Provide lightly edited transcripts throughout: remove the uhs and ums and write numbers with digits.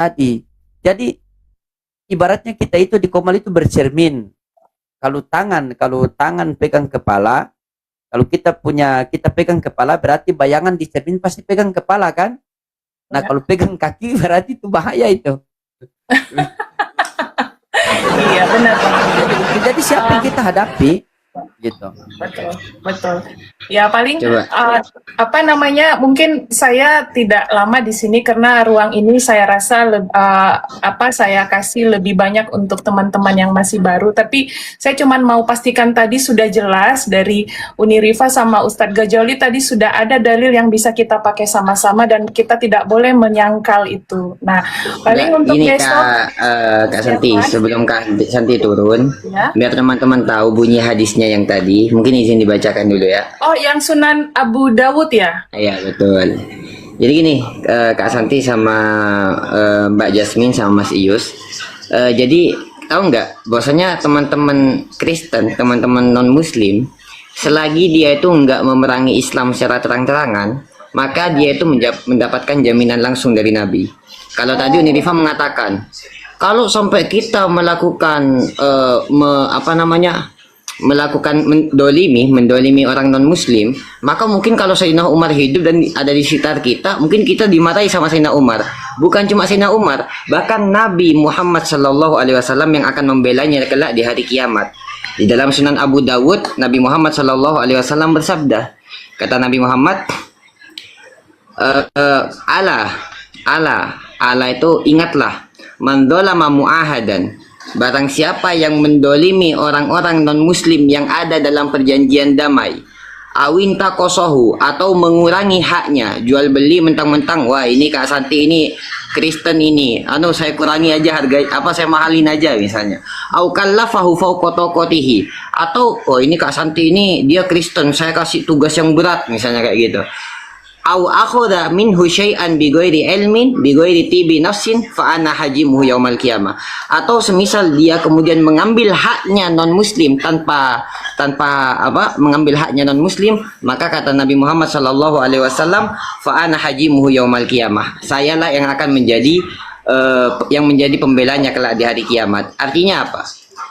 tadi. Jadi ibaratnya kita itu di komal itu bercermin. Kalau tangan pegang kepala, kalau kita pegang kepala berarti bayangan di cermin pasti pegang kepala kan? Nah, kalau pegang kaki berarti itu bahaya itu. Iya, benar Bang. Jadi siapa yang kita hadapi gitu. Betul, betul. Ya paling Coba. apa namanya, mungkin saya tidak lama di sini karena ruang ini saya rasa saya kasih lebih banyak untuk teman-teman yang masih baru. Tapi saya cuma mau pastikan tadi sudah jelas dari Uni Rifa sama Ustadz Ghazali tadi sudah ada dalil yang bisa kita pakai sama-sama dan kita tidak boleh menyangkal itu. Nah, paling untuk ini besok Kak Santi, sebelum Kak Santi turun, ya. biar teman-teman tahu bunyi hadisnya yang tadi, mungkin izin dibacakan dulu ya. Oh, yang Sunan Abu Dawud ya? Iya, betul. Jadi gini, Kak Santi sama Mbak Jasmine sama Mas Ius. Jadi tahu nggak, bahwasanya teman-teman Kristen, teman-teman non-Muslim, selagi dia itu nggak memerangi Islam secara terang-terangan, maka dia itu mendapatkan jaminan langsung dari Nabi. Kalau tadi Uni Rifa mengatakan, kalau sampai kita melakukan mendolimi orang non muslim, maka mungkin kalau Sayyidina Umar hidup dan ada di sekitar kita, mungkin kita dimarahi sama Sayyidina Umar. Bukan cuma Sayyidina Umar, bahkan Nabi Muhammad Shallallahu Alaihi Wasallam yang akan membelanya kelak di hari kiamat. Di dalam Sunan Abu Dawud, Nabi Muhammad Shallallahu Alaihi Wasallam bersabda, kata Nabi Muhammad, Allah itu ingatlah, mandolama mu'ahadan, barang siapa yang mendolimi orang-orang non-muslim yang ada dalam perjanjian damai, awinta kosohu, atau mengurangi haknya, jual beli mentang-mentang, wah ini Kak Santi ini Kristen ini, saya kurangi aja harga, saya mahalin aja misalnya, au kallafahu fauqotokotihi, atau oh ini Kak Santi ini dia Kristen, saya kasih tugas yang berat misalnya kayak gitu. Au akhudha minhu syai'an bi ghairi ilmin bi ghairi tibi nafsin fa ana hajimuhu yaumal qiyamah. Atau semisal dia kemudian mengambil haknya non muslim tanpa mengambil haknya non muslim, maka kata Nabi Muhammad sallallahu alaihi wasallam, fa ana hajimuhu yaumal qiyamah. Sayalah yang akan menjadi pembelanya kelak di hari kiamat. Artinya apa?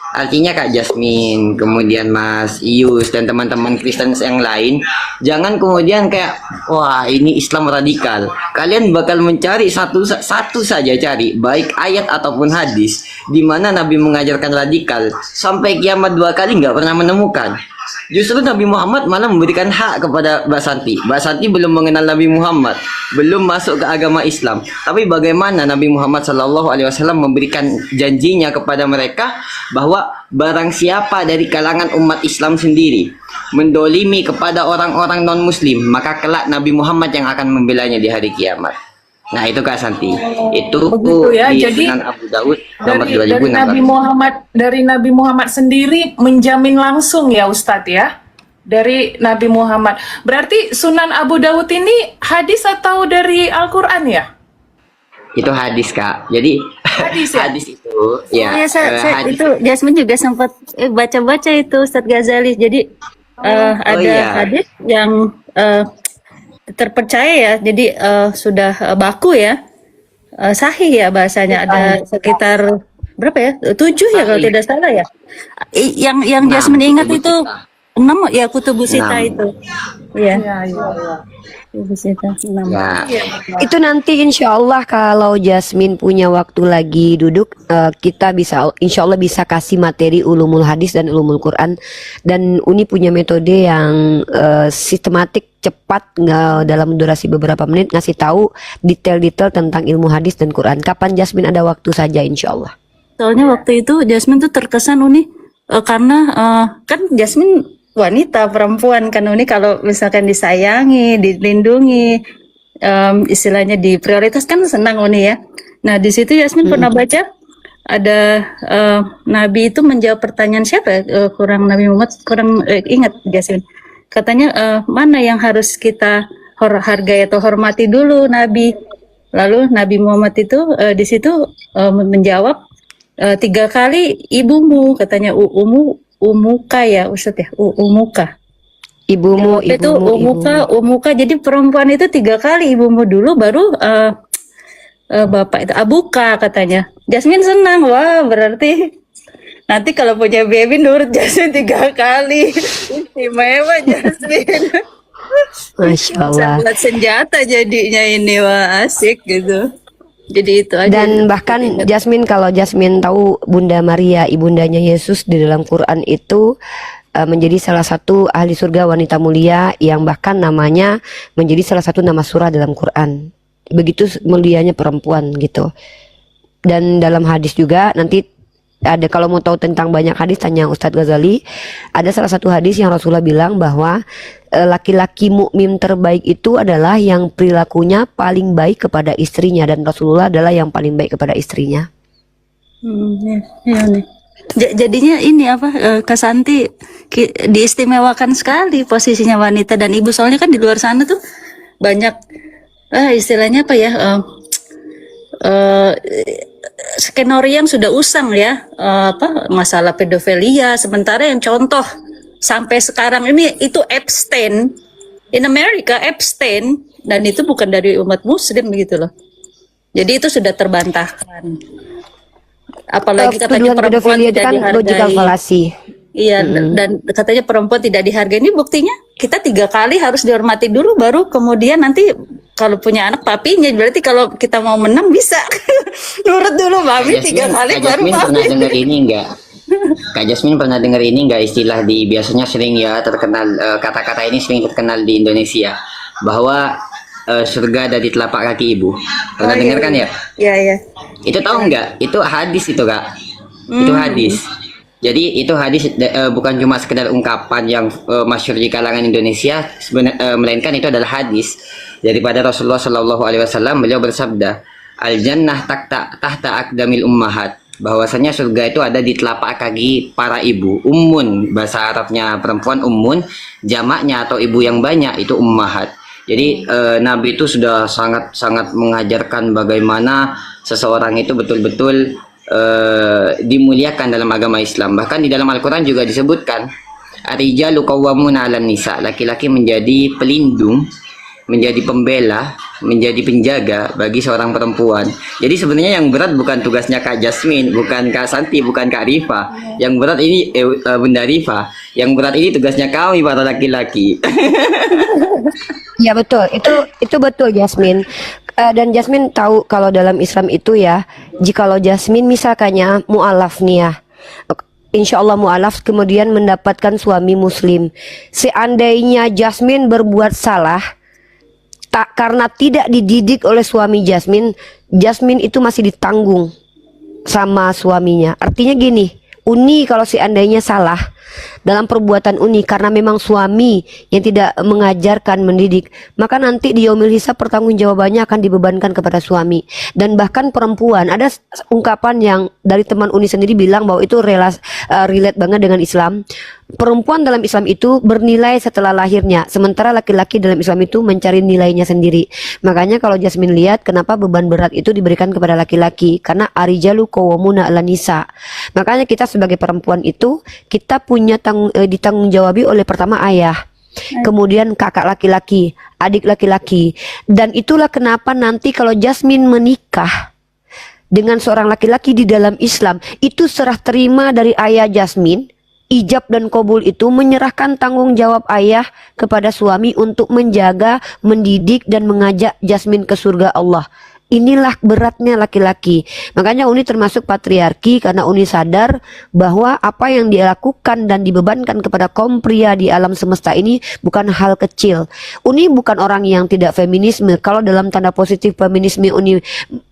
Artinya Kak Jasmine, kemudian Mas Ius dan teman-teman Kristen yang lain, jangan kemudian kayak wah ini Islam radikal. Kalian bakal mencari satu saja cari, baik ayat ataupun hadis di mana Nabi mengajarkan radikal, sampai kiamat 2 kali nggak pernah menemukan. Justru Nabi Muhammad malah memberikan hak kepada Mbak Santi. Mbak Santi belum mengenal Nabi Muhammad, belum masuk ke agama Islam. Tapi bagaimana Nabi Muhammad SAW memberikan janjinya kepada mereka bahwa barang siapa dari kalangan umat Islam sendiri mendolimi kepada orang-orang non-Muslim, maka kelak Nabi Muhammad yang akan membelanya di hari kiamat. Nah itu Kak Santi, itu begitu ya. di Jadi Sunan Abu Dawud nomor dari Nabi Muhammad sendiri menjamin langsung ya Ustadz ya, dari Nabi Muhammad. Berarti Sunan Abu Dawud ini hadis atau dari Al-Quran ya? Itu hadis Kak. Jadi hadis ya? hadis itu ya. Hadis. Itu Jasmine juga sempat baca-baca itu Ustadz Ghazali. Jadi hadis yang terpercaya ya, jadi sudah baku ya, sahih ya bahasanya, ada sekitar berapa ya, 7 ya kalau tidak salah ya, yang Jasmine ingat itu 6 ya, Kutubus Sita itu ya. Kutubus Sita 6 Ya. Itu nanti insya Allah kalau Jasmine punya waktu lagi duduk, kita bisa insya Allah bisa kasih materi ulumul hadis dan ulumul Quran, dan Uni punya metode yang sistematik, cepat, nggak dalam durasi beberapa menit ngasih tahu detail-detail tentang ilmu hadis dan Quran. Kapan Jasmine ada waktu saja insya Allah. Soalnya waktu itu Jasmine tuh terkesan Uni karena kan Jasmine wanita perempuan kan Uni, kalau misalkan disayangi, dilindungi, istilahnya diprioritaskan, senang Uni ya. Nah di situ Jasmine pernah baca ada Nabi itu menjawab pertanyaan siapa? Kurang Nabi Muhammad, kurang ingat Jasmine. Katanya mana yang harus kita hargai atau hormati dulu Nabi. Lalu Nabi Muhammad itu di situ menjawab 3 kali ibumu, katanya umuka ya Ustadz ya, umuka. Ibumu, Umuka. Jadi perempuan itu 3 kali ibumu dulu, baru bapak itu abuka katanya. Jasmine senang, wah berarti nanti kalau punya baby nurut Jasmine 3 kali. Istimewa Jasmine. Masya Bisa Allah. buat senjata jadinya ini, wah asik gitu. Jadi itu aja. Dan bahkan Jasmine, kalau Jasmine tahu Bunda Maria, ibundanya Yesus di dalam Quran itu menjadi salah satu ahli surga wanita mulia yang bahkan namanya menjadi salah satu nama surah dalam Quran. Begitu mulianya perempuan gitu. Dan dalam hadis juga nanti ada, kalau mau tahu tentang banyak hadis tanya Ustadz Ghazali. Ada salah satu hadis yang Rasulullah bilang bahwa laki-laki mukmin terbaik itu adalah yang perilakunya paling baik kepada istrinya, dan Rasulullah adalah yang paling baik kepada istrinya. Ya nih. Jadinya ini apa, Kak Santi diistimewakan sekali posisinya wanita dan ibu, soalnya kan di luar sana tuh banyak istilahnya apa ya, skenario yang sudah usang ya, apa masalah pedofilia, sementara yang contoh sampai sekarang ini itu Epstein in Amerika, Epstein, dan itu bukan dari umat muslim gitu loh. Jadi itu sudah terbantahkan. Apalagi katanya Tuduhan perempuan pedofilia itu tidak kan logical dihargai. fallacy. Iya, dan katanya perempuan tidak dihargai. Ini buktinya kita 3 kali harus dihormati dulu, baru kemudian nanti kalau punya anak papinya. Berarti kalau kita mau menang bisa nurut dulu mami 3 kali Kak baru Jasmine papi. pernah dengar ini enggak? Kak Jasmine pernah dengar ini enggak, istilah di biasanya sering ya terkenal, kata-kata ini sering terkenal di Indonesia, bahwa surga ada di telapak kaki ibu. Pernah dengar kan ya? Iya, iya. Itu tahu nggak? Itu hadis itu Kak. Itu hadis. Jadi itu hadis bukan cuma sekedar ungkapan yang masyhur di kalangan Indonesia, melainkan itu adalah hadis daripada Rasulullah Shallallahu Alaihi Wasallam. Beliau bersabda, al jannah tahta aqdamil ummahat, bahwasanya surga itu ada di telapak kaki para ibu. Ummun, bahasa Arabnya perempuan ummun, jamaknya atau ibu yang banyak itu ummahat. Jadi Nabi itu sudah sangat mengajarkan bagaimana seseorang itu betul-betul dimuliakan dalam agama Islam. Bahkan di dalam Al-Quran juga disebutkan, ar-rijalu qawwamuna 'alan nisa, laki-laki menjadi pelindung, menjadi pembela, menjadi penjaga bagi seorang perempuan. Jadi sebenarnya yang berat bukan tugasnya Kak Jasmine, bukan Kak Santi, bukan Kak Rifa. Yang berat ini Bunda Rifa. Yang berat ini tugasnya kami para laki-laki. Ya betul, itu betul Jasmine. Dan Jasmine tahu kalau dalam Islam itu ya, jikalau Jasmine misalkannya mu'alaf nih ya, insya Allah mu'alaf kemudian mendapatkan suami muslim, seandainya Jasmine berbuat salah, tak karena tidak dididik oleh suami Jasmine, Jasmine itu masih ditanggung sama suaminya. Artinya gini, Uni kalau seandainya salah dalam perbuatan Uni karena memang suami yang tidak mengajarkan, mendidik, maka nanti di yaumil hisab pertanggungjawabannya akan dibebankan kepada suami. Dan bahkan perempuan, ada ungkapan yang dari teman Uni sendiri bilang bahwa itu relate banget dengan Islam. Perempuan dalam Islam itu bernilai setelah lahirnya, sementara laki-laki dalam Islam itu mencari nilainya sendiri. Makanya kalau Jasmine lihat kenapa beban berat itu diberikan kepada laki-laki, karena arijalu qawwamuna 'alan nisa. Makanya kita sebagai perempuan itu kita punya ditanggung-jawabi oleh pertama ayah, kemudian kakak laki-laki, adik laki-laki. Dan itulah kenapa nanti kalau Jasmine menikah dengan seorang laki-laki di dalam Islam, itu serah terima dari ayah Jasmine. Ijab dan kabul itu menyerahkan tanggung jawab ayah kepada suami untuk menjaga, mendidik, dan mengajak Jasmine ke surga Allah. Inilah beratnya laki-laki. Makanya Uni termasuk patriarki, karena Uni sadar bahwa apa yang dia lakukan dan dibebankan kepada kaum pria di alam semesta ini bukan hal kecil. Uni bukan orang yang tidak feminisme. Kalau dalam tanda positif feminisme Uni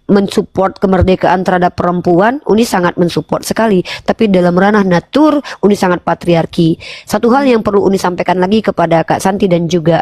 mensupport kemerdekaan terhadap perempuan, Uni sangat mensupport sekali. Tapi dalam ranah natur, Uni sangat patriarki. Satu hal yang perlu Uni sampaikan lagi kepada Kak Santi dan juga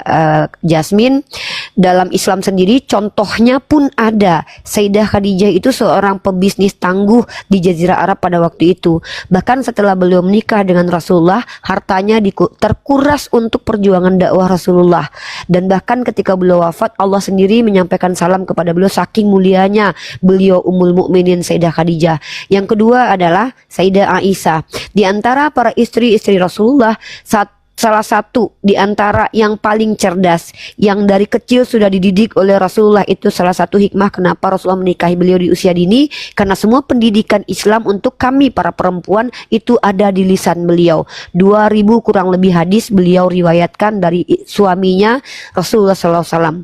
Jasmine, dalam Islam sendiri contohnya pun ada. Sayyidah Khadijah itu seorang pebisnis tangguh di Jazirah Arab pada waktu itu. Bahkan setelah beliau menikah dengan Rasulullah, hartanya terkuras untuk perjuangan dakwah Rasulullah. Dan bahkan ketika beliau wafat, Allah sendiri menyampaikan salam kepada beliau, saking mulianya beliau Ummul Mukminin Sayyidah Khadijah. Yang kedua adalah Sayyidah Aisyah. Di antara para istri-istri Rasulullah, saat salah satu di antara yang paling cerdas, yang dari kecil sudah dididik oleh Rasulullah. Itu salah satu hikmah kenapa Rasulullah menikahi beliau di usia dini, karena semua pendidikan Islam untuk kami para perempuan itu ada di lisan beliau. 2000 kurang lebih hadis beliau riwayatkan dari suaminya Rasulullah SAW.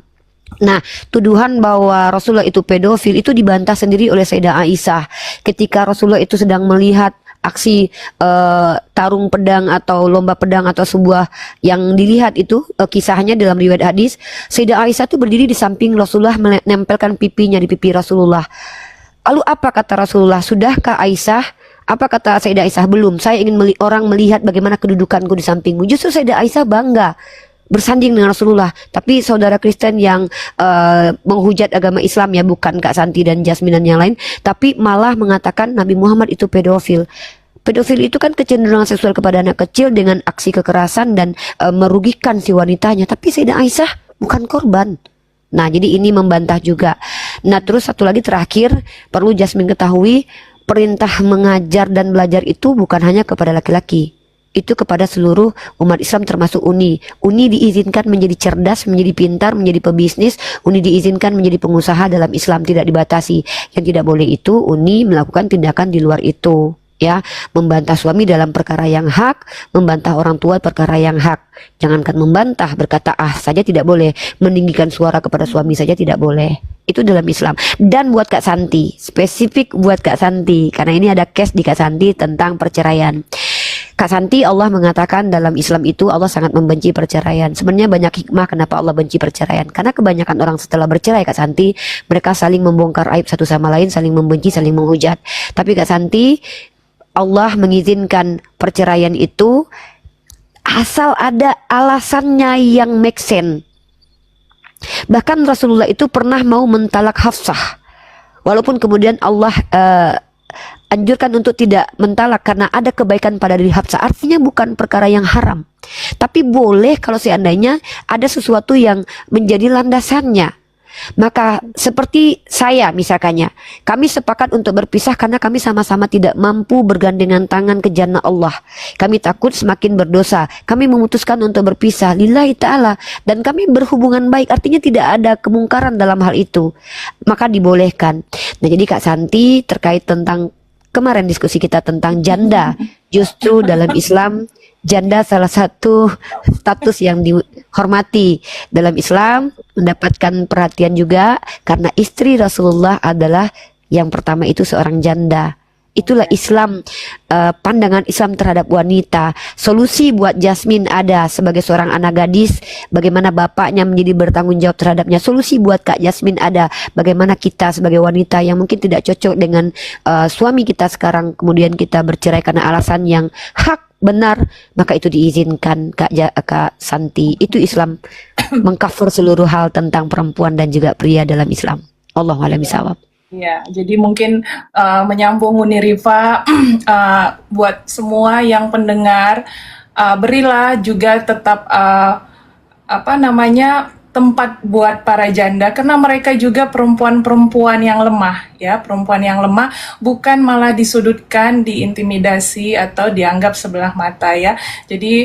Nah, tuduhan bahwa Rasulullah itu pedofil itu dibantah sendiri oleh Sayyidah Aisyah ketika Rasulullah itu sedang melihat aksi tarung pedang atau lomba pedang atau sebuah yang dilihat itu kisahnya dalam riwayat hadis. Sayyidah Aisyah itu berdiri di samping Rasulullah menempelkan pipinya di pipi Rasulullah. Lalu apa kata Rasulullah? Sudahkah Aisyah? Apa kata Sayyidah Aisyah? Belum. Saya ingin orang melihat bagaimana kedudukanku di sampingmu. Justru Sayyidah Aisyah bangga bersanding dengan Rasulullah. Tapi saudara Kristen yang menghujat agama Islam, ya bukan Kak Santi dan Jasmine dan yang lain, tapi malah mengatakan Nabi Muhammad itu pedofil. Pedofil itu kan kecenderungan seksual kepada anak kecil dengan aksi kekerasan dan merugikan si wanitanya. Tapi Sayyidah Aisyah bukan korban. Nah, jadi ini membantah juga. Nah, terus satu lagi terakhir, perlu Jasmine ketahui, perintah mengajar dan belajar itu bukan hanya kepada laki-laki. Itu kepada seluruh umat Islam termasuk Uni. Uni diizinkan menjadi cerdas, menjadi pintar, menjadi pebisnis. Uni diizinkan menjadi pengusaha dalam Islam, tidak dibatasi. Yang tidak boleh itu Uni melakukan tindakan di luar itu. Ya, membantah suami dalam perkara yang hak, membantah orang tua perkara yang hak. Jangankan membantah, berkata ah saja tidak boleh, meninggikan suara kepada suami saja tidak boleh. Itu dalam Islam. Dan buat Kak Santi, spesifik buat Kak Santi, karena ini ada case di Kak Santi tentang perceraian. Kak Santi, Allah mengatakan dalam Islam itu Allah sangat membenci perceraian. Sebenarnya banyak hikmah kenapa Allah benci perceraian. Karena kebanyakan orang setelah bercerai, Kak Santi, mereka saling membongkar aib satu sama lain, saling membenci, saling menghujat. Tapi Kak Santi, Allah mengizinkan perceraian itu asal ada alasannya yang make sense. Bahkan Rasulullah itu pernah mau mentalak Hafsah, walaupun kemudian Allah anjurkan untuk tidak mentalak karena ada kebaikan pada diri Hafsah. Artinya bukan perkara yang haram, tapi boleh kalau seandainya ada sesuatu yang menjadi landasannya. Maka seperti saya misalkannya, kami sepakat untuk berpisah karena kami sama-sama tidak mampu bergandengan tangan ke jannah Allah. Kami takut semakin berdosa. Kami memutuskan untuk berpisah lillahi ta'ala, dan kami berhubungan baik, artinya tidak ada kemungkaran dalam hal itu. Maka dibolehkan. Nah, jadi Kak Santi terkait tentang kemarin diskusi kita tentang janda, justru dalam Islam janda salah satu status yang dihormati dalam Islam, mendapatkan perhatian juga karena istri Rasulullah adalah yang pertama itu seorang janda. Itulah Islam, pandangan Islam terhadap wanita. Solusi buat Jasmine ada sebagai seorang anak gadis, bagaimana bapaknya menjadi bertanggung jawab terhadapnya. Solusi buat Kak Jasmine ada, bagaimana kita sebagai wanita yang mungkin tidak cocok dengan suami kita sekarang, kemudian kita bercerai karena alasan yang hak benar, maka itu diizinkan Kak Santi. Itu Islam mengcover seluruh hal tentang perempuan dan juga pria dalam Islam. Allahu a'lam bishawab. Ya, jadi mungkin menyambung Uni Rifa, buat semua yang pendengar, berilah juga tetap tempat buat para janda, karena mereka juga perempuan-perempuan yang lemah, ya, perempuan yang lemah, bukan malah disudutkan, diintimidasi atau dianggap sebelah mata, ya. Jadi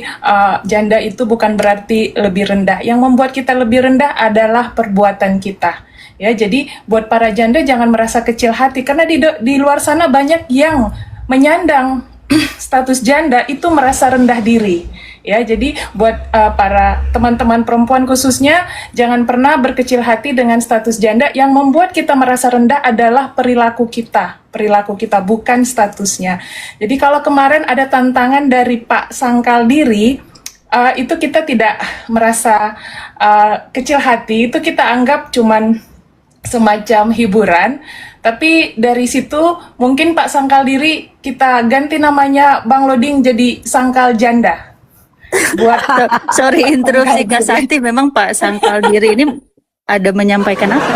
janda itu bukan berarti lebih rendah. Yang membuat kita lebih rendah adalah perbuatan kita. Ya, jadi buat para janda jangan merasa kecil hati, karena di luar sana banyak yang menyandang status janda itu merasa rendah diri. Ya, jadi buat para teman-teman perempuan khususnya, jangan pernah berkecil hati dengan status janda. Yang membuat kita merasa rendah adalah perilaku kita bukan statusnya. Jadi kalau kemarin ada tantangan dari Pak Sangkal Diri, itu kita tidak merasa kecil hati, itu kita anggap cuman semacam hiburan, tapi dari situ mungkin Pak Sangkal Diri kita ganti namanya Bang Loding jadi Sangkal Janda. Buat Sorry interupsi Kak Santi, memang Pak Sangkal Diri ini ada menyampaikan apa?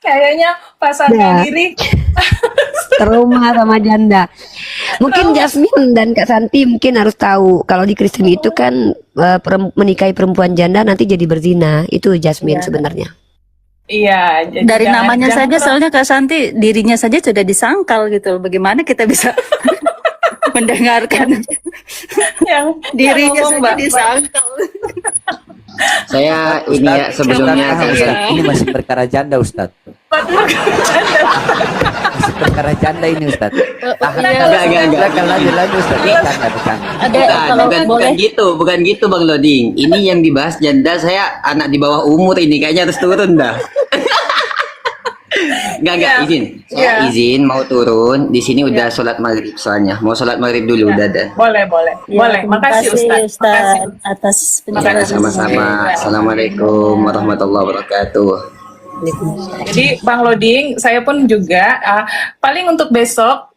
kayaknya Pak Sangkal Diri Trauma sama janda. Mungkin Jasmine dan Kak Santi mungkin harus tahu kalau di Kristen itu kan menikahi perempuan janda nanti jadi berzina. Itu Jasmine sebenarnya. Iya, Dari namanya saja, soalnya Kak Santi dirinya saja sudah disangkal gitu. Bagaimana kita bisa mendengarkan yang dirinya ngomong, saja Mbak. disangkal. Saya ini ya sebelumnya Ustaz, saya ini masih perkara janda Ustaz. Masih perkara janda ini Ustaz. Tahan. Iya, Enggak. Lanjut Ustaz. Bercanda. ada Bukan, kalau boleh bukan gitu Bang Loding. Ini yang dibahas janda, saya anak di bawah umur ini kayaknya harus turun dah. Enggak, Iya. izin. Saya Iya. izin mau turun. Di sini udah sholat maghrib soalnya. Mau sholat maghrib dulu udah dah. Boleh. Ya, Boleh. terima Makasih kasih, Ustaz. Ustaz Makasih. atas Ya, penjelasan. sama-sama. Assalamualaikum warahmatullahi wabarakatuh. Jadi Bang Loding, saya pun juga paling untuk besok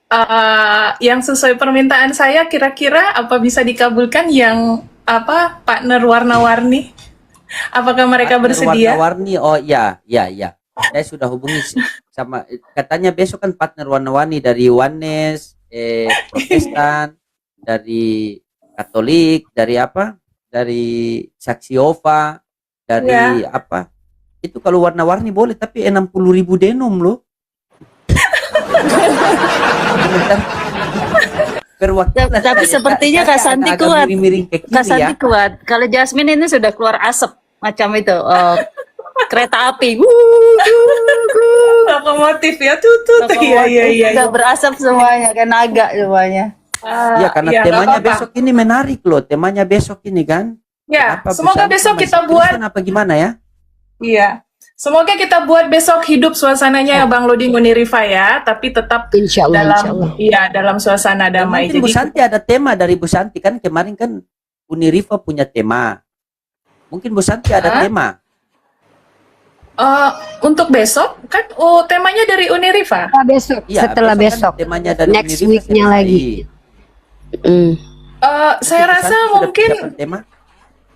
yang sesuai permintaan saya kira-kira apa bisa dikabulkan yang apa partner warna-warni? Apakah mereka Partner bersedia? Warna-warni, oh ya. Saya sudah hubungi sama, katanya besok kan partner warna-warni dari Oneness, Protestan, dari Katolik, dari apa? Dari Saksi Yehova, dari apa? Itu kalau warna-warni boleh, tapi 60.000 denom loh. Bentar. Perwakilan Tapi saya. sepertinya Kak Santi Agak kuat. miring-miring ke kiri Kak Santi ya. kuat. Kalau Jasmine ini sudah keluar asap macam itu. Kereta api. Lokomotif ya tutut. Iya. Sudah berasap semuanya, kan naga semuanya. Iya, karena Iya, temanya nggak apa-apa. besok ini menarik loh. Temanya besok ini kan. Ya, Kenapa semoga Busanti besok masih kita buat. Kristen apa gimana ya? Iya. Semoga kita buat besok hidup suasananya Bang Loding Unirifa ya, tapi tetap Insya Allah, insya dalam Allah. dalam suasana damai. Mungkin Bu Santi ada tema dari Bu Santi kan, kemarin kan Unirifa punya tema. Mungkin Bu Santi ada tema. Untuk besok kan temanya dari Unirifa. Setelah besok, Iya, setelah kan besok. temanya dari Next Unirifa week-nya selesai. lagi. Saya Bu rasa Santi sudah mungkin persiapan tema.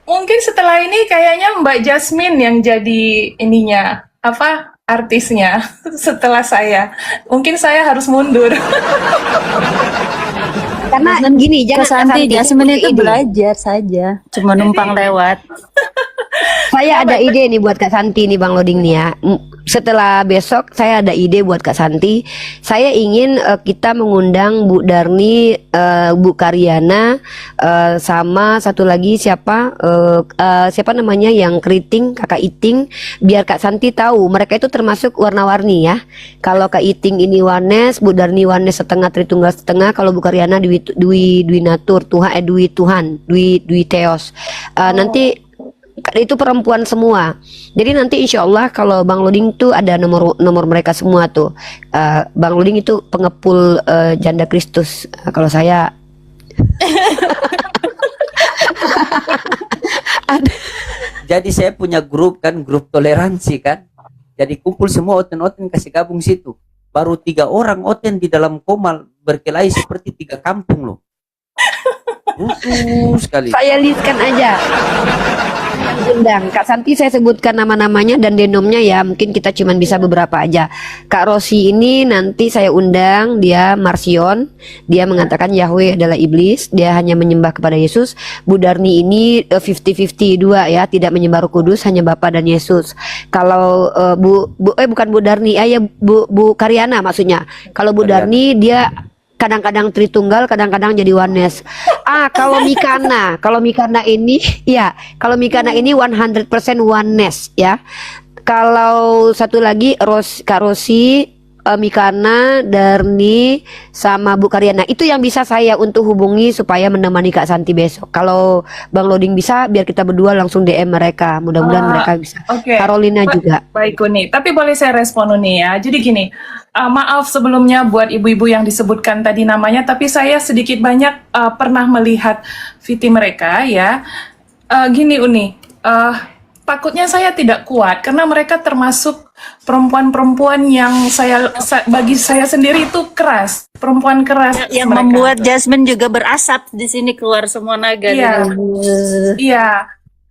mungkin setelah ini kayaknya Mbak Jasmine yang jadi ininya apa artisnya setelah saya. Mungkin saya harus mundur. Karena gini, Kak jangan Santi, Jasmine itu ini. belajar saja, cuma numpang lewat. Saya ada ide nih buat Kak Santi nih Bang Loding nih ya. Setelah besok saya ada ide buat Kak Santi. Saya ingin kita mengundang Bu Darni, Bu Karyana, sama satu lagi siapa namanya yang keriting, Kakak Iting, biar Kak Santi tahu mereka itu termasuk warna-warni ya. Kalau Kak Iting ini Oneness, Bu Darni Oneness setengah, Tritunggal setengah, kalau Bu Karyana Dwi Natur, Dwi Theos. Nanti itu perempuan semua. Jadi nanti insya Allah kalau Bang Loding tuh ada nomor mereka semua tuh. Bang Loding itu pengepul janda Kristus. Kalau saya Jadi saya punya grup kan, grup toleransi kan. Jadi kumpul semua oten-oten kasih gabung situ. Baru 3 orang oten di dalam komal berkelahi seperti 3 kampung loh. Rusuh sekali. saya listkan aja yang undang. Kak Santi saya sebutkan nama-namanya dan denomnya ya. Mungkin kita cuman bisa beberapa aja. Kak Rosi ini nanti saya undang, dia Marsion. Dia mengatakan Yahweh adalah iblis, dia hanya menyembah kepada Yesus. Bu Darni ini 50-50 dua ya, tidak menyembah Roh Kudus, hanya Bapa dan Yesus. Kalau bukan Bu Darni, ya Bu Karyana maksudnya. Kalau Bu Darni dia kadang-kadang Tritunggal, kadang-kadang jadi Oneness. Kalau Mikana ini ya, kalau Mikana ini 100% Oneness ya. Kalau satu lagi Kak Rosi, Mikana, Darni, sama Bu Karyana, itu yang bisa saya untuk hubungi supaya menemani Kak Santi besok. Kalau Bang Loding bisa, biar kita berdua langsung DM mereka. Mudah-mudahan mereka bisa. Oke. Carolina juga. Baik Uni, tapi boleh saya respon Uni ya. Jadi gini, maaf sebelumnya buat ibu-ibu yang disebutkan tadi namanya, tapi saya sedikit banyak pernah melihat VT mereka ya. Gini Uni, takutnya saya tidak kuat karena mereka termasuk perempuan-perempuan yang bagi saya sendiri itu keras, perempuan keras. Yang mereka. membuat Jasmine juga berasap di sini, keluar semua naga. Iya. Iya.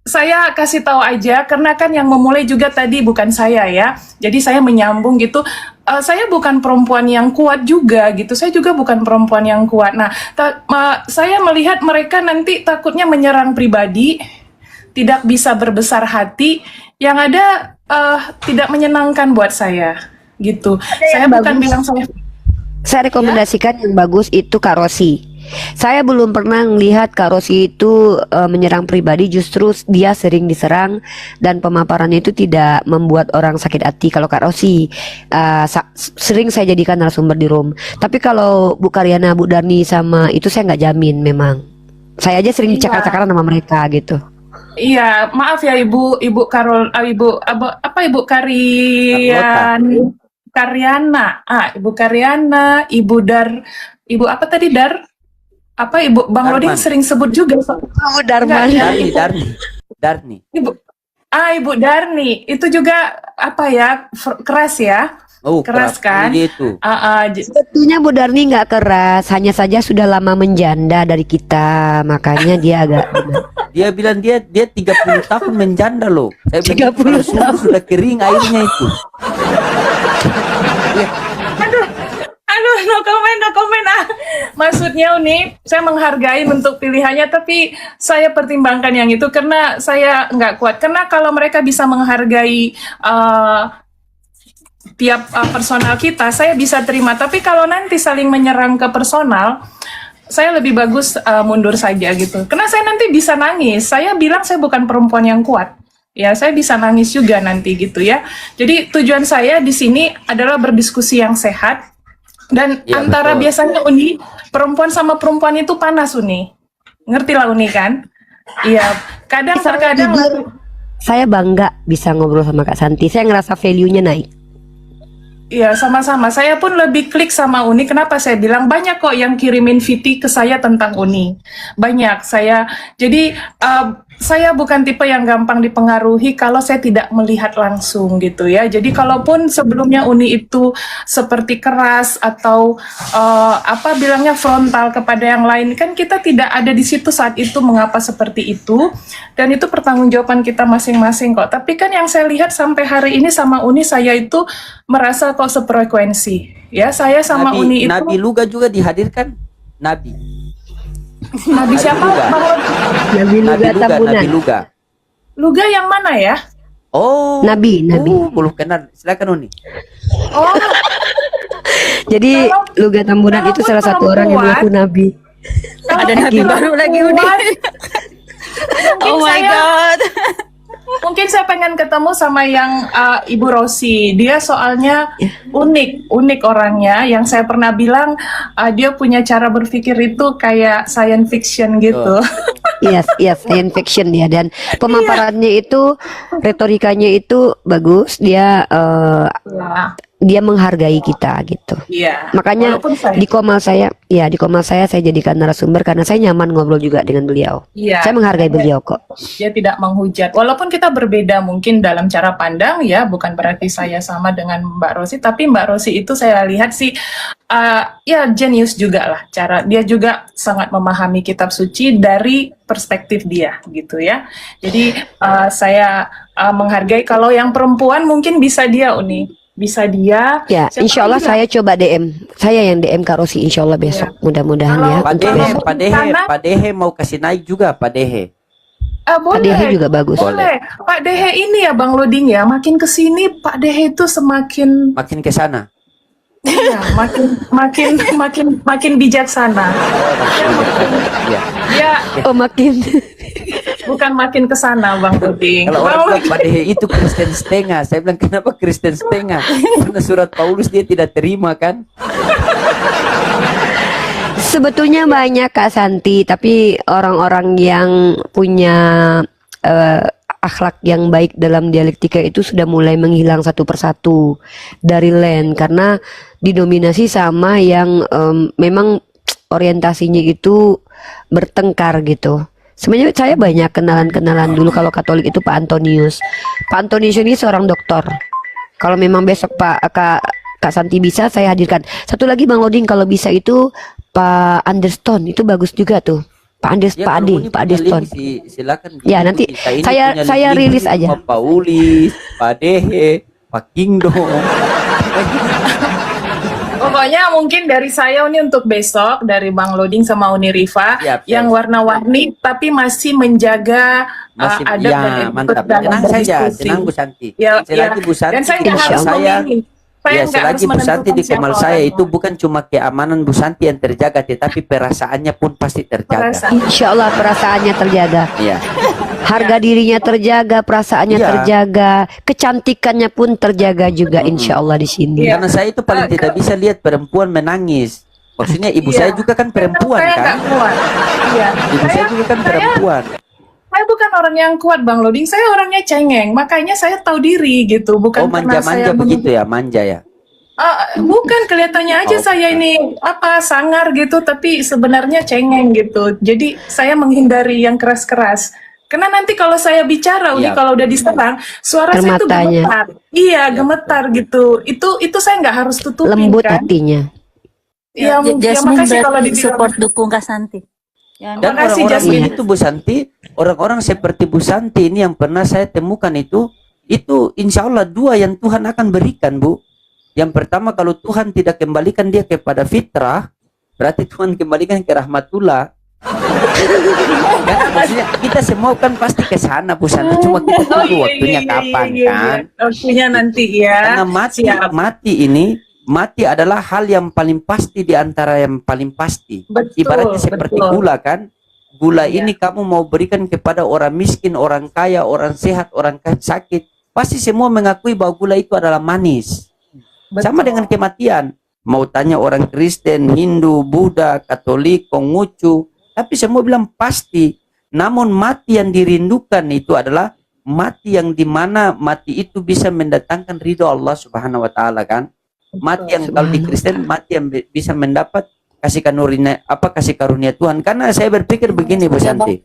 Saya kasih tahu aja karena kan yang memulai juga tadi bukan saya ya. Jadi saya menyambung gitu. Saya bukan perempuan yang kuat juga gitu. Saya juga bukan perempuan yang kuat. Nah, saya melihat mereka nanti takutnya menyerang pribadi, tidak bisa berbesar hati, yang ada tidak menyenangkan buat saya gitu. Saya bukan bilang saya rekomendasikan yang bagus itu Kak Rosi. Saya belum pernah melihat Kak Rosi itu menyerang pribadi, justru dia sering diserang dan pemaparannya itu tidak membuat orang sakit hati. Kalau Kak Rosi sering saya jadikan narasumber di room. Tapi kalau Bu Karyana, Bu Darni sama itu saya nggak jamin memang. Saya aja sering Iya. cakar-cakaran sama mereka gitu. Iya, maaf ya Ibu Karol, Ibu Karyana, Ibu Karyana, Ibu apa tadi Ibu Bang Darman. Loding sering sebut juga. Oh, Darman. Enggak, Darni. Ibu Darni, itu juga keras ya, Oh, keras kan? Gitu. Sebetulnya Bu Darni nggak keras, hanya saja sudah lama menjanda dari kita, makanya dia agak Dia bilang dia 30 tahun menjanda loh. Saya bilang 30 kalau sudah kering airnya itu. Aduh, no comment. Maksudnya Uni, saya menghargai untuk pilihannya, tapi saya pertimbangkan yang itu karena saya nggak kuat. Karena kalau mereka bisa menghargai tiap personal kita, saya bisa terima. Tapi kalau nanti saling menyerang ke personal, saya lebih bagus mundur saja gitu. Karena saya nanti bisa nangis. Saya bilang saya bukan perempuan yang kuat. Ya, saya bisa nangis juga nanti gitu ya. Jadi tujuan saya di sini adalah berdiskusi yang sehat. Dan Ya, antara betul. biasanya Uni, perempuan sama perempuan itu panas Uni. Ngerti lah Uni kan? Iya, terkadang saya bangga bisa ngobrol sama Kak Santi. Saya ngerasa value-nya naik. iya, sama-sama. Saya pun lebih klik sama Uni. Kenapa saya bilang banyak kok yang kirimin VT ke saya tentang Uni. Banyak Jadi saya bukan tipe yang gampang dipengaruhi kalau saya tidak melihat langsung gitu ya. Jadi kalaupun sebelumnya Uni itu seperti keras atau bilangnya frontal kepada yang lain, kan kita tidak ada di situ saat itu mengapa seperti itu. Dan itu pertanggungjawaban kita masing-masing kok. Tapi kan yang saya lihat sampai hari ini sama Uni, saya itu merasa kok sefrekuensi. Ya, saya sama Uni itu. Nabi Luga juga dihadirkan. Nabi Siapa? Luga. Nabi Luga. Luga yang mana ya? Oh, Nabi. belum kenal. Silakan Uni. Oh, Jadi Kalau- Luga Tambunan itu kalaupun salah satu orang yang perempuan- mengaku nabi. Ada nabi baru lagi Uni. Oh my God. Mungkin saya pengen ketemu sama yang Ibu Rosi. Dia soalnya unik orangnya. Yang saya pernah bilang dia punya cara berpikir itu kayak science fiction gitu. Yes, science fiction dia, dan pemaparannya itu, retorikanya itu bagus. Dia dia menghargai kita gitu. Iya. Makanya Walaupun saya- di komal saya jadikan narasumber karena saya nyaman ngobrol juga dengan beliau. Iya. Saya menghargai beliau kok. Dia tidak menghujat. Walaupun kita berbeda mungkin dalam cara pandang ya, bukan berarti saya sama dengan Mbak Rosi, tapi Mbak Rosi itu saya lihat sih ya jenius juga lah. Dia juga sangat memahami kitab suci dari perspektif dia gitu ya. Jadi saya menghargai kalau yang perempuan mungkin bisa dia Uni. Bisa dia. Ya, Siapa insya Allah juga? saya coba DM. Saya yang DM Kak Rosi insya Allah besok. Mudah-mudahan ya. Kalau- Pak Untuk Dehe, besok. Pak Dehe mau kasih naik juga Pak Dehe. Boleh. Pak Dehe juga bagus. Boleh. Pak Dehe ini ya Bang Loding ya, makin kesini Pak Dehe itu semakin Makin ke sana. iya, makin bijaksana. Iya. Dia Oh makin. bukan makin ke sana Bang Loding. Kalau orang Bang bilang Pak Dehe itu Kristen setengah, saya bilang kenapa Kristen setengah? Karena surat Paulus dia tidak terima kan? Sebetulnya banyak Kak Santi, tapi orang-orang yang punya akhlak yang baik dalam dialektika itu sudah mulai menghilang satu persatu dari land karena didominasi sama yang memang orientasinya itu bertengkar gitu. Sebenarnya saya banyak kenalan-kenalan dulu kalau Katolik itu Pak Antonius. Pak Antonius ini seorang dokter. Kalau memang besok Kak Santi bisa, saya hadirkan. Satu lagi Bang Loding kalau bisa itu Pak Anderston, itu bagus juga tuh. Pak Ya, Pak kalau Ade, Uni Pak punya Anderston. link, silakan. Ya, nanti Kita ini saya punya link rilis sama aja. Pak Paulis, Pak Dehe, Pak Kingdo. Pokoknya mungkin dari saya Uni untuk besok dari Bang Loding sama Uni Rifa Siap, yang siap. warna-warni tapi masih menjaga Masih adab ya, dan etika mantap. dalam Tenang saja, berdiskusi. tenang Bu Santi. Ya, Selagi Bu Santi dan saya tidak nggak harus saya, memilih. Saya Ya, nggak harus selagi Bu Santi menentukan di Kemal siapa saya orangnya. itu bukan cuma keamanan Bu Santi yang terjaga, tetapi perasaannya pun pasti terjaga. Perasaan. Insya Allah perasaannya terjaga, Iya. harga dirinya terjaga, perasaannya Iya. terjaga, kecantikannya pun terjaga juga insya Allah di sini. Iya. Karena saya itu paling tidak bisa lihat perempuan menangis. Maksudnya ibu Iya. saya juga kan perempuan Saya kan. nggak kuat. Iya. Ibu saya juga kan perempuan. Saya bukan orang yang kuat, Bang Loding. Saya orangnya cengeng. Makanya saya tahu diri gitu. Bukan Oh, karena manja-manja saya begitu ya, manja ya. Bukan, kelihatannya aja Oh, saya bukan. ini sangar gitu, tapi sebenarnya cengeng gitu. Jadi saya menghindari yang keras-keras. Karena nanti kalau saya bicara, Iya. kalau udah diserang, suara saya tuh Permatanya. gemetar. Iya, gemetar gitu. Itu saya nggak harus tutupin Lembut kan. hatinya. Ya, ya Jasmine makasih kalau berarti dibilang. support dukung Kak Santi. Ya, Dan Makasih, orang-orang Jasmine. itu Bu Santi, orang-orang seperti Bu Santi ini yang pernah saya temukan itu insya Allah dua yang Tuhan akan berikan, Bu. Yang pertama, kalau Tuhan tidak kembalikan dia kepada fitrah, berarti Tuhan kembalikan ke rahmatullah. Kan, maksudnya kita semua kan pasti ke sana Bu Santi, cuma kita tunggu waktunya kapan kan. Waktunya nanti ya. Karena Siap. mati adalah hal yang paling pasti di antara yang paling pasti. Betul, Ibaratnya seperti betul. gula kan. Gula Iya. ini kamu mau berikan kepada orang miskin, orang kaya, orang sehat, orang sakit, pasti semua mengakui bahwa gula itu adalah manis. Sama dengan kematian. Mau tanya orang Kristen, Hindu, Buddha, Katolik, Konghucu, tapi semua bilang pasti. Namun mati yang dirindukan itu adalah mati yang dimana mati itu bisa mendatangkan ridho Allah Subhanahu Wa Taala kan. Mati yang kalau di Kristen mati yang bisa mendapat kasih karunia Tuhan. Karena saya berpikir begini Bu Santi,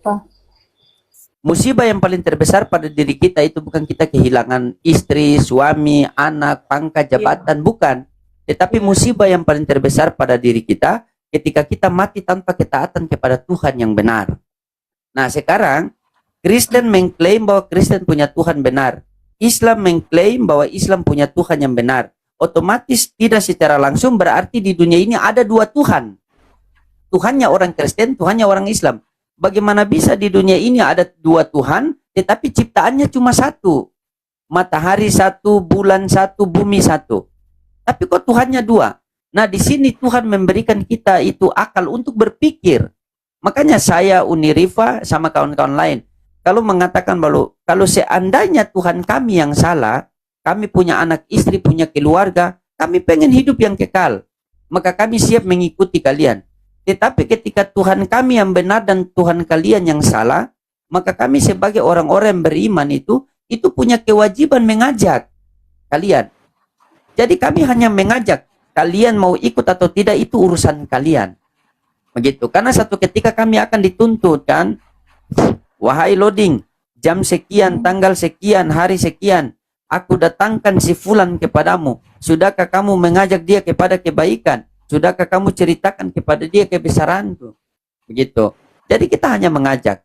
musibah yang paling terbesar pada diri kita itu bukan kita kehilangan istri, suami, anak, pangkat, jabatan, bukan. Tetapi musibah yang paling terbesar pada diri kita ketika kita mati tanpa ketaatan kepada Tuhan yang benar. Nah, sekarang Kristen mengklaim bahwa Kristen punya Tuhan benar. Islam mengklaim bahwa Islam punya Tuhan yang benar. Otomatis tidak secara langsung berarti di dunia ini ada dua Tuhan. Tuhannya orang Kristen, Tuhannya orang Islam. Bagaimana bisa di dunia ini ada dua Tuhan, tetapi ciptaannya cuma satu. Matahari satu, bulan satu, bumi satu. Tapi kok Tuhannya dua? Nah, di sini Tuhan memberikan kita itu akal untuk berpikir. Makanya saya, Uni Rifa, sama kawan-kawan lain, kalau mengatakan bahwa kalau seandainya Tuhan kami yang salah, kami punya anak istri, punya keluarga, kami pengen hidup yang kekal, maka kami siap mengikuti kalian. Tetapi ketika Tuhan kami yang benar dan Tuhan kalian yang salah, maka kami sebagai orang-orang yang beriman itu punya kewajiban mengajak kalian. Jadi kami hanya mengajak, kalian mau ikut atau tidak itu urusan kalian. Begitu. Karena satu ketika kami akan dituntut kan, wahai Loding, jam sekian, tanggal sekian, hari sekian, aku datangkan si fulan kepadamu. Sudahkah kamu mengajak dia kepada kebaikan? Sudahkah kamu ceritakan kepada dia kebesaranku? Begitu. Jadi kita hanya mengajak.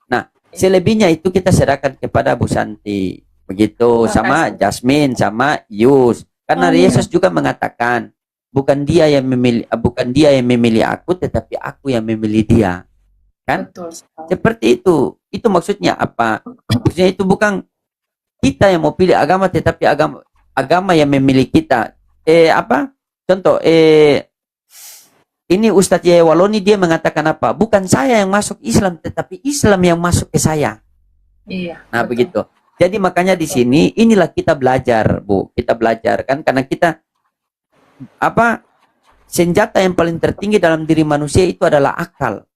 Nah, selebihnya itu kita serahkan kepada Bu Santi. Begitu. Sama Jasmine, sama Yus. Karena Yesus juga mengatakan, bukan dia yang memilih aku, tetapi aku yang memilih dia. Kan? Betul sekali. Seperti itu. Itu maksudnya apa? Maksudnya itu bukan kita yang mau pilih agama, tetapi agama yang memilih kita. Contoh, ini Ustadz Yaya Waloni dia mengatakan apa? Bukan saya yang masuk Islam, tetapi Islam yang masuk ke saya. Iya. Nah, betul. begitu. Jadi makanya di sini inilah kita belajar, Bu. Kita belajar kan karena kita senjata yang paling tertinggi dalam diri manusia itu adalah akal.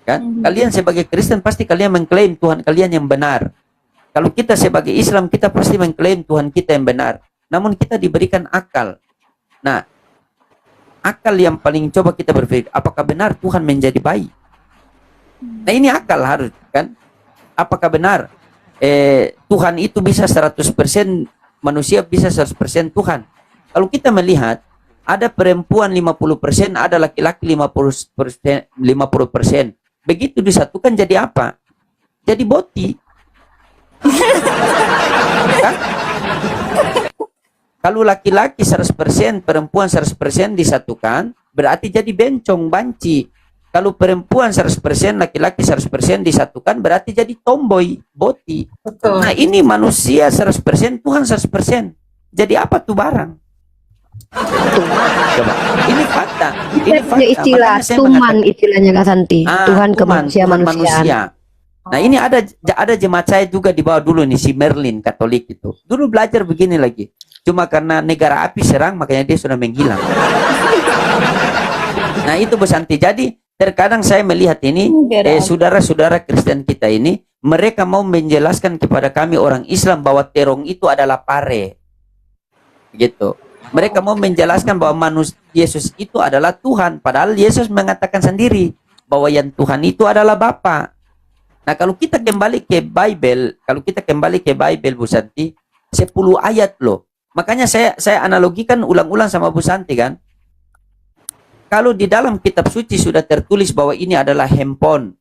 Kan? Kalian sebagai Kristen pasti kalian mengklaim Tuhan kalian yang benar. Kalau kita sebagai Islam kita pasti mengklaim Tuhan kita yang benar. Namun kita diberikan akal. Nah, akal yang paling coba kita berpikir, apakah benar Tuhan menjadi bayi? Nah, ini akal harus kan? Apakah benar Tuhan itu bisa 100%, manusia bisa 100% Tuhan? Kalau kita melihat ada perempuan 50%, ada laki-laki 50%. Begitu disatukan jadi apa? Jadi boti. Kan? Kalau laki-laki 100%, perempuan 100% disatukan, berarti jadi bencong, banci. Kalau perempuan 100%, laki-laki 100% disatukan, berarti jadi tomboy, boti. Betul. Nah, ini manusia 100%, Tuhan 100%. Jadi apa tuh barang? Coba. Ini fakta. Ini Kita punya fakta. istilah Makanya saya tuman, mengatakan, istilahnya Kak Santi. Tuhan ke Tuhan, manusia Tuhan manusiaan. manusia. Nah, ini ada jemaat saya juga di bawah dulu nih, si Merlin Katolik itu. Dulu belajar begini lagi. Cuma karena negara api serang, makanya dia sudah menghilang. Nah, itu Bu Santi. Jadi terkadang saya melihat ini, saudara-saudara Kristen kita ini, mereka mau menjelaskan kepada kami orang Islam bahwa terong itu adalah pare. Gitu. Mereka mau menjelaskan bahwa Yesus itu adalah Tuhan. Padahal Yesus mengatakan sendiri bahwa yang Tuhan itu adalah Bapa. Nah, kalau kita kembali ke Bible, Bu Santi, 10 ayat loh. Makanya saya analogikan ulang-ulang sama Bu Santi kan. Kalau di dalam kitab suci sudah tertulis bahwa ini adalah handphone,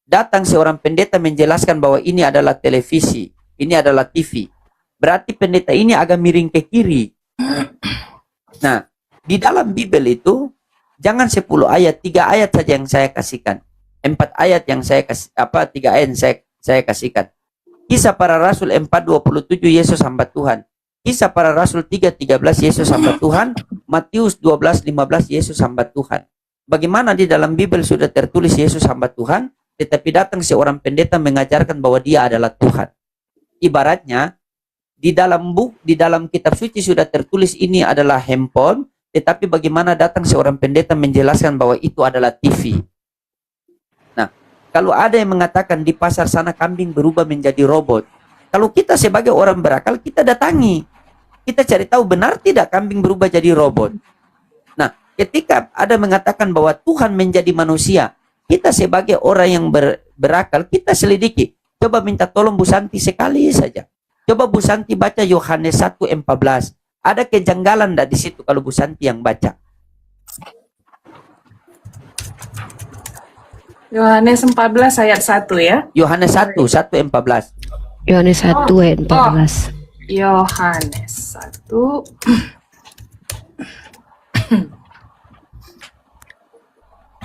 datang seorang pendeta menjelaskan bahwa ini adalah televisi, ini adalah TV. Berarti pendeta ini agak miring ke kiri. Nah, di dalam Bible itu jangan 10 ayat, 3 ayat saja yang saya kasihkan. 4 ayat yang saya kasih, 3 ayat yang saya kasihkan. Kisah para Rasul 4:27 Yesus hamba Tuhan. Kisah para Rasul 3:13 Yesus hamba Tuhan. Matius 12:15 Yesus hamba Tuhan. Bagaimana di dalam Bible sudah tertulis Yesus hamba Tuhan, tetapi datang seorang pendeta mengajarkan bahwa dia adalah Tuhan. Ibaratnya di dalam kitab suci sudah tertulis ini adalah handphone, tetapi bagaimana datang seorang pendeta menjelaskan bahwa itu adalah TV. Nah, kalau ada yang mengatakan di pasar sana kambing berubah menjadi robot, kalau kita sebagai orang berakal, kita datangi. Kita cari tahu benar tidak kambing berubah jadi robot. Nah, ketika ada mengatakan bahwa Tuhan menjadi manusia, kita sebagai orang yang berakal, kita selidiki. Coba minta tolong Bu Santi sekali saja. Coba Bu Santi baca Yohanes 1:14. Ada kejanggalan enggak di situ kalau Bu Santi yang baca? Yohanes 14 ayat 1 ya. Yohanes 1:14. Yohanes 1 ayat 14. Yohanes 1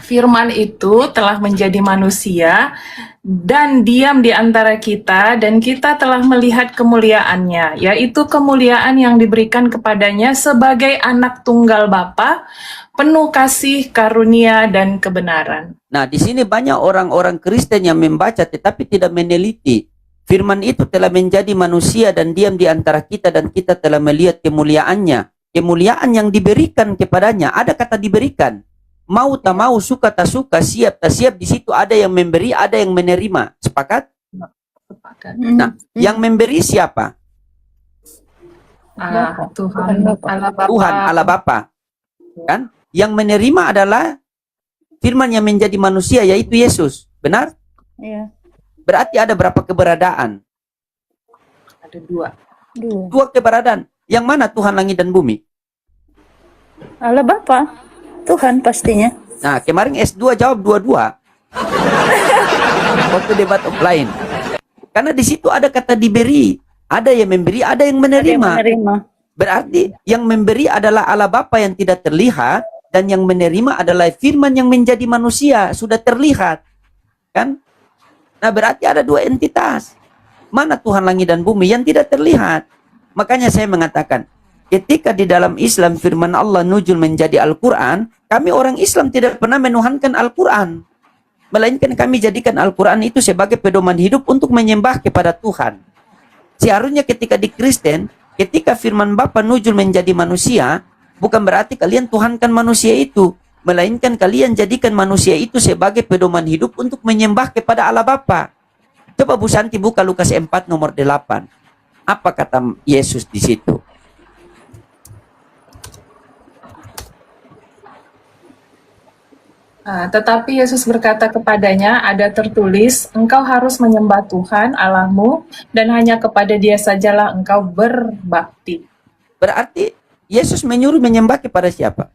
Firman itu telah menjadi manusia dan diam di antara kita, dan kita telah melihat kemuliaannya, yaitu kemuliaan yang diberikan kepadanya sebagai anak tunggal Bapa, penuh kasih, karunia, dan kebenaran. Nah, di sini banyak orang-orang Kristen yang membaca tetapi tidak meneliti. Firman itu telah menjadi manusia dan diam di antara kita, dan kita telah melihat kemuliaannya. Kemuliaan yang diberikan kepadanya, ada kata diberikan. Mau tak mau, suka tak suka, siap tak siap, di situ ada yang memberi, ada yang menerima. Sepakat? Sepakat. Nah, yang memberi siapa? Tuhan Allah Bapa. Tuhan Allah Bapa. Kan? Yang menerima adalah firman yang menjadi manusia, yaitu Yesus. Benar? Iya. Berarti ada berapa keberadaan? Ada 2. 2 keberadaan. Yang mana Tuhan langit dan bumi? Allah Bapa, Tuhan pastinya. Nah, kemarin S2 jawab 2-2. Waktu debat offline. Karena di situ ada kata diberi. Ada yang memberi, ada yang menerima. Berarti yang memberi adalah Allah Bapa yang tidak terlihat, dan yang menerima adalah firman yang menjadi manusia, sudah terlihat. Kan? Nah, berarti ada 2 entitas. Mana Tuhan langit dan bumi yang tidak terlihat? Makanya saya mengatakan, ketika di dalam Islam firman Allah nuzul menjadi Al-Quran, kami orang Islam tidak pernah menuhankan Al-Quran. Melainkan kami jadikan Al-Quran itu sebagai pedoman hidup untuk menyembah kepada Tuhan. Seharusnya ketika di Kristen, ketika firman Bapa nuzul menjadi manusia, bukan berarti kalian tuhankan manusia itu. Melainkan kalian jadikan manusia itu sebagai pedoman hidup untuk menyembah kepada Allah Bapa. Coba Bu Santi buka Lukas 4 nomor 8. Apa kata Yesus di situ? Tetapi Yesus berkata kepadanya, ada tertulis, engkau harus menyembah Tuhan Allahmu, dan hanya kepada Dia sajalah engkau berbakti. Berarti Yesus menyuruh menyembah kepada siapa?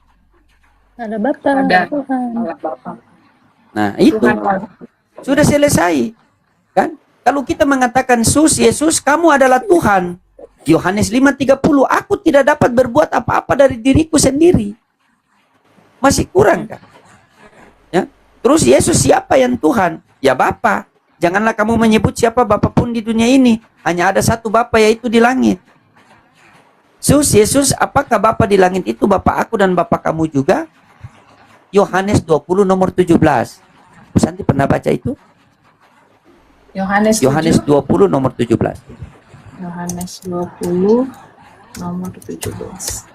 Allah Bapa, Tuhan. Allah Bapa. Nah, itu Tuhan Allah. sudah selesai. Kan? Kalau kita mengatakan Yesus, kamu adalah Tuhan. Yohanes 5:30, aku tidak dapat berbuat apa-apa dari diriku sendiri. Masih kurang kan? Ya. Terus Yesus siapa yang Tuhan? Ya Bapa. Janganlah kamu menyebut siapa Bapa pun di dunia ini. Hanya ada satu Bapa, yaitu di langit. Yesus, apakah Bapa di langit itu Bapa aku dan Bapa kamu juga? Yohanes 20 nomor 17. Bu Santi pernah baca itu? Yohanes Yohanes 7, 20 nomor 17. Yohanes 20 nomor 17.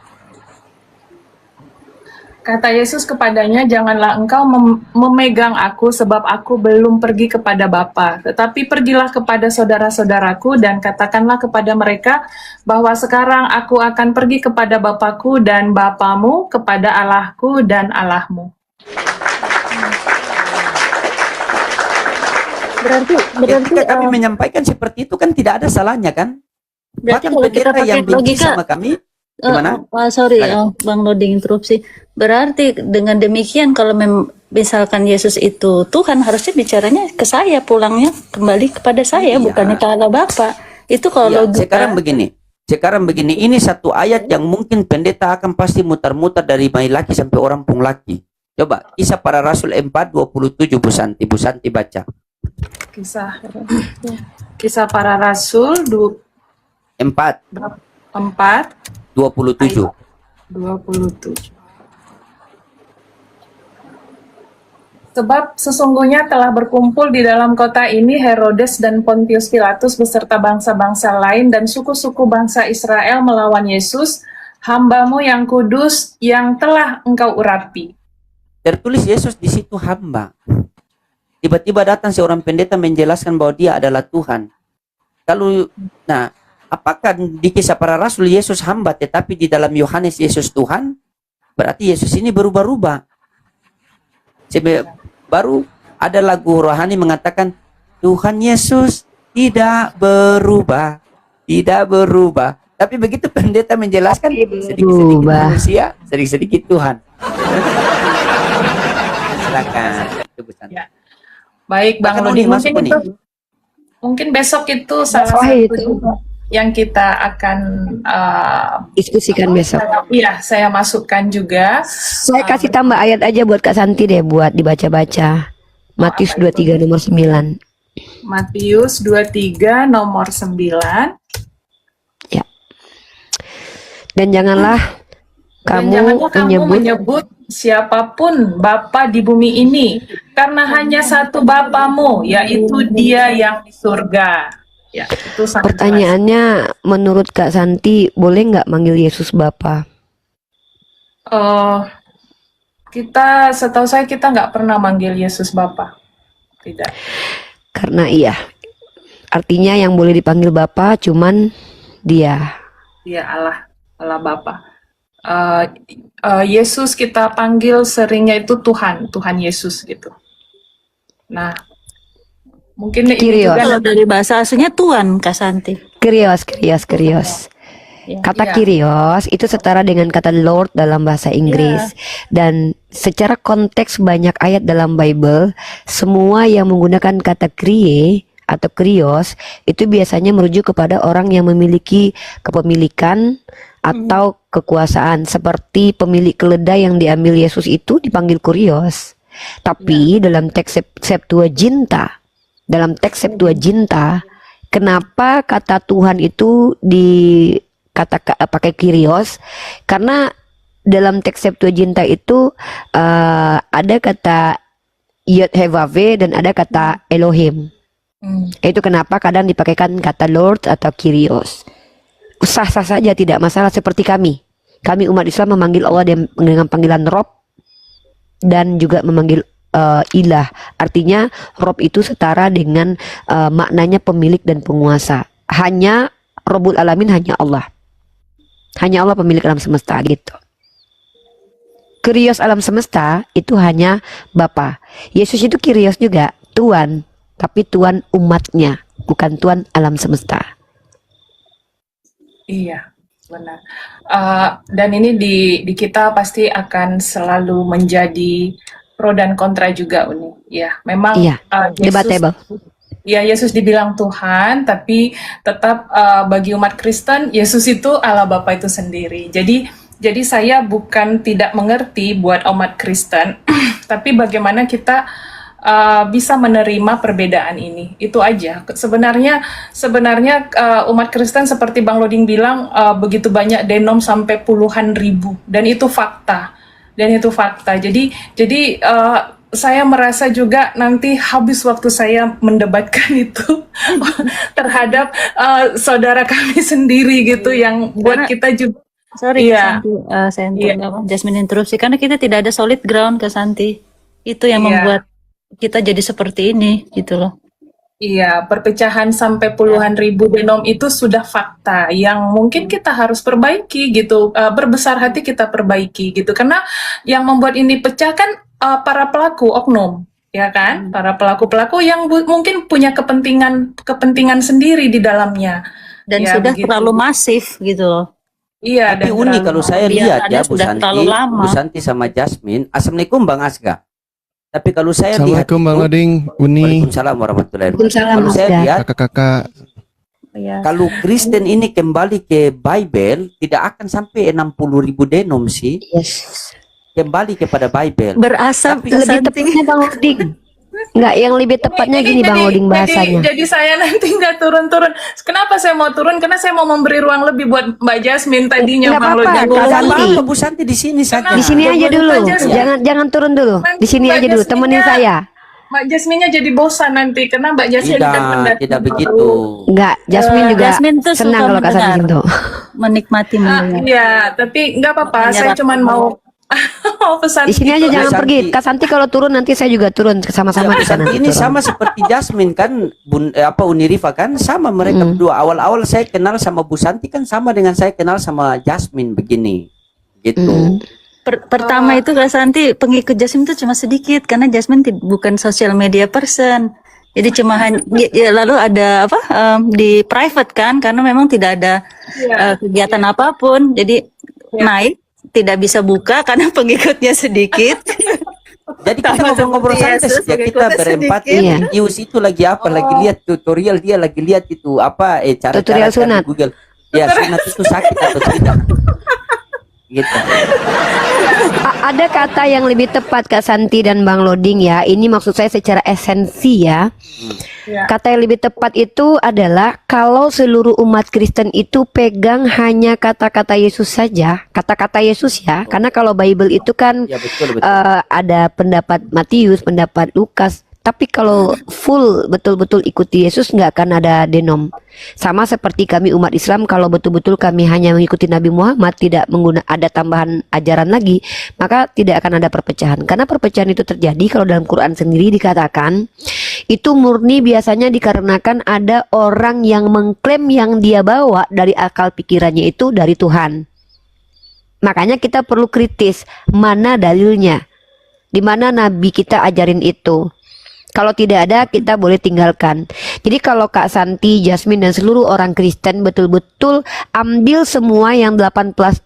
Kata Yesus kepadanya, janganlah engkau memegang aku sebab aku belum pergi kepada Bapa. Tetapi pergilah kepada saudara-saudaraku dan katakanlah kepada mereka bahwa sekarang aku akan pergi kepada Bapakku dan Bapamu, kepada Allahku dan Allahmu. Berarti Ketika kami menyampaikan seperti itu kan tidak ada salahnya kan? berarti Bahkan kalau kita pendeta yang pakai benci logika, sama kami, gimana? sorry, Silakan. Bang Loding interupsi. Berarti dengan demikian kalau misalkan Yesus itu Tuhan, harusnya bicaranya ke saya, pulangnya kembali kepada saya, Iya. bukannya ke Allah Bapa. Itu kalau Ya, logika. sekarang begini, ini satu ayat yang mungkin pendeta akan pasti mutar-mutar dari bayi laki sampai orang pung laki. Coba, Kisah Para Rasul 4:27 Bu Santi baca. Kisah Para Rasul 4:27. 4:27. Sebab sesungguhnya telah berkumpul di dalam kota ini Herodes dan Pontius Pilatus beserta bangsa-bangsa lain dan suku-suku bangsa Israel melawan Yesus, hamba-Mu yang kudus yang telah Engkau urapi. Tertulis Yesus di situ hamba. Tiba-tiba datang seorang pendeta menjelaskan bahwa dia adalah Tuhan. Nah, apakah di Kisah Para Rasul Yesus hamba, tetapi di dalam Yohanes Yesus Tuhan? Berarti Yesus ini berubah-ubah. Baru ada lagu rohani mengatakan Tuhan Yesus tidak berubah, tidak berubah. Tapi begitu pendeta menjelaskan, sedikit-sedikit manusia, sedikit-sedikit Tuhan. Silakan. Ya. Baik Bang Bahkan Lodi, Uni, masuk, Uni. mungkin besok itu salah Wah, satu itu. yang kita akan Diskusikan besok. iya, saya masukkan juga. Saya kasih tambah ayat aja buat Kak Santi deh buat dibaca-baca. Matius 23 nomor 9. Matius 23 nomor 9. Ya. Dan janganlah Dan kamu janganlah kamu menyebut menyebut siapapun Bapa di bumi ini, karena hanya satu Bapamu, yaitu Dia yang di surga. Ya, itu sangat jelas. pertanyaannya menurut Kak Santi boleh nggak manggil Yesus Bapa? Setahu saya kita nggak pernah manggil Yesus Bapa. Tidak. Karena iya. Artinya yang boleh dipanggil Bapa cuman Dia. Dia Allah Bapa. Yesus kita panggil seringnya itu Tuhan Yesus gitu. Nah, mungkin ini Kyrios. juga Kalau dari bahasa aslinya Tuhan, Kak Santi. Kyrios. Ya. Kata Iya. Kyrios itu setara dengan kata Lord dalam bahasa Inggris. Dan secara konteks banyak ayat dalam Bible, semua yang menggunakan kata Kyrie atau Kyrios itu biasanya merujuk kepada orang yang memiliki kepemilikan atau kekuasaan, seperti pemilik keledai yang diambil Yesus itu dipanggil Kyrios. Tapi dalam teks Septuaginta, kenapa kata Tuhan itu pakai Kyrios? Karena dalam teks Septuaginta itu ada kata Yod Hevave dan ada kata Elohim. Itu kenapa kadang dipakaikan kata Lord atau Kyrios. Sah-sah saja, tidak masalah. Seperti kami umat Islam memanggil Allah dengan panggilan Rob dan juga memanggil ilah. Artinya Rob itu setara dengan maknanya pemilik dan penguasa. Hanya Robul Alamin, hanya Allah pemilik alam semesta gitu. Kyrios alam semesta itu hanya Bapa. Yesus itu Kyrios juga, Tuhan, tapi Tuhan umatnya, bukan Tuhan alam semesta. Iya, benar. Dan ini di kita pasti akan selalu menjadi pro dan kontra juga, Uni. Ya, memang Iya, debatable. Yesus dibilang Tuhan, tapi tetap bagi umat Kristen Yesus itu Allah Bapa itu sendiri. Jadi saya bukan tidak mengerti buat umat Kristen, tapi bagaimana kita bisa menerima perbedaan ini. Itu aja. Sebenarnya umat Kristen seperti Bang Loding bilang begitu banyak denom sampai puluhan ribu, dan itu fakta. Jadi saya merasa juga nanti habis waktu saya mendebatkan itu terhadap saudara kami sendiri gitu, yang buat Karena- kita juga. Sorry, Iya. Santi, Jasmine interupsi karena kita tidak ada solid ground Kak Santi. Itu yang Iya. membuat kita jadi seperti ini gitu loh. Iya, perpecahan sampai puluhan ribu denom itu sudah fakta yang mungkin kita harus perbaiki gitu, berbesar hati kita perbaiki gitu, karena yang membuat ini pecah kan para pelaku oknum, ya kan, para pelaku-pelaku yang mungkin punya kepentingan sendiri di dalamnya. Dan Ya, sudah begitu. terlalu masif gitu loh. Iya, Tapi dan Uni terlalu- kalau saya lihat Biarannya ya Bu sudah terlalu lama. Bu Santi sama Jasmine. Assalamualaikum Bang Asga. Tapi kalau saya lihat Assalamualaikum Bang itu- Loding, Uni, Waalaikumsalam warahmatullahi wabarakatuh. Waalaikumsalam, Kalau Mas saya Ga. lihat kakak-kakak. Ya. kalau Kristen ini kembali ke Bible tidak akan sampai 60.000 denom sih. Yes. Kembali kepada Bible. Berasap Tapi Kak Lebih Santi. tepatnya Bang Loding. Enggak, yang lebih tepatnya Ini gini Bang Loding bahasanya. Jadi saya nanti nggak turun-turun. Kenapa saya mau turun? Karena saya mau memberi ruang lebih buat Mbak Jasmine tadinya, Nggak Bang apa-apa, Loding. Kak Tidak Santi. apa-apa Bu Santi di sini saja. Di sini aja Boleh dulu. saja, Sih. Jangan turun dulu. Di sini Mbak aja dulu. Temenin Jasmine-nya- saya. Mbak Jasmine-nya jadi bosan nanti karena Mbak Jasmine kan Tidak, pendatang tidak baru. begitu. Enggak, Jasmine juga Jasmine tuh senang suka kalau Kak Santi mendengar. sentuh. Menikmati mendengar. Iya, tapi nggak apa-apa. Saya Menyerap. cuma mau mau pesan. Di sini aja gitu. jangan Santi. pergi. Kak Santi kalau turun nanti saya juga turun sama-sama Bu di sana. Santi ini sama seperti Jasmine kan, Unirifa kan sama mereka berdua. Awal-awal saya kenal sama Bu Santi kan sama dengan saya kenal sama Jasmine begini. Gitu. Pertama itu Kak Santi pengikut Jasmine itu cuma sedikit karena Jasmine bukan social media person. Jadi cuma lalu ada apa di private kan karena memang tidak ada kegiatan apapun. Jadi naik tidak bisa buka karena pengikutnya sedikit. Jadi kita Sama ngobrol-ngobrol seperti santai Yesus, sejak kita pengikutnya berempat sedikit. Iya. Yus itu lagi apa? Lagi lihat tutorial, dia lagi lihat itu apa cara Tutorial sunat. Google. Ya sunat itu sakit atau tidak? Gitu. Ada kata yang lebih tepat Kak Santi dan Bang Loding ya. Ini maksud saya secara esensi ya. Ya. Kata yang lebih tepat itu adalah kalau seluruh umat Kristen itu pegang hanya kata-kata Yesus saja, kata-kata Yesus ya. Karena kalau Bible itu kan Ya betul betul. ada pendapat Matius, pendapat Lukas. Tapi kalau full betul-betul ikuti Yesus nggak akan ada denom. Sama seperti kami umat Islam, kalau betul-betul kami hanya mengikuti Nabi Muhammad, tidak ada tambahan ajaran lagi, maka tidak akan ada perpecahan. Karena perpecahan itu terjadi kalau dalam Quran sendiri dikatakan itu murni biasanya dikarenakan ada orang yang mengklaim yang dia bawa dari akal pikirannya itu dari Tuhan. Makanya kita perlu kritis mana dalilnya, di mana Nabi kita ajarin itu. Kalau tidak ada, kita boleh tinggalkan. Jadi kalau Kak Santi, Jasmine, dan seluruh orang Kristen betul-betul ambil semua yang 18%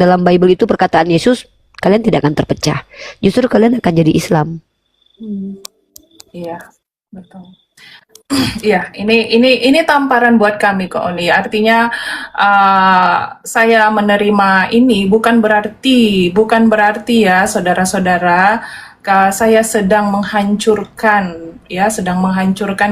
dalam Bible itu perkataan Yesus, kalian tidak akan terpecah. Justru kalian akan jadi Islam. Iya, betul. Iya, ini tamparan buat kami kok Oni. Artinya saya menerima ini bukan berarti ya saudara-saudara, saya sedang menghancurkan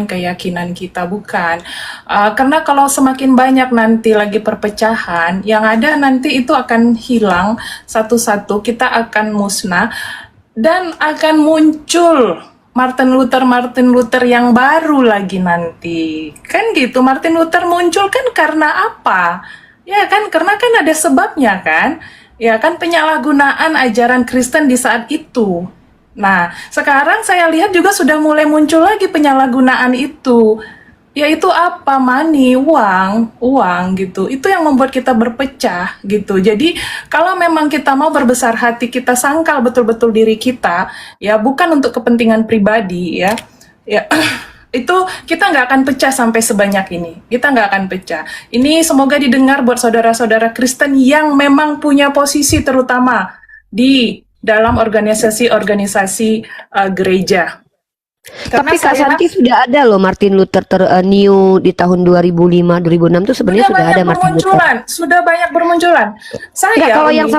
keyakinan kita, bukan. Karena kalau semakin banyak nanti lagi perpecahan, yang ada nanti itu akan hilang satu-satu, kita akan musnah dan akan muncul Martin Luther yang baru lagi nanti. Kan gitu, Martin Luther muncul kan karena apa? Ya kan, karena kan ada sebabnya kan? Ya kan, penyalahgunaan ajaran Kristen di saat itu. Nah, sekarang saya lihat juga sudah mulai muncul lagi penyalahgunaan itu. Yaitu apa? Money, uang gitu. Itu yang membuat kita berpecah gitu. Jadi, kalau memang kita mau berbesar hati, kita sangkal betul-betul diri kita, ya bukan untuk kepentingan pribadi ya. Itu kita nggak akan pecah sampai sebanyak ini. Kita nggak akan pecah. Ini semoga didengar buat saudara-saudara Kristen yang memang punya posisi terutama di dalam organisasi-organisasi gereja. Karena Tapi Kak saya Santi sudah ada loh Martin Luther new di tahun 2005 2006 tuh sebenarnya sudah sudah banyak ada Martin Luther. bermunculan, sudah banyak bermunculan. Enggak, Saya kalau yang Uni,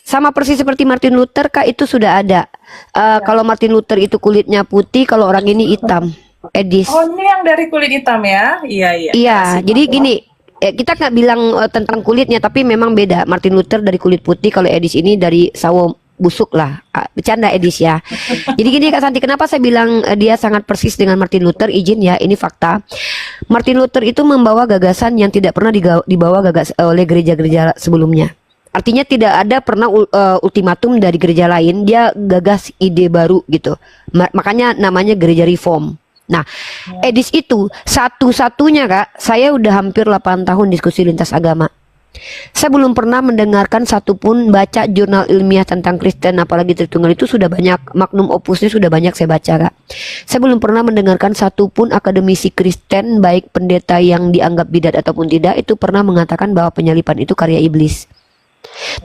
sama persis seperti Martin Luther Kak itu sudah ada. Kalau Martin Luther itu kulitnya putih, kalau orang ini hitam. Edis. oh ini yang dari kulit hitam ya? Iya iya. Iya, Kasih jadi tahu. gini, kita nggak bilang tentang kulitnya, tapi memang beda. Martin Luther dari kulit putih, kalau Edis ini dari sawo busuk lah. Bercanda Edis ya. Jadi gini Kak Santi, kenapa saya bilang dia sangat persis dengan Martin Luther? Izin ya, ini fakta. Martin Luther itu membawa gagasan yang tidak pernah dibawa oleh gereja-gereja sebelumnya. Artinya tidak ada pernah ultimatum dari gereja lain. Dia gagas ide baru gitu. Makanya namanya gereja reform. Nah, Edis itu satu-satunya Kak, saya udah hampir 8 tahun diskusi lintas agama. Saya belum pernah mendengarkan satupun baca jurnal ilmiah tentang Kristen, apalagi Tritunggal itu sudah banyak, magnum opusnya sudah banyak saya baca Kak. Saya belum pernah mendengarkan satupun akademisi Kristen, baik pendeta yang dianggap bidat ataupun tidak, itu pernah mengatakan bahwa penyalipan itu karya iblis.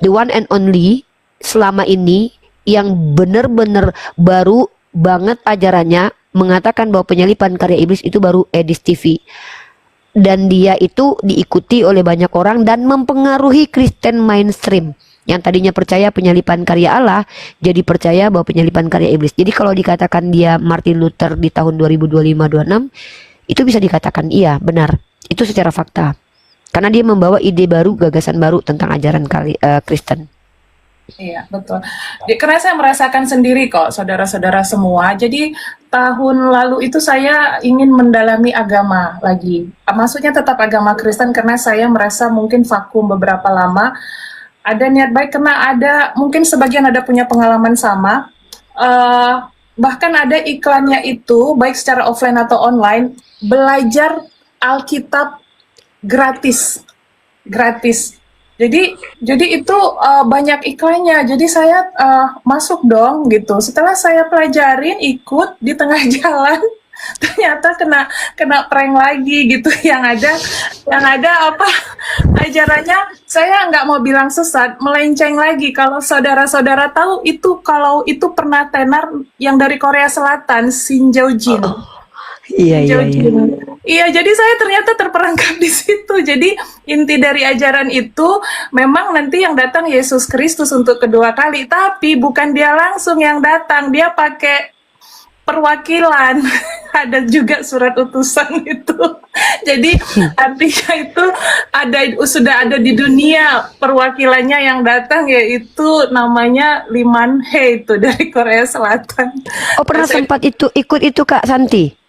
The one and only selama ini yang benar-benar baru banget ajarannya mengatakan bahwa penyalipan karya iblis itu baru Edis TV, dan dia itu diikuti oleh banyak orang dan mempengaruhi Kristen mainstream yang tadinya percaya penyalipan karya Allah jadi percaya bahwa penyalipan karya iblis. Jadi kalau dikatakan dia Martin Luther di tahun 2025-26 itu bisa dikatakan iya benar, itu secara fakta, karena dia membawa ide baru, gagasan baru tentang ajaran Kristen. Iya, betul. Karena saya merasakan sendiri kok, saudara-saudara semua. Jadi tahun lalu itu saya ingin mendalami agama lagi. Maksudnya tetap agama Kristen karena saya merasa mungkin vakum beberapa lama. Ada niat baik karena ada, mungkin sebagian ada punya pengalaman sama. Bahkan ada iklannya itu, baik secara offline atau online, belajar Alkitab gratis. Jadi itu banyak iklannya. Jadi saya masuk dong gitu. Setelah saya pelajarin, ikut di tengah jalan, ternyata kena prank lagi gitu. Yang ada apa ajarannya? Saya nggak mau bilang sesat, melenceng lagi. Kalau saudara-saudara tahu itu, kalau itu pernah tenar yang dari Korea Selatan, Shin Jae-jin. Iya. Iya, jadi saya ternyata terperangkap di situ. Jadi inti dari ajaran itu memang nanti yang datang Yesus Kristus untuk kedua kali, tapi bukan dia langsung yang datang, dia pakai perwakilan. Ada juga surat utusan itu. Jadi artinya itu sudah ada di dunia perwakilannya yang datang, yaitu namanya Lee Man-hee itu dari Korea Selatan. Oh pernah sempat ikut itu Kak Santi?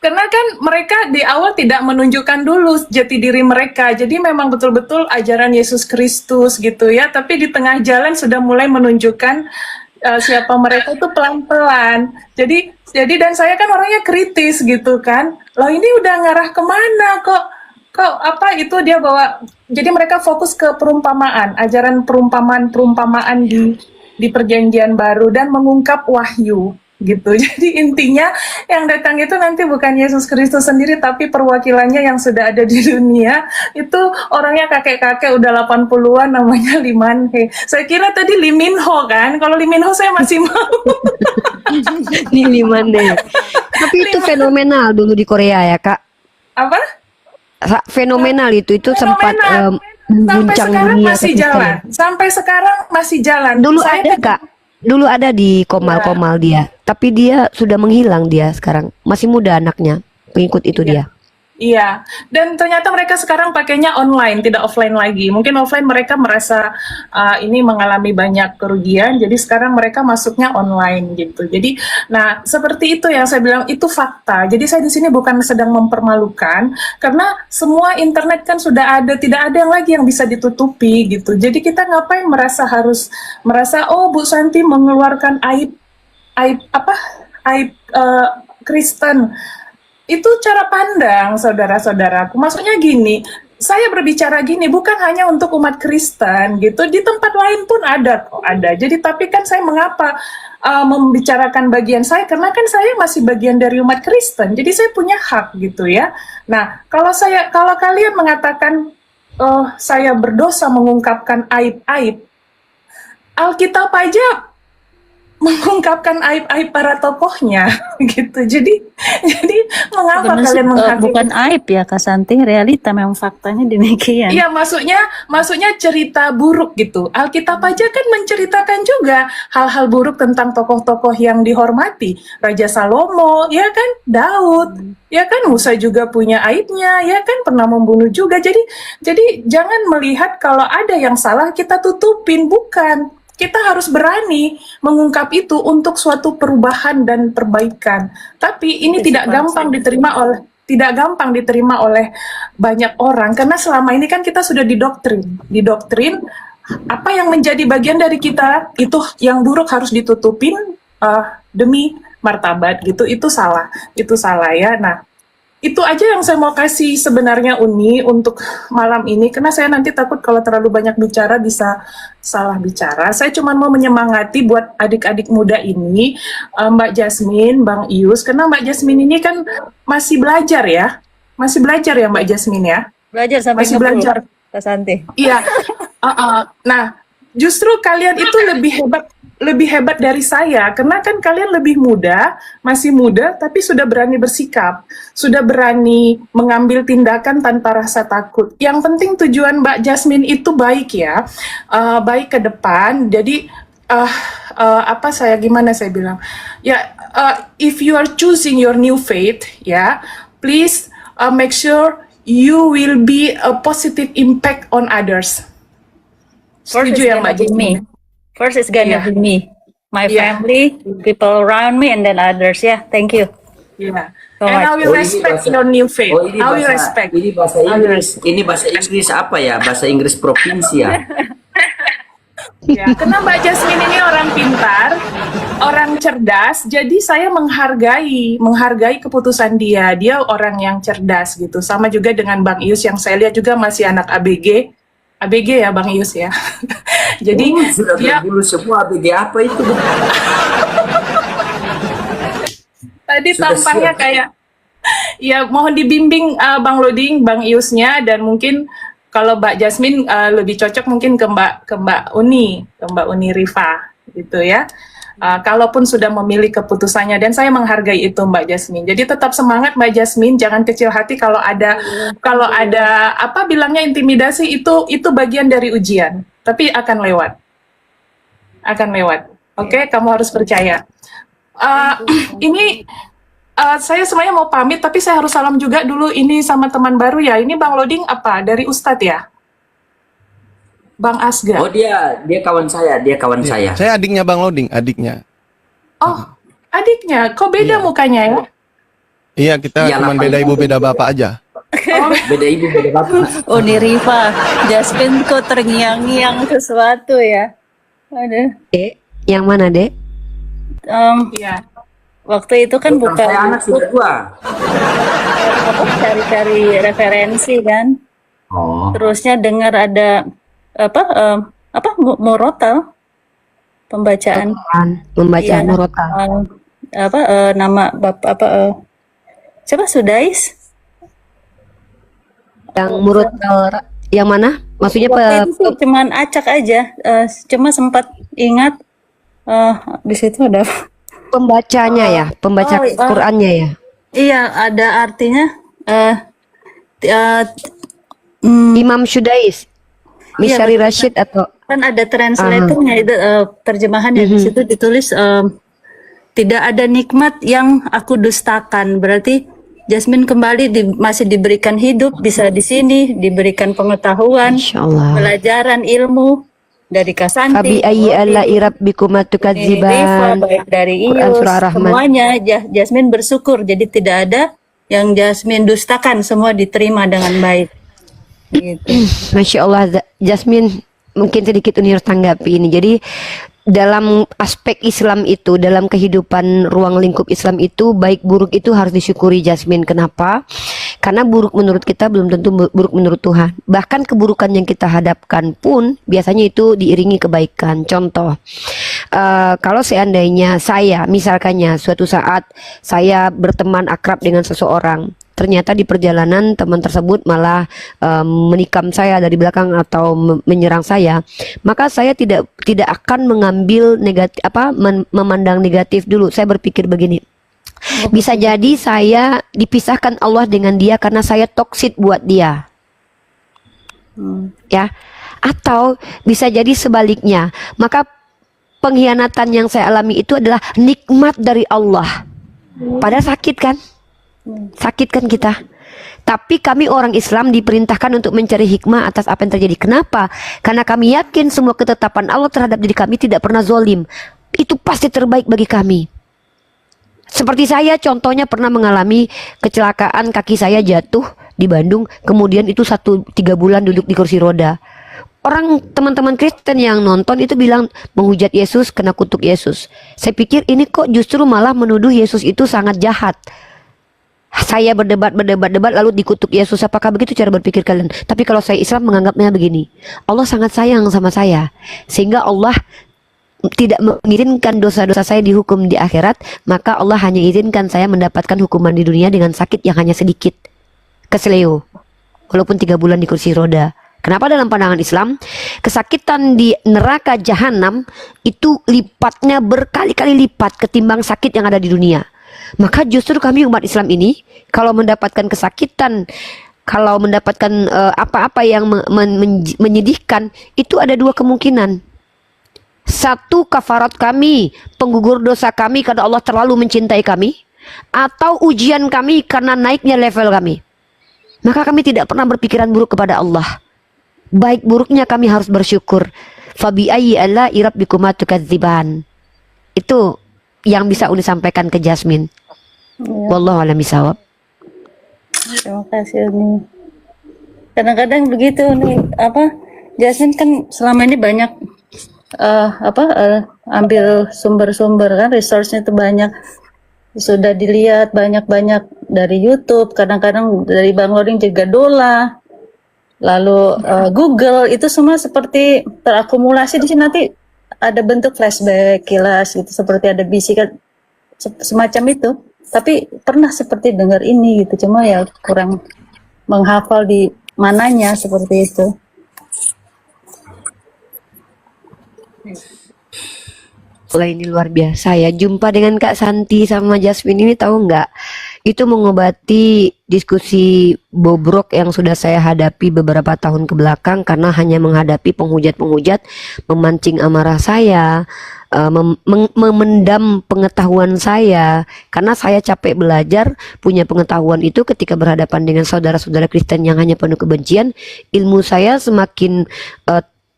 Karena kan mereka di awal tidak menunjukkan dulu jati diri mereka. Jadi memang betul-betul ajaran Yesus Kristus gitu ya. Tapi di tengah jalan sudah mulai menunjukkan siapa mereka itu pelan-pelan. Jadi dan saya kan orangnya kritis gitu kan. Loh ini udah ngarah kemana kok apa itu dia bawa. Jadi mereka fokus ke perumpamaan, ajaran perumpamaan di perjanjian baru dan mengungkap wahyu gitu. Jadi intinya yang datang itu nanti bukan Yesus Kristus sendiri, tapi perwakilannya yang sudah ada di dunia. Itu orangnya kakek-kakek udah 80-an, namanya Lee Man-hee. Saya kira tadi Lee Min-ho kan. Kalau Lee Min-ho saya masih mau. Nih Limane. Tapi itu fenomenal dulu di Korea ya Kak. Apa? Fenomenal itu sempat Sampai mengguncang sekarang dunia masih Kristen. jalan. Sampai sekarang masih jalan. Dulu Saya ada Kak. Dulu ada di Komal dia, tapi dia sudah menghilang dia sekarang. Masih muda anaknya, pengikut itu dia. Iya, dan ternyata mereka sekarang pakainya online, tidak offline lagi. Mungkin offline mereka merasa ini mengalami banyak kerugian, jadi sekarang mereka masuknya online gitu. Jadi, nah seperti itu yang saya bilang itu fakta. Jadi saya di sini bukan sedang mempermalukan, karena semua internet kan sudah ada, tidak ada yang lagi yang bisa ditutupi gitu. Jadi kita ngapain merasa oh Bu Santi mengeluarkan aib Kristen. Itu cara pandang saudara-saudaraku. Maksudnya gini, saya berbicara gini bukan hanya untuk umat Kristen gitu, di tempat lain pun ada kok ada. Jadi tapi kan saya mengapa membicarakan bagian saya, karena kan saya masih bagian dari umat Kristen. Jadi saya punya hak gitu ya. Nah, kalau kalian mengatakan saya berdosa mengungkapkan aib-aib, Alkitab aja mengungkapkan aib-aib para tokohnya gitu. Jadi mengapa Sebenarnya kalian menghakimi? bukan aib ya Kak Santi, realita memang faktanya demikian. Iya, maksudnya cerita buruk gitu. Alkitab aja kan menceritakan juga hal-hal buruk tentang tokoh-tokoh yang dihormati. Raja Salomo, ya kan, Daud, ya kan, Musa juga punya aibnya, ya kan, pernah membunuh juga. Jadi jangan melihat kalau ada yang salah kita tutupin, bukan. Kita harus berani mengungkap itu untuk suatu perubahan dan perbaikan. Tapi ini tidak gampang diterima oleh banyak orang karena selama ini kan kita sudah didoktrin apa yang menjadi bagian dari kita itu yang buruk harus ditutupin demi martabat gitu. Itu salah ya. Nah, itu aja yang saya mau kasih sebenarnya Uni untuk malam ini, karena saya nanti takut kalau terlalu banyak bicara bisa salah bicara. Saya cuma mau menyemangati buat adik-adik muda ini, Mbak Jasmine, Bang Ius, karena Mbak Jasmine ini kan masih belajar ya Mbak Jasmine ya. Belajar sampai Masih belajar. Kak Santi. Iya. Nah, justru kalian itu lebih hebat dari saya karena kan kalian lebih muda, masih muda tapi sudah berani bersikap, sudah berani mengambil tindakan tanpa rasa takut. Yang penting tujuan Mbak Jasmine itu baik ya, baik ke depan. Jadi gimana saya bilang ya, if you are choosing your new faith ya, please make sure you will be a positive impact on others. Setuju ya Mbak Jasmine? First it's gonna be me, my Yeah. family, people around me, and then others. Yeah, thank you. Yeah. So And I much. will respect your new faith. Oh, ini I will bahasa, respect. ini bahasa Inggris. Ini bahasa Inggris apa ya? Bahasa Inggris provinsi ya. Ya, karena Mbak Jasmine ini orang pintar, orang cerdas, jadi saya menghargai keputusan dia. Dia orang yang cerdas gitu. Sama juga dengan Bang Ius yang saya lihat juga masih anak ABG ya Bang Ius ya. Jadi Sudah dia berbulu semua ABG apa itu? tadi Sudah tampaknya siap. kayak ya mohon dibimbing Bang Loding, Bang Iusnya, dan mungkin kalau Mbak Jasmine lebih cocok mungkin ke Mbak Uni Rifa gitu ya. Kalaupun sudah memilih keputusannya, dan saya menghargai itu Mbak Jasmine. Jadi tetap semangat Mbak Jasmine, jangan kecil hati kalau ada apa bilangnya intimidasi, itu bagian dari ujian, tapi akan lewat. Oke, kamu harus percaya. Ini saya semuanya mau pamit, tapi saya harus salam juga dulu ini sama teman baru ya. Ini Bang Loding apa? Dari Ustadz ya? Bang Asga. Oh dia kawan saya, saya. Saya adiknya Bang Loding, adiknya. Oh, adiknya. Kok beda Iya. mukanya ya? Iya, kita Iya, cuma lah, beda paling ibu, satu beda juga. bapak aja. Beda ibu, beda bapak. Uni Rifa, Jasmine kok terngiang-ngiang sesuatu ya. Aduh. Dek, yang mana Dek? Iya. Waktu itu kan buka Saya anak sudah tua. cari-cari referensi kan. Oh. Terusnya dengar ada murotal pembacaan Membacaan Iya. murotal. nama siapa Sudais. Yang murotal yang mana? Maksudnya Waktu itu sih cuman acak aja, cuma sempat ingat di situ ada pembacanya ya, pembaca Oh, iya. Qur'annya ya. iya ada artinya Imam Sudais, Misyari betul. Rashid atau kan ada translatornya itu terjemahannya di situ ditulis tidak ada nikmat yang aku dustakan, berarti Jasmine kembali masih diberikan hidup, bisa di sini diberikan pengetahuan, Insya Allah. pelajaran ilmu dari Kasanti, Fabi ayyi ala'i rabbikuma tukadziban. baik dari Quran Ius, Surah Rahman. semuanya Jasmine bersyukur, jadi tidak ada yang Jasmine dustakan, semua diterima dengan baik. Gitu. Masya Allah, Jasmine, mungkin sedikit Uni harus tanggapi ini. Jadi dalam aspek Islam itu, dalam kehidupan ruang lingkup Islam itu, baik buruk itu harus disyukuri Jasmine. Kenapa? Karena buruk menurut kita belum tentu buruk menurut Tuhan. Bahkan keburukan yang kita hadapkan pun biasanya itu diiringi kebaikan. Contoh, kalau seandainya saya, misalkannya suatu saat saya berteman akrab dengan seseorang, ternyata di perjalanan teman tersebut malah menikam saya dari belakang atau menyerang saya, maka saya tidak akan mengambil negatif memandang negatif dulu. Saya berpikir begini, bisa jadi saya dipisahkan Allah dengan dia karena saya toksit buat dia. Ya, atau bisa jadi sebaliknya. Maka pengkhianatan yang saya alami itu adalah nikmat dari Allah. Padahal sakit kan? Sakit kan kita. Tapi kami orang Islam diperintahkan untuk mencari hikmah atas apa yang terjadi. Kenapa? Karena kami yakin semua ketetapan Allah terhadap diri kami tidak pernah zolim. Itu pasti terbaik bagi kami. Seperti saya contohnya pernah mengalami kecelakaan, kaki saya jatuh di Bandung, kemudian itu 3 bulan duduk di kursi roda. Orang teman-teman Kristen yang nonton itu bilang menghujat Yesus, kena kutuk Yesus. Saya pikir ini kok justru malah menuduh Yesus itu sangat jahat. Saya berdebat lalu dikutuk Yesus. Apakah begitu cara berpikir kalian? Tapi kalau saya Islam menganggapnya begini, Allah sangat sayang sama saya, sehingga Allah tidak mengizinkan dosa-dosa saya dihukum di akhirat, maka Allah hanya izinkan saya mendapatkan hukuman di dunia dengan sakit yang hanya sedikit, kesleo, walaupun 3 bulan di kursi roda. Kenapa dalam pandangan Islam kesakitan di neraka jahanam itu lipatnya berkali-kali lipat ketimbang sakit yang ada di dunia. Maka justru kami umat Islam ini kalau mendapatkan kesakitan, kalau mendapatkan apa-apa yang menyedihkan, itu ada 2 kemungkinan. Satu, kafarat kami, penggugur dosa kami karena Allah terlalu mencintai kami, atau ujian kami karena naiknya level kami. Maka kami tidak pernah berpikiran buruk kepada Allah. Baik buruknya kami harus bersyukur. Fabi ayyi ala'i rabbikuma tukadziban. Itu yang bisa Uni sampaikan ke Jasmine. Wallahu a'lam bishawab. Terima kasih Uni. Kadang-kadang begitu nih, Jasmine kan selama ini banyak ambil sumber-sumber kan, resource-nya itu banyak, sudah dilihat banyak-banyak dari YouTube, kadang-kadang dari Bang Loding juga Dola, lalu Google, itu semua seperti terakumulasi di sini, nanti ada bentuk flashback, kilas gitu, seperti ada bisikan semacam itu. Tapi pernah seperti dengar ini gitu, cuma ya kurang menghafal di mananya seperti itu. Wah, ini luar biasa ya, jumpa dengan Kak Santi sama Jasmine ini, tahu nggak, itu mengobati diskusi bobrok yang sudah saya hadapi beberapa tahun ke belakang, karena hanya menghadapi penghujat-penghujat memancing amarah saya, memendam pengetahuan saya, karena saya capek belajar, punya pengetahuan itu ketika berhadapan dengan saudara-saudara Kristen yang hanya penuh kebencian, ilmu saya semakin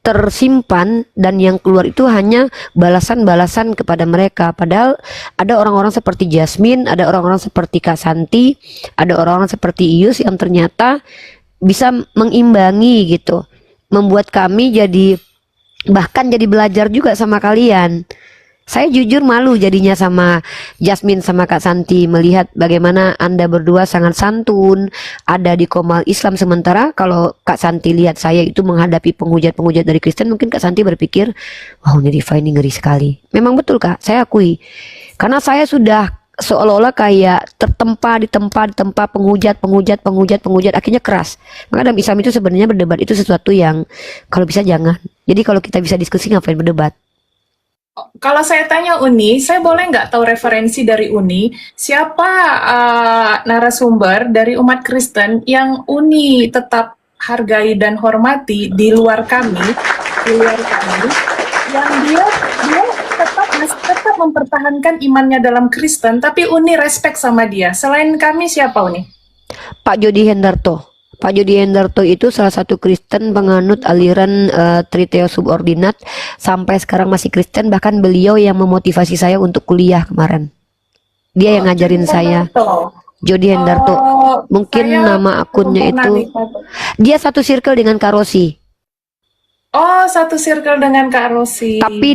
tersimpan, dan yang keluar itu hanya balasan-balasan kepada mereka. Padahal ada orang-orang seperti Jasmine, ada orang-orang seperti Kak Santi, ada orang-orang seperti Ius yang ternyata bisa mengimbangi gitu, membuat kami jadi, bahkan jadi belajar juga sama kalian. Saya jujur malu jadinya sama Jasmine sama Kak Santi melihat bagaimana Anda berdua sangat santun, ada di Komal Islam, sementara kalau Kak Santi lihat saya itu menghadapi penghujat-penghujat dari Kristen, mungkin Kak Santi berpikir, wow, ini Rifa ini ngeri sekali. Memang betul Kak, saya akui, karena saya sudah seolah-olah kayak ditempa penghujat, akhirnya keras. Maka dalam Islam itu sebenarnya berdebat itu sesuatu yang kalau bisa jangan. Jadi kalau kita bisa diskusi, ngapain berdebat? Kalau saya tanya Uni, saya boleh nggak tahu referensi dari Uni, siapa narasumber dari umat Kristen yang Uni tetap hargai dan hormati di luar kami, yang dia tetap mempertahankan imannya dalam Kristen, tapi Uni respect sama dia. Selain kami siapa Uni? Pak Jody Hendarto. Pak Jody Hendarto itu salah satu Kristen penganut aliran Triteo Subordinat, sampai sekarang masih Kristen, bahkan beliau yang memotivasi saya untuk kuliah kemarin. Dia yang ngajarin saya. Jody Hendarto. Mungkin nama akunnya itu. Dia satu circle dengan Karosi. Oh, satu circle dengan Kak Rosi. Tapi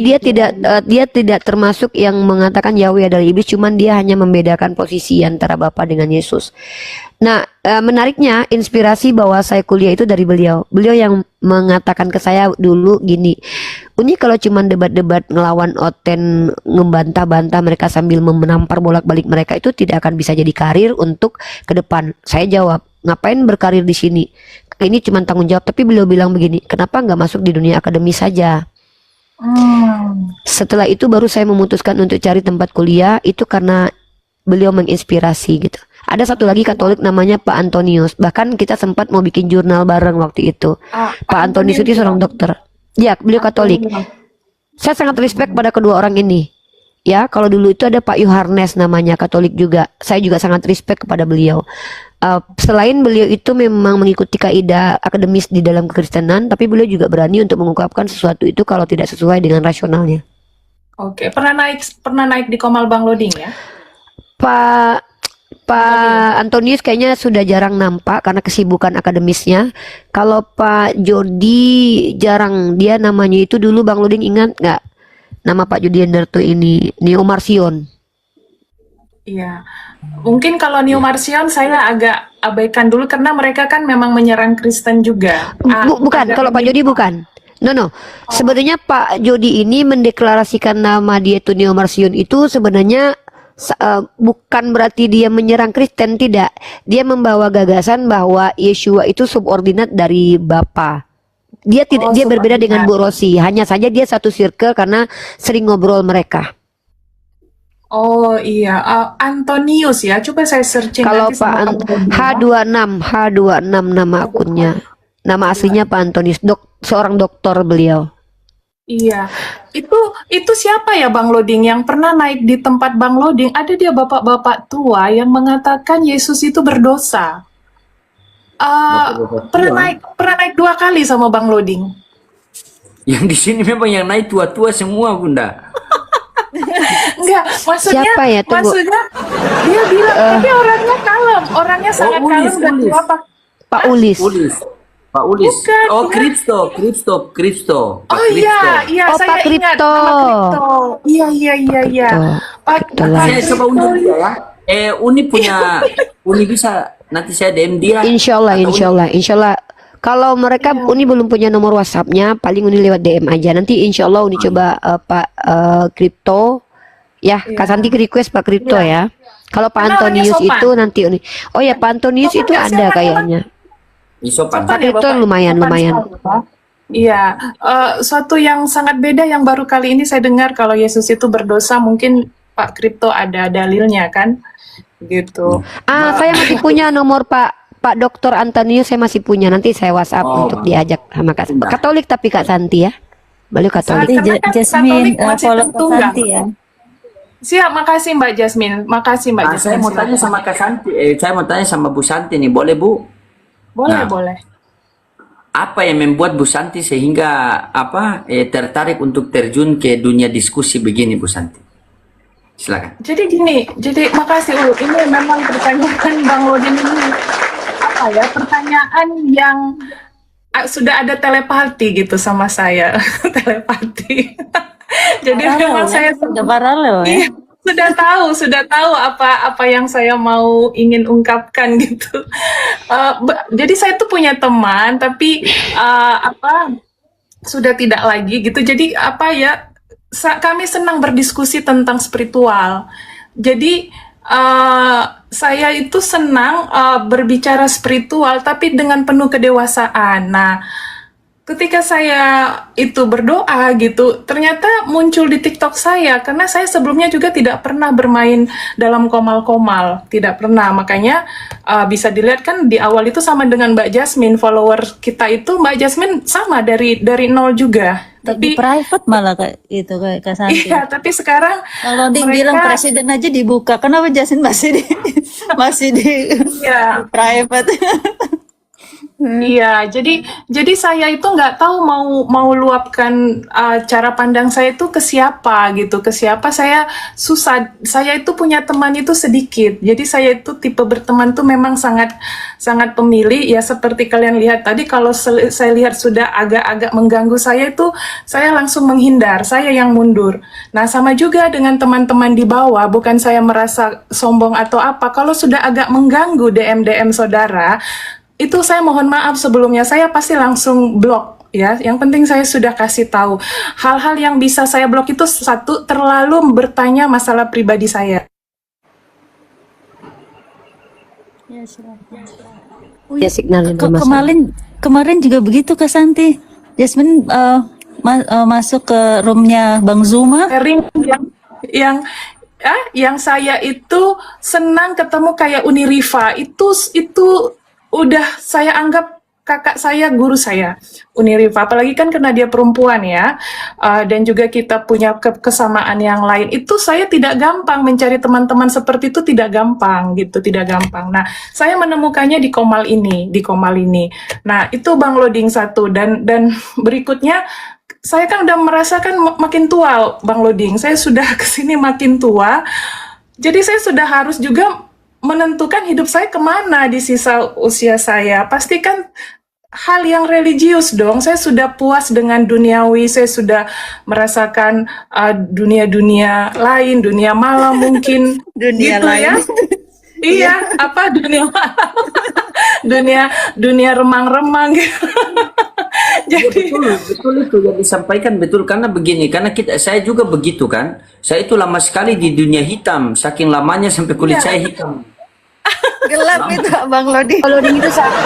dia tidak termasuk yang mengatakan Yahweh adalah iblis, cuman dia hanya membedakan posisi antara Bapa dengan Yesus. Nah, menariknya inspirasi bahwa saya kuliah itu dari beliau. Beliau yang mengatakan ke saya dulu gini, Uni kalau cuman debat-debat ngelawan Oten, ngebantah-bantah mereka sambil menampar bolak-balik mereka itu tidak akan bisa jadi karir untuk ke depan. Saya jawab, ngapain berkarir di sini? Ini cuma tanggung jawab. Tapi beliau bilang begini, kenapa nggak masuk di dunia akademis saja? Setelah itu baru saya memutuskan untuk cari tempat kuliah, itu karena beliau menginspirasi gitu. Ada satu lagi Katolik namanya Pak Antonius. Bahkan kita sempat mau bikin jurnal bareng waktu itu. Pak Antonius itu seorang dokter. Ya, beliau Katolik. Saya sangat respect pada kedua orang ini. Ya, kalau dulu itu ada Pak Yohanes namanya, Katolik juga. Saya juga sangat respect kepada beliau. Selain beliau itu memang mengikuti kaidah akademis di dalam kekristenan, tapi beliau juga berani untuk mengungkapkan sesuatu itu kalau tidak sesuai dengan rasionalnya. Oke, pernah naik di Komal Bang Loding ya? Pak Antonius kayaknya sudah jarang nampak karena kesibukan akademisnya. Kalau Pak Jody jarang, dia namanya itu dulu Bang Loding ingat nggak? Nama Pak Jody Enderto ini Neo Marsion. Iya. Mungkin kalau New Marsion saya agak abaikan dulu karena mereka kan memang menyerang Kristen juga. Bukan, kalau Pak Jody bukan. No. Sebetulnya Pak Jody ini mendeklarasikan nama dia itu Neo Marsion itu sebenarnya bukan berarti dia menyerang Kristen, tidak. Dia membawa gagasan bahwa Yeshua itu subordinat dari Bapa. Dia tidak, dia berbeda dengan Bu Rosi. Hanya saja dia satu circle karena sering ngobrol mereka. Oh iya, Antonius ya. Coba saya searching Kalau nanti Pak sama Bang Loding. H26 nama akunnya. Nama aslinya Pak Antonius, seorang dokter beliau. Iya, itu siapa ya Bang Loding yang pernah naik di tempat Bang Loding? Ada dia bapak-bapak tua yang mengatakan Yesus itu berdosa. Pernah naik 2 kali sama Bang Loding. Yang di sini memang yang naik tua-tua semua, Bunda. Enggak, maksudnya Siapa ya? Tunggu. maksudnya dia bilang tapi orangnya kalem, orangnya sangat kalem dan tua Pak Ulis. Pak Ulis. Bukan, Oh, bukan. Kripto. Oh iya, Oh, saya Pak ingat Kripto. nama Kripto. Iya. Pak Saya coba undang dia ya. Uni punya, Uni bisa nanti saya DM dia. Insya Allah. Kalau mereka Uni belum punya nomor WhatsApp-nya, paling Uni lewat DM aja. Nanti insya Allah Uni coba Pak Kripto, ya Kak Santi request Pak Kripto ya. Kalau Pak Karena orangnya Antonius sopan. itu nanti Uni. Oh ya Pak Antonius Sopan itu nggak sih ada orangnya, kayaknya. Isopan. Pak Kripto lumayan. sekali, Pak. Iya, suatu yang sangat beda yang baru kali ini saya dengar kalau Yesus itu berdosa, mungkin Pak Kripto ada dalilnya kan, gitu. Saya masih punya nomor Pak Dr. Antonius, saya masih punya. Nanti saya WhatsApp untuk diajak sama Kak. Katolik tapi Kak Santi ya. Beliau Katolik. Karena kan Jasmine Katolik masih follow Kak tertunggang. Santi ya. Siap, makasih Mbak Jasmine. Makasih Mbak Jasmine. Saya mau tanya sama Kak Santi, saya mau tanya sama Bu Santi nih, boleh Bu? Boleh. Apa yang membuat Bu Santi sehingga tertarik untuk terjun ke dunia diskusi begini, Bu Santi? Silakan. Jadi gini, makasih Ulu. Ini memang pertanyaan Bang Lodin ini pertanyaan yang sudah ada telepati gitu sama saya, telepati. Jadi memang saya Udah paralel ya. Iya, sudah tahu apa yang saya mau ingin ungkapkan gitu. Jadi saya tuh punya teman tapi sudah tidak lagi gitu. Jadi kami senang berdiskusi tentang spiritual. Jadi saya itu senang berbicara spiritual tapi dengan penuh kedewasaan. Nah, ketika saya itu berdoa gitu, ternyata muncul di TikTok saya karena saya sebelumnya juga tidak pernah bermain dalam komal-komal, tidak pernah. Makanya bisa dilihat kan di awal itu sama dengan Mbak Jasmine, follower kita itu Mbak Jasmine sama dari nol juga. Di Tapi private malah kayak itu kayak Kak Santi. iya, tapi sekarang Kalau dia bilang presiden aja dibuka, kenapa Jasmine masih di ya private? Iya, jadi saya itu nggak tahu mau luapkan cara pandang saya itu ke siapa gitu, ke siapa saya susah. Saya itu punya teman itu sedikit. Jadi saya itu tipe berteman tuh memang sangat sangat pemilih. Ya seperti kalian lihat tadi, kalau saya lihat sudah agak-agak mengganggu saya itu, saya langsung menghindar. Saya yang mundur. Nah, sama juga dengan teman-teman di bawah. Bukan saya merasa sombong atau apa. Kalau sudah agak mengganggu DM saudara, itu saya mohon maaf sebelumnya, saya pasti langsung blok ya. Yang penting saya sudah kasih tahu. Hal-hal yang bisa saya blok itu, satu, terlalu bertanya masalah pribadi saya. Ya signalnya bermasalah. Kemarin juga begitu Kak Santi. Jasmine masuk ke roomnya Bang Zuma. Sharing yang saya itu senang ketemu kayak Uni Rifa itu udah saya anggap kakak saya, guru saya, Uni Rifa. Apalagi kan karena dia perempuan ya, dan juga kita punya kesamaan yang lain. Itu saya tidak gampang mencari teman-teman seperti itu, tidak gampang gitu, tidak gampang. Nah, saya menemukannya di Komal ini. Nah, itu Bang Loding satu, dan berikutnya saya kan udah merasakan makin tua, Bang Loding. Saya sudah kesini makin tua, jadi saya sudah harus juga menentukan hidup saya kemana di sisa usia saya. Pastikan hal yang religius dong. Saya sudah puas dengan duniawi, saya sudah merasakan dunia-dunia lain, dunia malam mungkin. Dunia gitu lain. Ya. Iya, apa dunia malam, dunia remang-remang gitu. Jadi Betul itu yang disampaikan, betul, karena begini, karena saya juga begitu kan. Saya itu lama sekali di dunia hitam, saking lamanya sampai kulit saya hitam. Gelap itu Bang Loding. Bang Loding itu sama.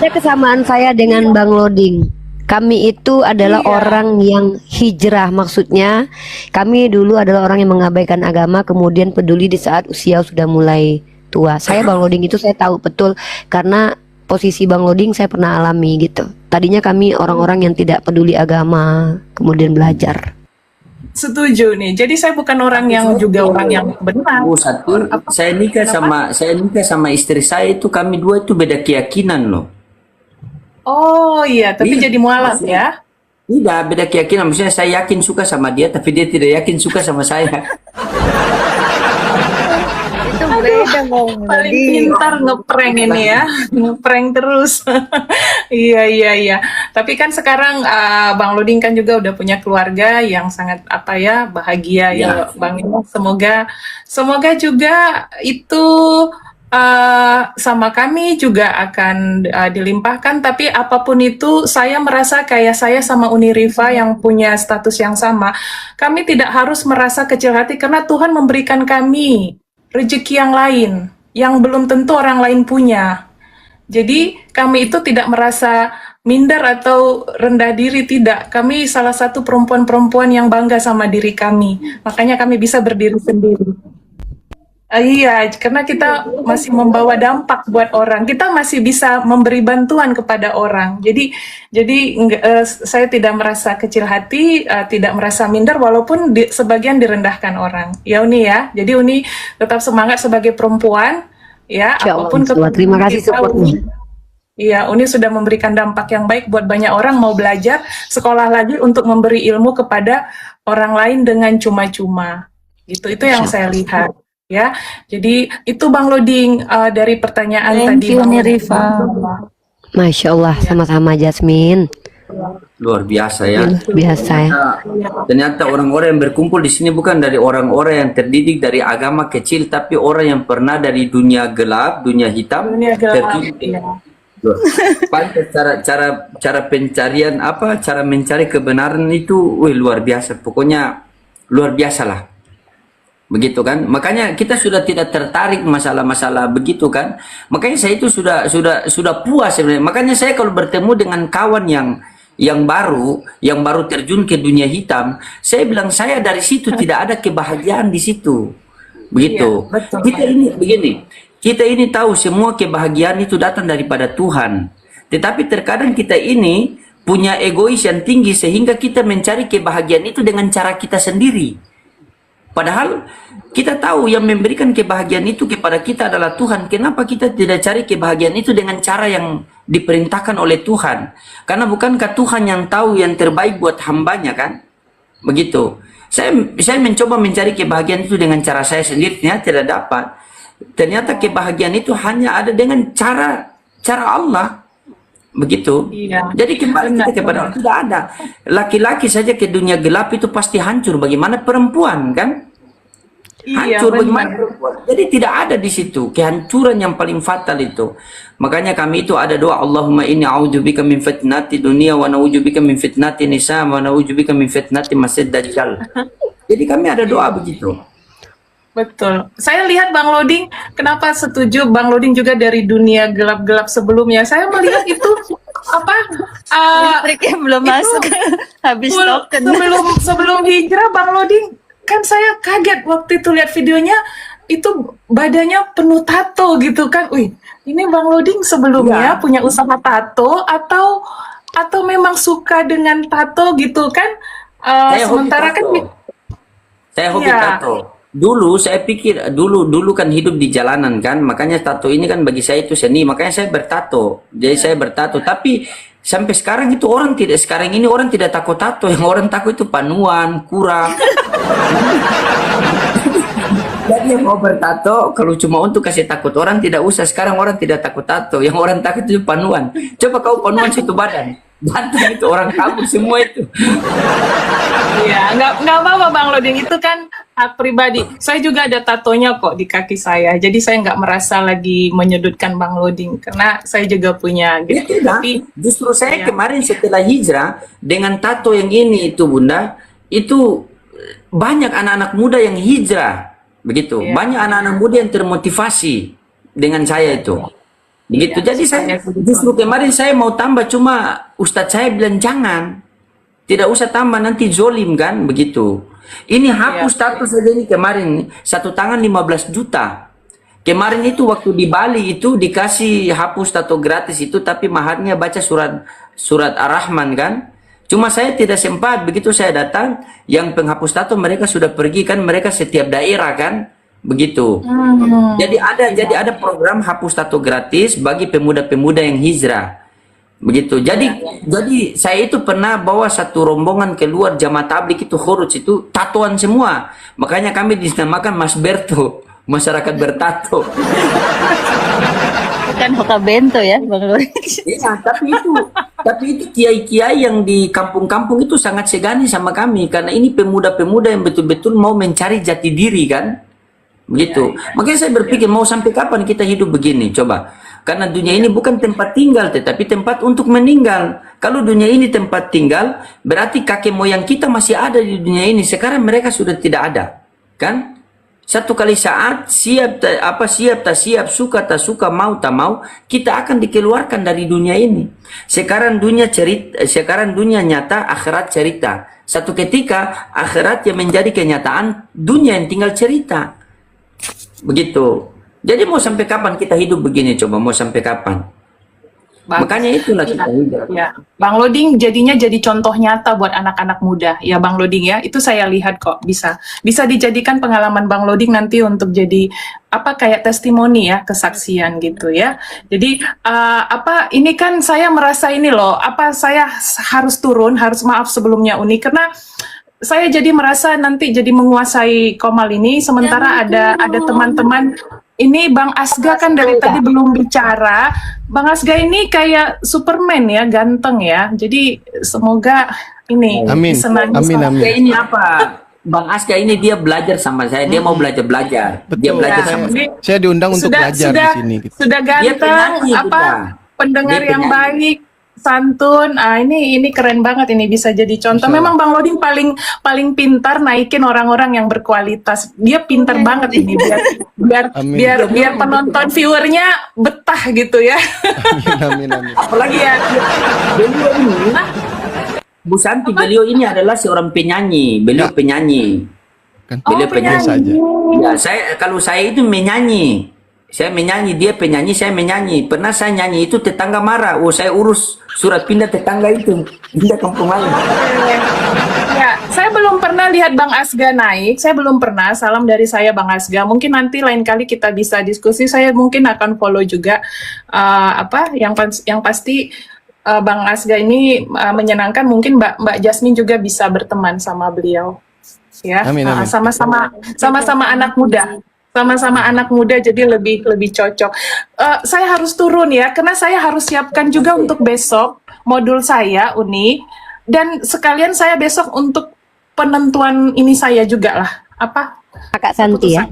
Ada kesamaan saya dengan Bang Loding. Kami itu adalah orang yang hijrah, maksudnya kami dulu adalah orang yang mengabaikan agama, kemudian peduli di saat usia sudah mulai tua. Saya Bang Loding itu saya tahu betul, karena posisi Bang Loding saya pernah alami gitu. Tadinya kami orang-orang yang tidak peduli agama, kemudian belajar. setuju nih. Jadi saya bukan orang yang juga orang yang benar. Satu, saya nikah sama istri saya itu, kami dua itu beda keyakinan loh. Oh iya, tapi Iya, jadi mualaf ya. Tidak, beda keyakinan. Maksudnya saya yakin suka sama dia, tapi dia tidak yakin suka sama saya. Itu beda Bang Paling Loding. pintar ngeprank ini ya, ngeprank terus. Iya. Tapi kan sekarang Bang Loding kan juga udah punya keluarga yang sangat bahagia ya, Bang. Semoga juga itu sama kami juga akan dilimpahkan. Tapi apapun itu, saya merasa kayak saya sama Uni Rifa yang punya status yang sama. Kami tidak harus merasa kecil hati karena Tuhan memberikan kami rezeki yang lain yang belum tentu orang lain punya. Jadi kami itu tidak merasa minder atau rendah diri, tidak. Kami salah satu perempuan-perempuan yang bangga sama diri kami. Makanya kami bisa berdiri sendiri. Iya, karena kita masih membawa dampak buat orang. Kita masih bisa memberi bantuan kepada orang. Jadi saya tidak merasa kecil hati, tidak merasa minder, walaupun sebagian direndahkan orang. Ya Uni ya. Jadi Uni tetap semangat sebagai perempuan. Ya, Insya Allah, apapun insya Allah. Terima kasih kita, supportnya. Iya, Uni sudah memberikan dampak yang baik buat banyak orang mau belajar, sekolah lagi untuk memberi ilmu kepada orang lain dengan cuma-cuma. Itu yang saya lihat. Ya, jadi itu Bang Loding dari pertanyaan Thank tadi. you, Bang Uni Loding. Rifa. Masya Allah, sama-sama Jasmine. Luar biasa ya. Biasa ya. Ternyata orang-orang yang berkumpul di sini bukan dari orang-orang yang terdidik dari agama kecil, tapi orang yang pernah dari dunia gelap, dunia hitam, Dunia gelap, terdidik. ya. Loh, pantas cara pencarian cara mencari kebenaran itu, luar biasa. Pokoknya luar biasa lah. Begitu kan? Makanya kita sudah tidak tertarik masalah-masalah begitu kan? Makanya saya itu sudah puas sebenarnya. Makanya saya kalau bertemu dengan kawan yang baru terjun ke dunia hitam, saya bilang saya dari situ tidak ada kebahagiaan di situ. Begitu. Iya, betul. Kita ini begini. Kita ini tahu semua kebahagiaan itu datang daripada Tuhan. Tetapi terkadang kita ini punya egois yang tinggi sehingga kita mencari kebahagiaan itu dengan cara kita sendiri. Padahal kita tahu yang memberikan kebahagiaan itu kepada kita adalah Tuhan. Kenapa kita tidak cari kebahagiaan itu dengan cara yang diperintahkan oleh Tuhan? Karena bukankah Tuhan yang tahu yang terbaik buat hambanya kan? Begitu. Saya mencoba mencari kebahagiaan itu dengan cara saya sendiri, ternyata tidak dapat. Ternyata kebahagiaan itu hanya ada dengan cara Allah. Begitu. Iya. Jadi kembali kita kepada Allah. Tidak ada. Laki-laki saja ke dunia gelap itu pasti hancur. Bagaimana perempuan kan? Iya, Hancur bagaimana benar. perempuan. Jadi tidak ada di situ kehancuran yang paling fatal itu. Makanya kami itu ada doa, Allahumma inni a'udzubika min fitnati dunia wa na'udzubika min fitnati nisa wa na'udzubika min fitnati masjid dajjal. Jadi kami ada doa begitu. Betul. Saya lihat Bang Loding, kenapa setuju Bang Loding juga dari dunia gelap-gelap sebelumnya. Saya melihat itu apa? Listriknya belum masuk. Habis token. Sebelum hijrah Bang Loding, kan saya kaget waktu itu lihat videonya, itu badannya penuh tato gitu kan. Wih, ini Bang Loding sebelumnya punya usaha tato atau memang suka dengan tato gitu kan? Saya hobi Sementara kan tato. Saya hobi Iya. tato. Dulu saya pikir dulu kan hidup di jalanan kan, makanya tato ini kan bagi saya itu seni, makanya saya bertato. Jadi saya bertato, tapi sampai sekarang itu sekarang ini orang tidak takut tato, yang orang takut itu panuan, kura. Jadi yang mau bertato kalau cuma untuk kasih takut orang tidak usah. Sekarang orang tidak takut tato, yang orang takut itu panuan. Coba kau panuan situ badan, bantu itu orang kabur semua itu. Iya, nggak apa-apa Bang Loding, itu kan hak pribadi. Saya juga ada tatonya kok di kaki saya, jadi saya nggak merasa lagi menyudutkan Bang Loding karena saya juga punya Ya gitu. tidak, Tapi justru saya Iya. kemarin setelah hijrah dengan tato yang ini itu Bunda, itu banyak anak-anak muda yang hijrah, begitu. Iya. Banyak anak-anak muda yang termotivasi dengan saya itu. Begitu. Iya, Jadi saya supaya justru kemarin saya mau tambah, cuma Ustadz saya bilang jangan. Tidak usah tambah, nanti zolim kan, begitu. Ini hapus tato saja ini kemarin, satu tangan 15 juta. Kemarin itu waktu di Bali itu dikasih hapus tato gratis itu, tapi maharnya baca surat Ar-Rahman kan. Cuma saya tidak sempat, begitu saya datang, yang penghapus tato mereka sudah pergi kan, mereka setiap daerah kan, begitu. Jadi ada program hapus tato gratis bagi pemuda-pemuda yang hijrah. Begitu. Jadi saya itu pernah bawa satu rombongan keluar jamaah tabligh itu khuruj itu tatoan semua. Makanya kami dinamakan Mas Berto, masyarakat bertato. Bukan Hoka Bento ya, Bang Loding. Iya, tapi itu kiai-kiai yang di kampung-kampung itu sangat segani sama kami karena ini pemuda-pemuda yang betul-betul mau mencari jati diri kan. Begitu. Makanya saya berpikir mau sampai kapan kita hidup begini, coba. Karena dunia ini bukan tempat tinggal, tetapi tempat untuk meninggal. Kalau dunia ini tempat tinggal, berarti kakek moyang kita masih ada di dunia ini. Sekarang mereka sudah tidak ada, kan? Satu kali saat siap tak siap, suka tak suka, mau tak mau, kita akan dikeluarkan dari dunia ini. Sekarang dunia nyata, akhirat cerita. Satu ketika akhirat yang menjadi kenyataan, dunia yang tinggal cerita. Begitu. Jadi mau sampai kapan kita hidup begini, coba mau sampai kapan? Bagus. Makanya itulah kita hijrah. Ya, Bang Loding jadinya jadi contoh nyata buat anak-anak muda. Ya Bang Loding ya, itu saya lihat kok bisa dijadikan pengalaman Bang Loding nanti untuk jadi kayak testimoni ya, kesaksian gitu ya. Jadi ini kan saya merasa ini loh, saya harus turun, harus maaf sebelumnya Uni karena saya jadi merasa nanti jadi menguasai Komal ini sementara ada teman-teman. Ini Bang Asga kan dari tadi belum bicara. Bang Asga ini kayak Superman ya, ganteng ya. Jadi semoga ini Amin. disenangi Amin, sama- amin. Ya, ini apa? Bang Aska ini dia belajar sama saya, dia mau belajar. Dia Betul. belajar Ya, sama ini Saya diundang untuk belajar di sini. Gitu. Sudah Dia ganteng, penyanyi, Bunda. pendengar Dia yang penyanyi. baik, santun. Ini keren banget, ini bisa jadi contoh. Insya Allah. Memang Bang Loding paling pintar naikin orang-orang yang berkualitas. Dia pintar banget ini biar Amin. biar penonton viewernya betah gitu ya. Amin, amin. Apalagi Iya. beliau ini, Bu Santi, beliau ini adalah seorang penyanyi. Beliau Ya. penyanyi. Kan Beliau penyanyi. saja. Ya, kalau saya itu menyanyi. Saya menyanyi, dia penyanyi, saya menyanyi. Pernah saya nyanyi itu tetangga marah. Oh, saya urus surat pindah tetangga itu. Pindah kampung lain. Ya, saya belum pernah pernah lihat Bang Asga naik, saya belum pernah. Salam dari saya Bang Asga. Mungkin nanti lain kali kita bisa diskusi. Saya mungkin akan follow juga. Yang pasti Bang Asga ini menyenangkan. Mungkin Mbak Jasmine juga bisa berteman sama beliau. Ya, Amin, amin. sama-sama anak muda. Sama-sama anak muda, jadi lebih cocok. Saya harus turun ya, karena saya harus siapkan juga untuk besok modul saya, Uni. Dan sekalian saya besok untuk penentuan ini saya juga lah. Apa? Kak Santi ya.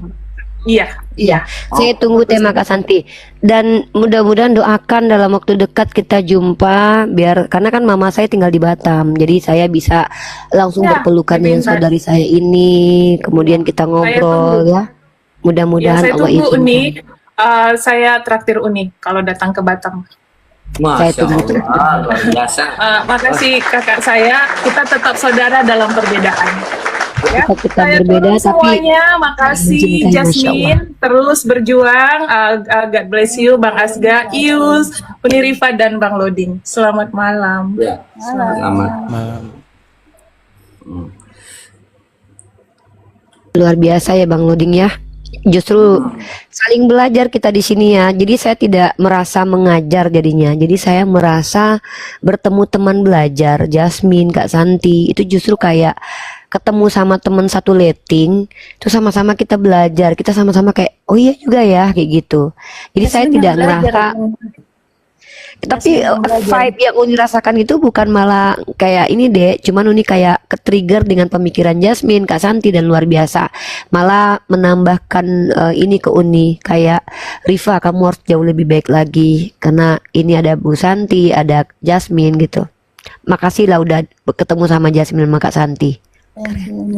Iya. Saya tunggu tema Kak Santi, dan mudah-mudahan doakan dalam waktu dekat kita jumpa, karena kan mama saya tinggal di Batam, jadi saya bisa langsung Ya, berpelukan dengan pintar. saudari saya ini, kemudian kita ngobrol ya. Ya, Mudah-mudahan saya Allah tunggu izinkan. Uni. Saya traktir Uni kalau datang ke Batam. Masya tunggu. Allah, luar biasa. Makasih kakak saya. Kita tetap saudara dalam perbedaan. Ya, Kita saya berbeda turun tapi semuanya. Makasih mencintai, Masya Allah. Jasmine. Terus berjuang. God bless you, Bang Asga, Ius, Uni Rifa, dan Bang Loding. Selamat malam. Ya, selamat. Luar biasa ya Bang Loding ya. Justru saling belajar kita di sini ya. Jadi saya tidak merasa mengajar jadinya. Jadi saya merasa bertemu teman belajar, Jasmine, Kak Santi. Itu justru kayak ketemu sama teman satu letting. Itu sama-sama kita belajar. Kita sama-sama kayak, oh iya juga ya, kayak gitu. Jadi saya tidak merasa. Tapi vibe yang Uni rasakan itu bukan malah kayak ini deh, cuman Uni kayak ke-trigger dengan pemikiran Jasmine, Kak Santi, dan luar biasa. Malah menambahkan ini ke Uni, kayak Rifa kamu harus jauh lebih baik lagi karena ini ada Bu Santi, ada Jasmine gitu. Makasih lah udah ketemu sama Jasmine sama Kak Santi.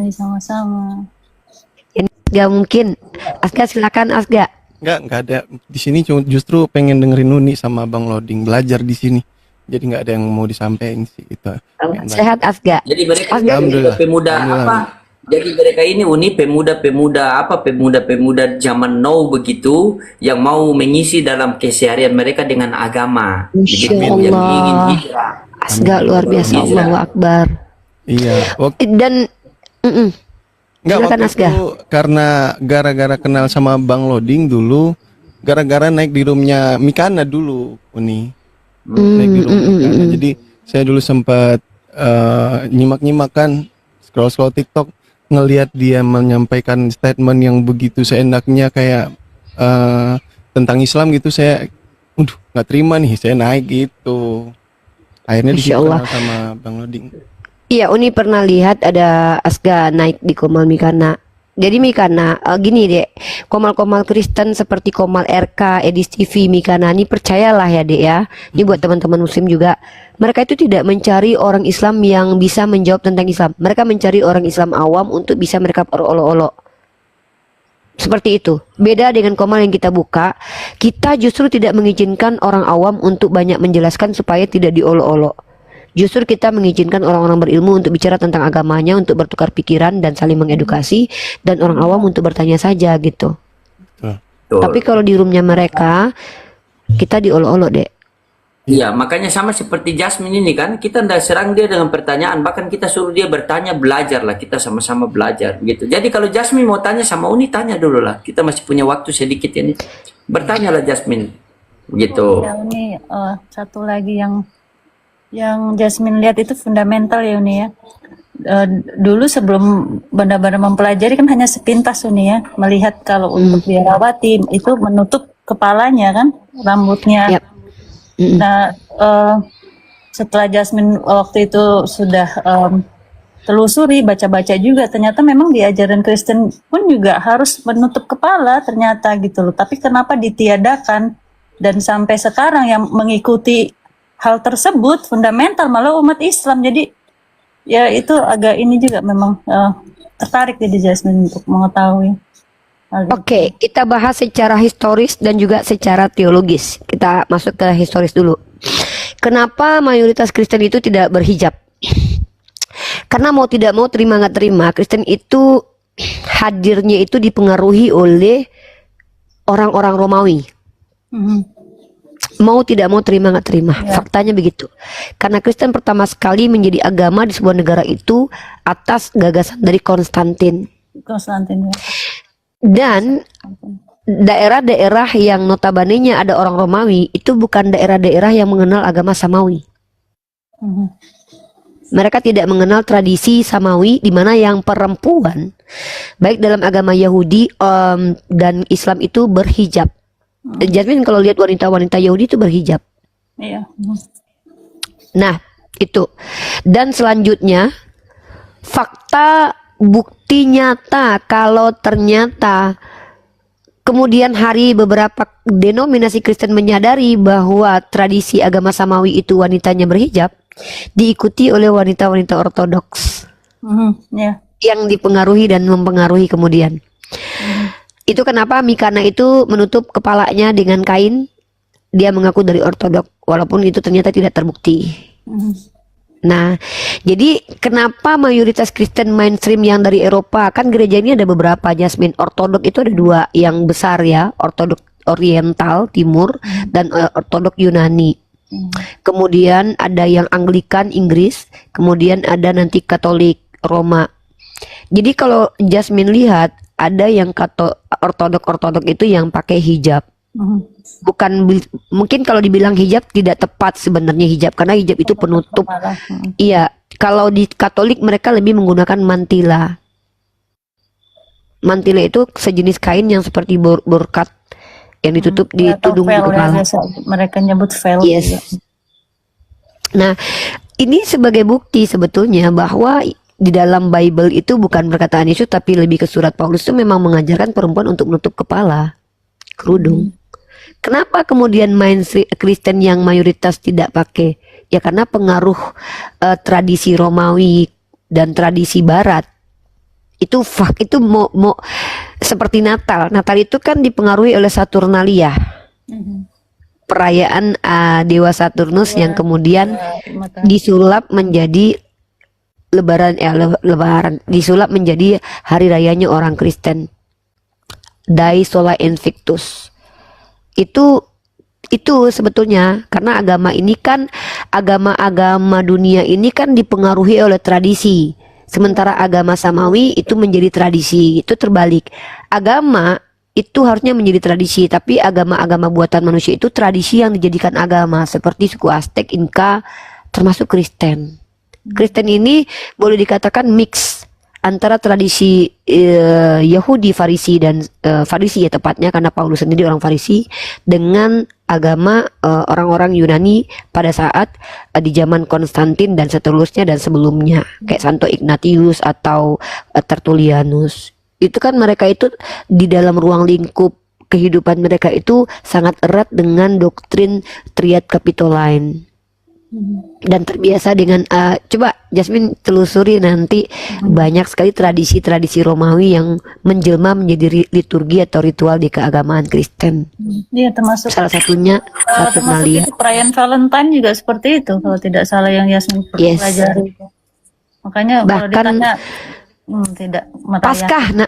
Sama-sama. Gak mungkin. Asga silakan Asga. Enggak ada. Di sini justru pengen dengerin Uni sama Bang Loding belajar di sini. Jadi nggak ada yang mau disampaikan sih itu. Sehat Asga. Jadi mereka Alhamdulillah. pemuda apa? Jadi mereka ini Uni pemuda zaman now begitu yang mau mengisi dalam keseharian mereka dengan agama. Insya Begitu, yang Allah. ingin hijrah. Asga luar biasa, Hijrah. Allahu Akbar. Iya. Dan Enggak, Silakan, waktu Asga. itu karena gara-gara kenal sama Bang Loding dulu, gara-gara naik di roomnya Mikana dulu, Uni. Naik di room Mikana. Jadi saya dulu sempat nyimak-nyimak kan, scroll-scroll TikTok, ngelihat dia menyampaikan statement yang begitu seenaknya kayak tentang Islam gitu. Saya, nggak terima nih, saya naik gitu. Akhirnya di Masya situ Allah. kenal sama Bang Loding. Iya, Uni pernah lihat ada Asga naik di Komal Mikana. Jadi Mikana, gini dek, Komal-Komal Kristen seperti Komal RK, Edis TV, Mikana, ini percayalah ya dek ya. Ini buat teman-teman Muslim juga. Mereka itu tidak mencari orang Islam yang bisa menjawab tentang Islam. Mereka mencari orang Islam awam untuk bisa mereka olo-olo. Seperti itu. Beda dengan Komal yang kita buka, kita justru tidak mengizinkan orang awam untuk banyak menjelaskan supaya tidak diolo-olo. Justru kita mengizinkan orang-orang berilmu untuk bicara tentang agamanya, untuk bertukar pikiran dan saling mengedukasi, dan orang awam untuk bertanya saja gitu. Tuh. Tapi kalau di roomnya mereka, kita diolo-olo dek. Iya, makanya sama seperti Jasmine ini kan, kita ndak serang dia dengan pertanyaan, bahkan kita suruh dia bertanya, belajar lah, kita sama-sama belajar gitu. Jadi kalau Jasmine mau tanya sama Uni, tanya dulu lah, kita masih punya waktu sedikit ini. Bertanyalah Jasmine, gitu. Ya, ini satu lagi yang Jasmine lihat itu fundamental ya Uni ya. Dulu sebelum benar-benar mempelajari kan hanya sepintas Uni ya, melihat kalau untuk biarawati itu menutup kepalanya kan, rambutnya. Yap. Nah, setelah Jasmine waktu itu sudah telusuri, baca-baca juga, ternyata memang di ajaran Kristen pun juga harus menutup kepala ternyata gitu loh. Tapi kenapa ditiadakan dan sampai sekarang yang mengikuti hal tersebut fundamental malah umat Islam. Jadi ya itu agak ini juga memang tertarik jadi Jasmine untuk mengetahui. Oke, kita bahas secara historis dan juga secara teologis. Kita masuk ke historis dulu. Kenapa mayoritas Kristen itu tidak berhijab? Karena mau tidak mau, terima nggak terima, Kristen itu hadirnya itu dipengaruhi oleh orang-orang Romawi. Mau tidak mau, terima nggak terima. Ya. Faktanya begitu. Karena Kristen pertama sekali menjadi agama di sebuah negara itu atas gagasan dari Konstantin. Konstantin ya. Dan daerah-daerah yang notabene-nya ada orang Romawi itu bukan daerah-daerah yang mengenal agama Samawi. Mhm. Mereka tidak mengenal tradisi Samawi, di mana yang perempuan baik dalam agama Yahudi dan Islam itu berhijab. Jasmine kalau lihat wanita-wanita Yahudi itu berhijab. Iya. Mhm. Nah, itu. Dan selanjutnya, fakta bukti nyata kalau ternyata kemudian hari beberapa denominasi Kristen menyadari bahwa tradisi agama Samawi itu wanitanya berhijab, diikuti oleh wanita-wanita ortodoks Mhm. Ya. yang dipengaruhi dan mempengaruhi kemudian. Itu kenapa Mikana itu menutup kepalanya dengan kain. Dia mengaku dari ortodok, walaupun itu ternyata tidak terbukti. Mhm. Nah, jadi kenapa mayoritas Kristen mainstream yang dari Eropa, kan gereja ini ada beberapa, Jasmine. Ortodok itu ada dua yang besar ya, ortodok Oriental Timur dan ortodok Yunani. Kemudian ada yang Anglikan Inggris, kemudian ada nanti Katolik Roma. Jadi kalau Jasmine lihat, ada yang ortodok itu yang pakai hijab. Mhm. Mungkin kalau dibilang hijab tidak tepat sebenarnya hijab, karena hijab itu penutup. Kepala. Mhm. Iya, kalau di Katolik mereka lebih menggunakan mantila. Mantila itu sejenis kain yang seperti burkat yang ditutup di Atau tudung di veil ya, kepala. biasa mereka nyebut veil. Yes. juga. Nah, ini sebagai bukti sebetulnya bahwa di dalam Bible itu bukan perkataan Yesus, tapi lebih ke surat Paulus itu memang mengajarkan perempuan untuk menutup kepala, kerudung. Kenapa kemudian mainstream Kristen yang mayoritas tidak pakai? Ya karena pengaruh tradisi Romawi dan tradisi Barat. Itu mau seperti Natal. Natal itu kan dipengaruhi oleh Saturnalia. Mhm. Perayaan Dewa Saturnus yang kemudian Mata- disulap menjadi lebaran disulap menjadi hari rayanya orang Kristen. Dei Sola Invictus. Itu sebetulnya karena agama ini kan agama-agama dunia ini kan dipengaruhi oleh tradisi. Sementara agama Samawi itu menjadi tradisi. Itu terbalik. Agama itu harusnya menjadi tradisi, tapi agama-agama buatan manusia itu tradisi yang dijadikan agama, seperti suku Aztec, Inka, termasuk Kristen. Kristen ini boleh dikatakan mix antara tradisi Yahudi, Farisi dan Farisi ya tepatnya, karena Paulus sendiri orang Farisi, dengan agama orang-orang Yunani pada saat di zaman Konstantin dan seterusnya dan sebelumnya, kayak Santo Ignatius atau Tertullianus. Itu kan mereka itu di dalam ruang lingkup kehidupan mereka itu sangat erat dengan doktrin Triad Capitoline. Dan terbiasa dengan coba Jasmine telusuri nanti, banyak sekali tradisi-tradisi Romawi yang menjelma menjadi liturgi atau ritual di keagamaan Kristen. Iya, termasuk Salah satunya termasuk Saturnalia. itu perayaan Valentine juga seperti itu kalau tidak salah yang Yasmin Yes. pelajari. Makanya kalau Bahkan ditanya tidak merayakan.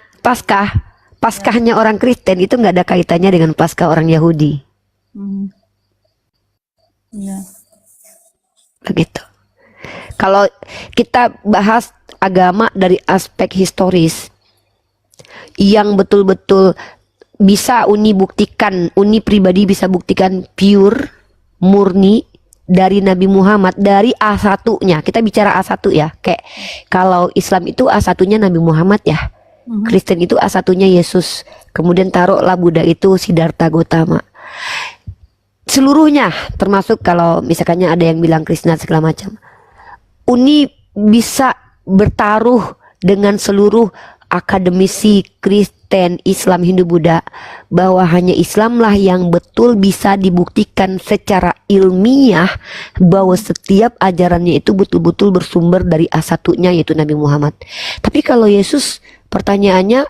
Paskahnya orang Kristen itu nggak ada kaitannya dengan Paskah orang Yahudi. Hmm. Iya. Begitu. Kalau kita bahas agama dari aspek historis, yang betul-betul bisa Uni pribadi bisa buktikan pure, murni dari Nabi Muhammad, dari A1-nya. Kita bicara A1 ya. Kayak kalau Islam itu A1-nya Nabi Muhammad ya. Kristen itu A1-nya Yesus. Kemudian taruhlah Buddha itu Siddhartha Gautama. Seluruhnya, termasuk kalau misalkannya ada yang bilang Krishna segala macam, Uni bisa bertaruh dengan seluruh akademisi Kristen, Islam, Hindu, Buddha, bahwa hanya Islamlah yang betul bisa dibuktikan secara ilmiah bahwa setiap ajarannya itu betul-betul bersumber dari A1-nya yaitu Nabi Muhammad. Tapi kalau Yesus, pertanyaannya,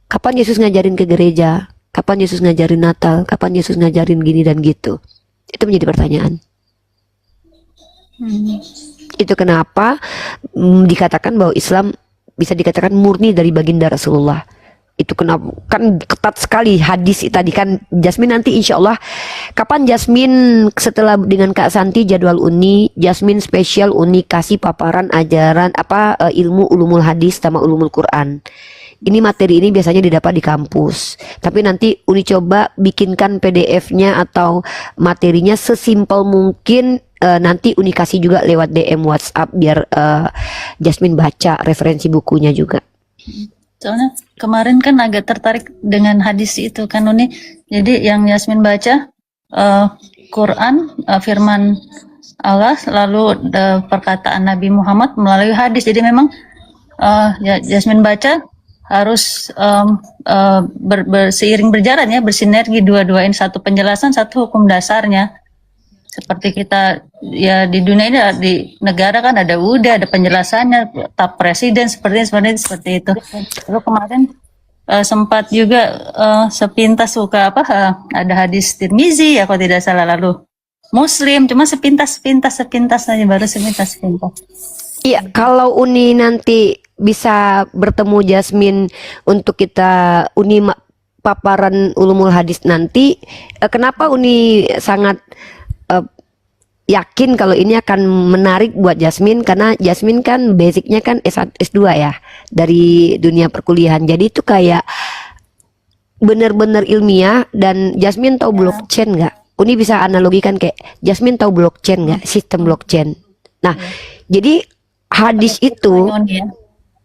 kapan Yesus ngajarin ke gereja? Kapan Yesus ngajarin Natal? Kapan Yesus ngajarin gini dan gitu? Itu menjadi pertanyaan. Itu kenapa dikatakan bahwa Islam bisa dikatakan murni dari baginda Rasulullah. Itu kenapa kan ketat sekali hadis tadi kan. Jasmine nanti insya Allah kapan Jasmine setelah dengan Kak Santi jadwal Uni, Jasmine spesial Uni kasih paparan ajaran ilmu ulumul hadis sama ulumul Quran. Ini materi ini biasanya didapat di kampus, tapi nanti Uni coba bikinkan PDF-nya atau materinya sesimpel mungkin. Nanti Uni kasih juga lewat DM WhatsApp biar Jasmine baca referensi bukunya juga. Soalnya kemarin kan agak tertarik dengan hadis itu kan Uni. Jadi yang Yasmin baca Quran, firman Allah, lalu perkataan Nabi Muhammad melalui hadis. Jadi memang Yasmin baca harus seiring berjalan ya, bersinergi dua-duain, satu penjelasan, satu hukum dasarnya. Seperti kita ya di dunia ini, di negara kan ada ada penjelasannya, tap presiden seperti itu. Lalu kemarin sempat juga sepintas suka ada hadis Tirmizi ya kalau tidak salah, lalu Muslim, cuma sepintas aja, baru sepintas. Iya, kalau Uni nanti bisa bertemu Jasmine untuk kita paparan ulumul hadis nanti, kenapa Uni sangat yakin kalau ini akan menarik buat Jasmine, karena Jasmine kan basicnya kan S2 ya dari dunia perkuliahan, jadi itu kayak bener-bener ilmiah. Dan Jasmine tahu blockchain nggak? Uni bisa analogikan kayak Jasmine tahu blockchain nggak, sistem blockchain. Nah, jadi hadis itu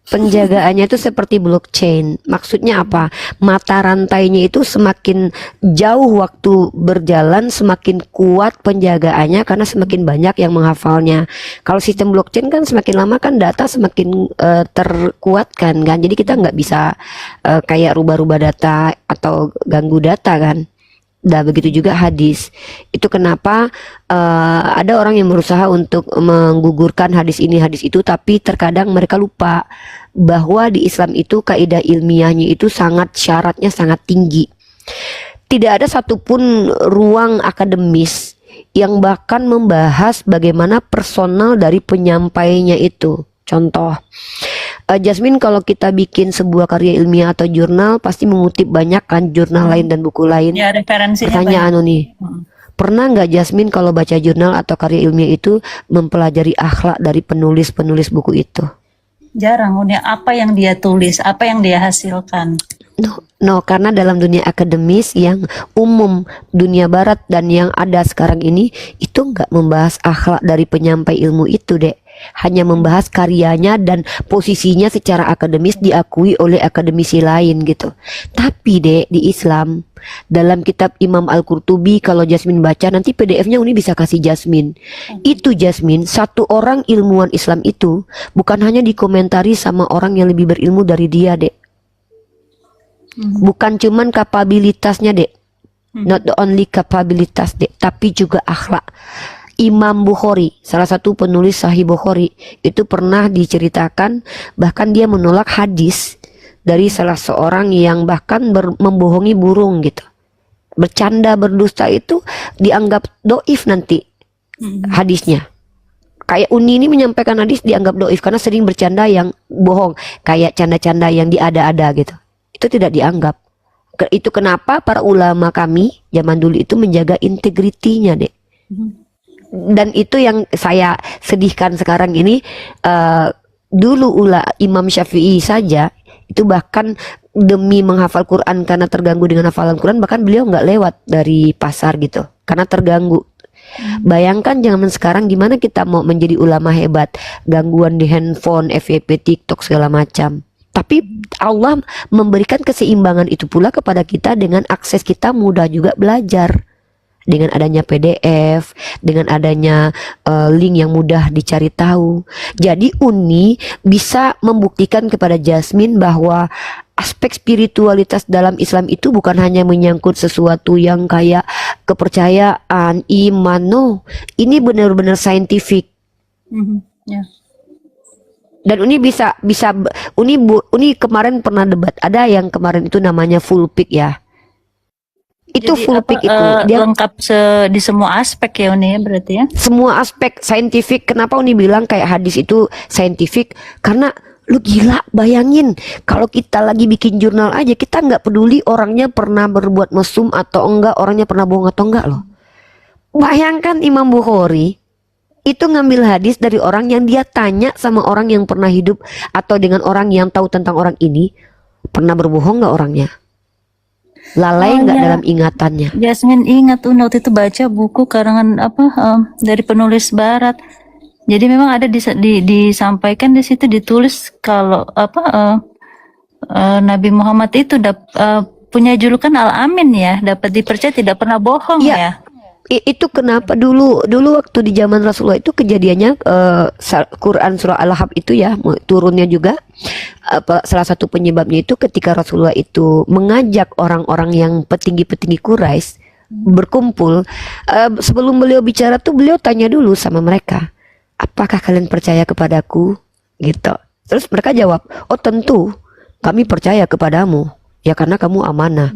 penjagaannya itu seperti blockchain. Maksudnya apa? Mata rantainya itu semakin jauh waktu berjalan, semakin kuat penjagaannya karena semakin banyak yang menghafalnya. Kalau sistem blockchain kan semakin lama kan data semakin terkuatkan kan. Jadi kita nggak bisa kayak rubah-rubah data atau ganggu data kan. Nah, begitu juga hadis. Itu kenapa ada orang yang berusaha untuk menggugurkan hadis ini, hadis itu, tapi terkadang mereka lupa bahwa di Islam itu kaidah ilmiahnya itu syaratnya sangat tinggi. Tidak ada satupun ruang akademis yang bahkan membahas bagaimana personal dari penyampainya itu. Contoh, Jasmine kalau kita bikin sebuah karya ilmiah atau jurnal pasti mengutip banyak kan jurnal lain dan buku lain. Ya, referensinya Pertanyaan nih, pernah nggak Jasmine kalau baca jurnal atau karya ilmiah itu mempelajari akhlak dari penulis-penulis buku itu? Jarang. Uni, apa yang dia tulis, apa yang dia hasilkan. No, karena dalam dunia akademis yang umum, dunia barat dan yang ada sekarang ini itu nggak membahas akhlak dari penyampai ilmu itu, Dek. Hanya membahas karyanya dan posisinya secara akademis diakui oleh akademisi lain gitu. Tapi Dek, di Islam dalam kitab Imam Al-Qurtubi, kalau Jasmine baca nanti PDF-nya Uni bisa kasih Jasmine. Itu Jasmine, satu orang ilmuwan Islam itu bukan hanya dikomentari sama orang yang lebih berilmu dari dia, Dek. Bukan cuman kapabilitasnya, Dek. Not the only kapabilitas, Dek, tapi juga akhlak. Imam Bukhari, salah satu penulis Sahih Bukhari, itu pernah diceritakan bahkan dia menolak hadis dari salah seorang yang bahkan membohongi burung gitu. Bercanda, berdusta itu dianggap doif nanti hadisnya. Kayak Uni ini menyampaikan hadis dianggap doif karena sering bercanda yang bohong, kayak canda-canda yang diada-ada gitu. Itu tidak dianggap. Itu kenapa para ulama kami zaman dulu itu menjaga integritinya, Dek. Dan itu yang saya sedihkan sekarang ini. Dulu Imam Syafi'i saja itu bahkan demi menghafal Quran karena terganggu dengan hafalan Quran, bahkan beliau nggak lewat dari pasar gitu karena terganggu. Bayangkan zaman sekarang gimana kita mau menjadi ulama hebat, gangguan di handphone, FYP, TikTok segala macam. Tapi Allah memberikan keseimbangan itu pula kepada kita dengan akses kita mudah juga belajar. Dengan adanya PDF, dengan adanya link yang mudah dicari tahu. Jadi Uni bisa membuktikan kepada Jasmine bahwa aspek spiritualitas dalam Islam itu bukan hanya menyangkut sesuatu yang kayak kepercayaan, iman. No, ini benar-benar saintifik. Dan Uni Uni kemarin pernah debat. Ada yang kemarin itu namanya full pick ya. Itu Jadi full pick itu dia lengkap di semua aspek ya Uni ya, berarti ya. semua aspek saintifik. Kenapa Uni bilang kayak hadis itu saintifik? Karena Lu gila, bayangin kalau kita lagi bikin jurnal aja, kita nggak peduli orangnya pernah berbuat mesum atau enggak, orangnya pernah bohong atau enggak loh. Bayangkan Imam Bukhari itu ngambil hadis dari orang yang dia tanya sama orang yang pernah hidup atau dengan orang yang tahu tentang orang ini, pernah berbohong nggak orangnya? Lalai nggak ya. dalam ingatannya? Jasmine ingat tuh waktu itu baca buku karangan dari penulis Barat. Jadi memang ada disampaikan di situ ditulis kalau Nabi Muhammad itu punya julukan Al-Amin ya, dapat dipercaya tidak pernah bohong Iya. ya. Itu kenapa dulu waktu di zaman Rasulullah itu kejadiannya Quran surah Al-Ahzab itu ya turunnya juga salah satu penyebabnya itu ketika Rasulullah itu mengajak orang-orang yang petinggi-petinggi Quraisy berkumpul, sebelum beliau bicara tuh beliau tanya dulu sama mereka, apakah kalian percaya kepadaku gitu. Terus mereka jawab, oh tentu kami percaya kepadamu ya karena kamu amanah.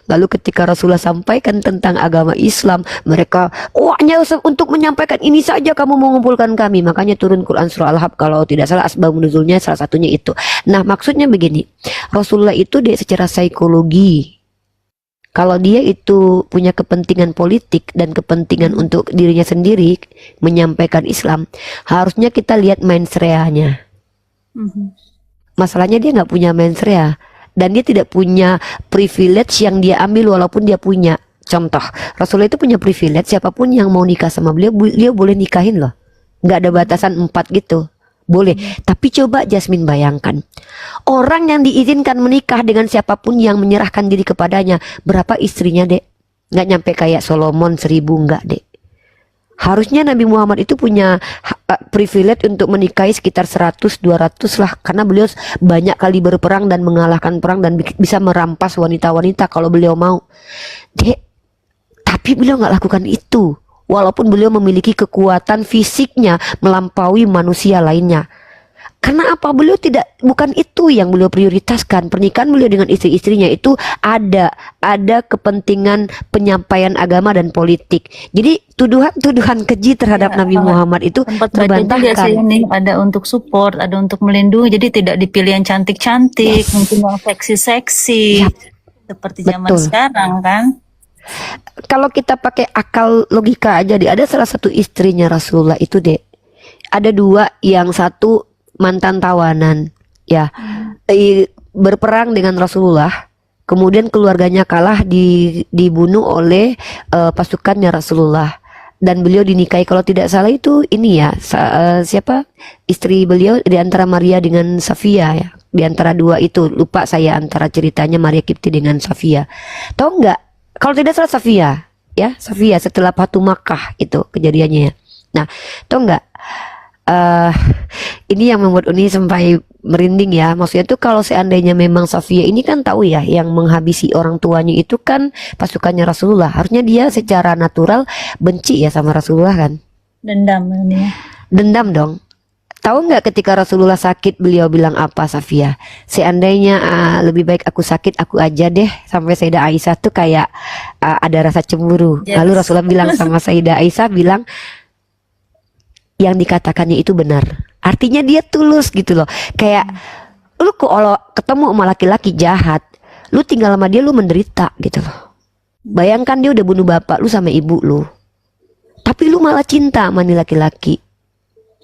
Lalu ketika Rasulullah sampaikan tentang agama Islam, mereka hanya untuk menyampaikan ini saja kamu mengumpulkan kami. Makanya turun Quran surah Al-Ahzab, kalau tidak salah asbab nuzulnya salah satunya itu. Nah maksudnya begini, Rasulullah itu dia secara psikologi, kalau dia itu punya kepentingan politik dan kepentingan untuk dirinya sendiri menyampaikan Islam, harusnya kita lihat mensreanya. Masalahnya dia nggak punya mensrea. Dan dia tidak punya privilege yang dia ambil walaupun dia punya. Contoh, Rasulullah itu punya privilege, siapapun yang mau nikah sama beliau, beliau boleh nikahin loh. Nggak ada batasan 4 gitu. Boleh. Tapi coba Jasmine bayangkan, orang yang diizinkan menikah dengan siapapun yang menyerahkan diri kepadanya, berapa istrinya dek? Nggak nyampe kayak Solomon 1000, nggak dek. Harusnya Nabi Muhammad itu punya privilege untuk menikahi sekitar 100-200 lah, karena beliau banyak kali berperang dan mengalahkan perang dan bisa merampas wanita-wanita kalau beliau mau. Dek, tapi beliau nggak lakukan itu, walaupun beliau memiliki kekuatan fisiknya melampaui manusia lainnya. Karena apa? Beliau bukan itu yang beliau prioritaskan. Pernikahan beliau dengan istri-istrinya itu ada kepentingan penyampaian agama dan politik. Jadi tuduhan keji terhadap Nabi Muhammad itu Tempat baca juga sih terbantahkan. ini, ada untuk support, ada untuk melindungi. Jadi tidak dipilih yang cantik-cantik, mungkin yang seksi-seksi, Yap, seperti zaman betul. sekarang kan. Kalau kita pakai akal logika aja deh, ada salah satu istrinya Rasulullah itu deh, ada 2, yang satu mantan tawanan ya, berperang dengan Rasulullah, kemudian keluarganya kalah, dibunuh oleh pasukannya Rasulullah, dan beliau dinikahi, kalau tidak salah itu ini ya, siapa istri beliau di antara Maria dengan Safia ya, di antara 2 itu, lupa saya antara ceritanya Maria Kipti dengan Safia. Tahu nggak, kalau tidak salah Safia ya, Safia setelah Fatu Makkah itu kejadiannya ya. Nah tahu nggak, ini yang membuat Uni sampai merinding ya. Maksudnya tuh kalau seandainya memang Safia ini kan tahu ya, yang menghabisi orang tuanya itu kan pasukannya Rasulullah, harusnya dia secara natural benci ya sama Rasulullah kan. Dendam ini ya. Dendam dong. Tahu nggak ketika Rasulullah sakit beliau bilang apa Safia? Seandainya lebih baik aku sakit aku aja deh. Sampai Sayyidah Aisyah tuh kayak ada rasa cemburu. Yes. Lalu Rasulullah bilang sama Sayyidah Aisyah, bilang yang dikatakannya itu benar. Artinya dia tulus gitu loh. Kayak lu kalau ketemu sama laki-laki jahat, lu tinggal sama dia lu menderita gitu loh. Bayangkan dia udah bunuh bapak lu sama ibu lu, tapi lu malah cinta sama nih laki-laki.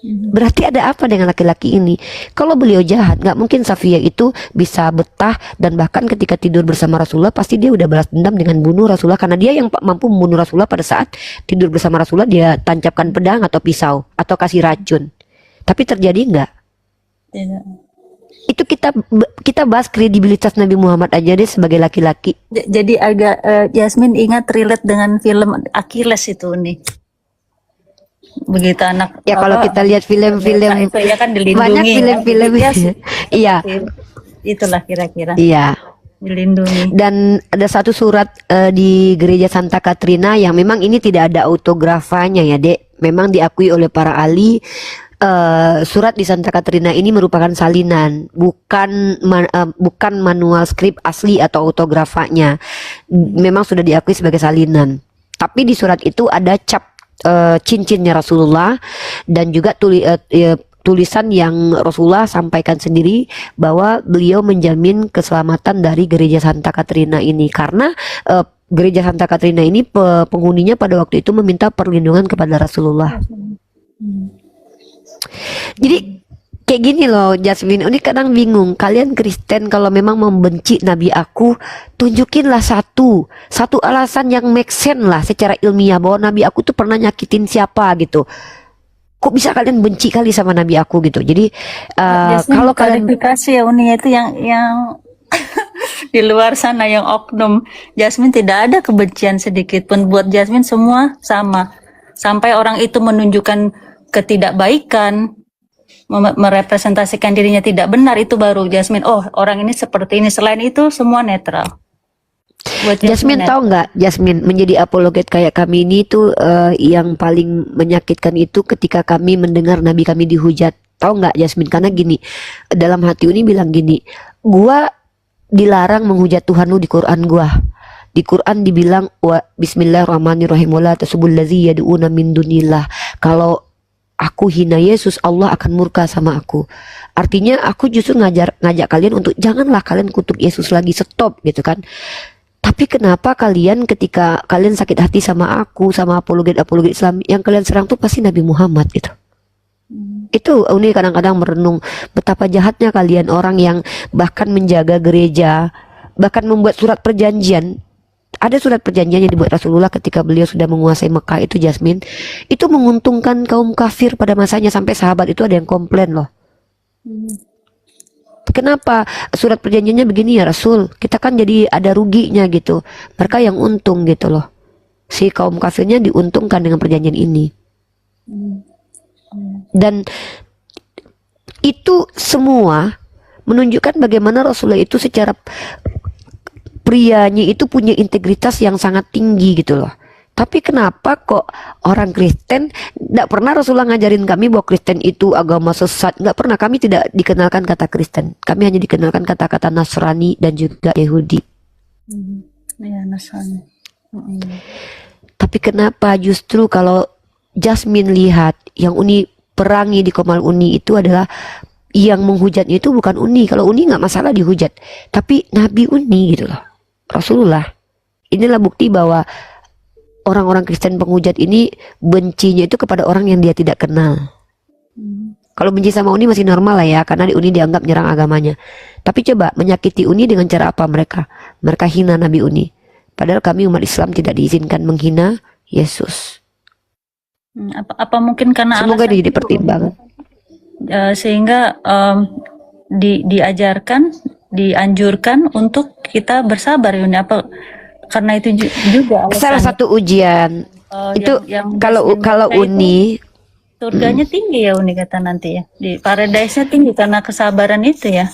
Berarti ada apa dengan laki-laki ini? Kalau beliau jahat, nggak mungkin Safia itu bisa betah, dan bahkan ketika tidur bersama Rasulullah pasti dia udah balas dendam dengan bunuh Rasulullah, karena dia yang mampu membunuh Rasulullah. Pada saat tidur bersama Rasulullah dia tancapkan pedang atau pisau atau kasih racun. Tapi terjadi nggak? Tidak. Itu kita bahas kredibilitas Nabi Muhammad aja deh sebagai laki-laki. Jadi agak Yasmin ingat relate dengan film Achilles itu nih. Begitu anak Ya kalau kita lihat film-film, itu ya kan dilindungi. banyak film-film ya. iya, Itulah kira-kira iya. dilindungi. Dan ada satu surat di gereja Santa Katrina yang memang ini tidak ada autografanya ya dek, memang diakui oleh para ahli. Surat di Santa Katrina ini merupakan salinan, bukan manual skrip asli atau autografanya. Memang sudah diakui sebagai salinan. Tapi di surat itu ada cap cincinnya Rasulullah, dan juga tulisan yang Rasulullah sampaikan sendiri bahwa beliau menjamin keselamatan dari gereja Santa Katrina ini karena gereja Santa Katrina ini penghuninya pada waktu itu meminta perlindungan kepada Rasulullah. Jadi kayak gini loh Jasmine, ini kadang bingung. Kalian Kristen kalau memang membenci Nabi aku, tunjukinlah satu alasan yang make sense lah secara ilmiah bahwa Nabi aku tuh pernah nyakitin siapa gitu. Kok bisa kalian benci kali sama Nabi aku gitu. Jadi Jasmine, kalau kalian klarifikasi ya Uni, itu yang di luar sana yang oknum. Jasmine tidak ada kebencian sedikit pun buat Jasmine, semua sama. Sampai orang itu menunjukkan ketidakbaikan, merepresentasikan dirinya tidak benar, itu baru Jasmine, oh orang ini seperti ini. Selain itu semua netral. Buat Jasmine tahu nggak, Jasmine menjadi apologet kayak kami ini tuh yang paling menyakitkan itu ketika kami mendengar Nabi kami dihujat. Tahu nggak Jasmine? Karena gini, dalam hati Uni bilang gini, gua dilarang menghujat Tuhan lu di Quran gua. Di Quran dibilang wa bismillahirrahmanirrahim wala tasubul ladzi yad'una min dunillah. Kalau aku hina Yesus, Allah akan murka sama aku. Artinya aku justru ngajak kalian untuk janganlah kalian kutuk Yesus lagi, stop gitu kan. Tapi kenapa kalian ketika kalian sakit hati sama aku, sama apologet Islam, yang kalian serang tuh pasti Nabi Muhammad gitu. Itu Uni kadang-kadang merenung betapa jahatnya kalian, orang yang bahkan menjaga gereja, bahkan membuat surat perjanjian. Ada surat perjanjian yang dibuat Rasulullah ketika beliau sudah menguasai Mekah itu, Jasmine. Itu menguntungkan kaum kafir pada masanya, sampai sahabat itu ada yang komplain loh. Kenapa surat perjanjiannya begini ya Rasul? Kita kan jadi ada ruginya gitu. Mereka yang untung gitu loh. Si kaum kafirnya diuntungkan dengan perjanjian ini. Dan itu semua menunjukkan bagaimana Rasulullah itu secara prianya itu punya integritas yang sangat tinggi gitu loh. Tapi kenapa kok orang Kristen, tidak pernah Rasulullah ngajarin kami bahwa Kristen itu agama sesat, nggak pernah. Kami tidak dikenalkan kata Kristen, kami hanya dikenalkan kata-kata Nasrani dan juga Yahudi. Ya, Nasrani. Tapi kenapa justru kalau Jasmine lihat yang Uni perangi di Komal Uni itu adalah yang menghujatnya itu bukan Uni. Kalau Uni nggak masalah dihujat, tapi Nabi Uni gitu loh, Rasulullah. Inilah bukti bahwa orang-orang Kristen penghujat ini bencinya itu kepada orang yang dia tidak kenal. Kalau benci sama Uni masih normal lah ya, karena Uni dianggap nyerang agamanya. Tapi coba menyakiti Uni dengan cara apa mereka? Mereka hina Nabi Uni. Padahal kami umat Islam tidak diizinkan menghina Yesus. Apa mungkin karena semoga alasan jadi itu, pertimbangan. Sehingga diajarkan, dianjurkan untuk kita bersabar Yuni, apa karena itu juga Salah satu ujian itu yang kalau Uni surganya tinggi ya Uni kata nanti ya, di paradise-nya tinggi karena kesabaran itu ya.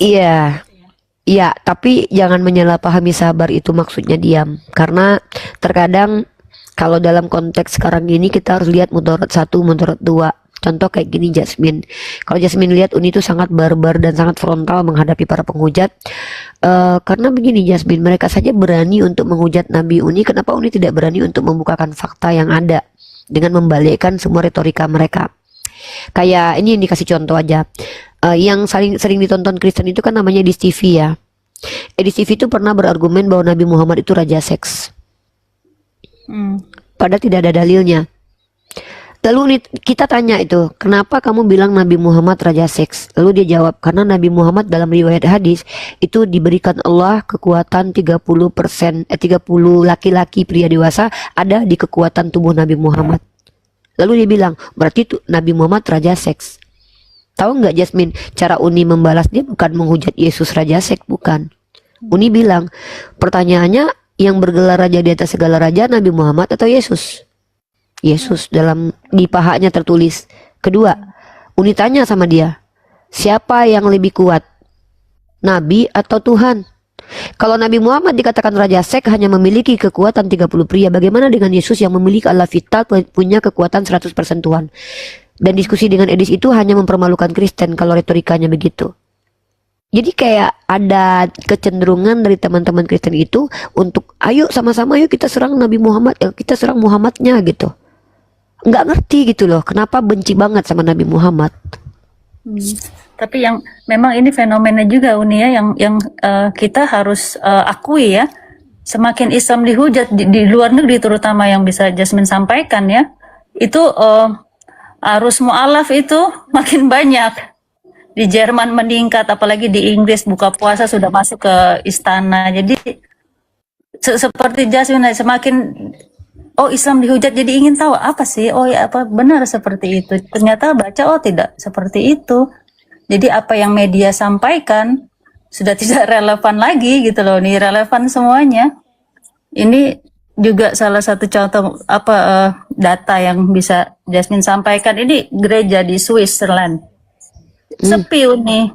Iya, tapi jangan menyalahpahami sabar itu maksudnya diam, karena terkadang kalau dalam konteks sekarang ini kita harus lihat mudarat 1, mudarat 2. Contoh kayak gini Jasmine. Kalau Jasmine lihat Uni itu sangat barbar dan sangat frontal menghadapi para penghujat. Karena begini Jasmine, mereka saja berani untuk menghujat Nabi Uni. Kenapa Uni tidak berani untuk membukakan fakta yang ada dengan membalikkan semua retorika mereka? Kayak ini dikasih contoh aja. Yang sering ditonton Kristen itu kan namanya Edis TV ya. Edis TV itu pernah berargumen bahwa Nabi Muhammad itu raja seks. Padahal tidak ada dalilnya. Lalu kita tanya itu, kenapa kamu bilang Nabi Muhammad raja seks? Lalu dia jawab, karena Nabi Muhammad dalam riwayat hadis itu diberikan Allah kekuatan 30%, 30 laki-laki pria dewasa ada di kekuatan tubuh Nabi Muhammad. Lalu dia bilang, berarti itu Nabi Muhammad raja seks. Tahu nggak Jasmine, cara Uni membalas dia bukan menghujat Yesus raja seks, bukan. Uni bilang, pertanyaannya yang bergelar raja di atas segala raja Nabi Muhammad atau Yesus? Yesus, dalam di pahanya tertulis. Kedua, Uni tanya sama dia, siapa yang lebih kuat, Nabi atau Tuhan? Kalau Nabi Muhammad dikatakan raja seks hanya memiliki kekuatan 30 pria, bagaimana dengan Yesus yang memiliki Allah vital, punya kekuatan 100% Tuhan? Dan diskusi dengan Edis itu hanya mempermalukan Kristen kalau retorikanya begitu. Jadi kayak ada kecenderungan dari teman-teman Kristen itu untuk ayo sama-sama yuk kita serang Nabi Muhammad, kita serang Muhammadnya gitu. Nggak ngerti gitu loh, kenapa benci banget sama Nabi Muhammad. Tapi yang memang ini fenomena juga Uni ya, yang kita harus akui ya. Semakin Islam dihujat di luar negeri terutama yang bisa Jasmine sampaikan ya, itu arus mu'alaf itu makin banyak. Di Jerman meningkat, apalagi di Inggris buka puasa sudah masuk ke istana. Jadi seperti Jasmine semakin Islam dihujat jadi ingin tahu apa sih? Oh ya apa benar seperti itu? Ternyata baca tidak seperti itu. Jadi apa yang media sampaikan sudah tidak relevan lagi gitu loh. Ini relevan semuanya. Ini juga salah satu contoh data yang bisa Jasmine sampaikan. Ini gereja di Switzerland. Sepi Uni.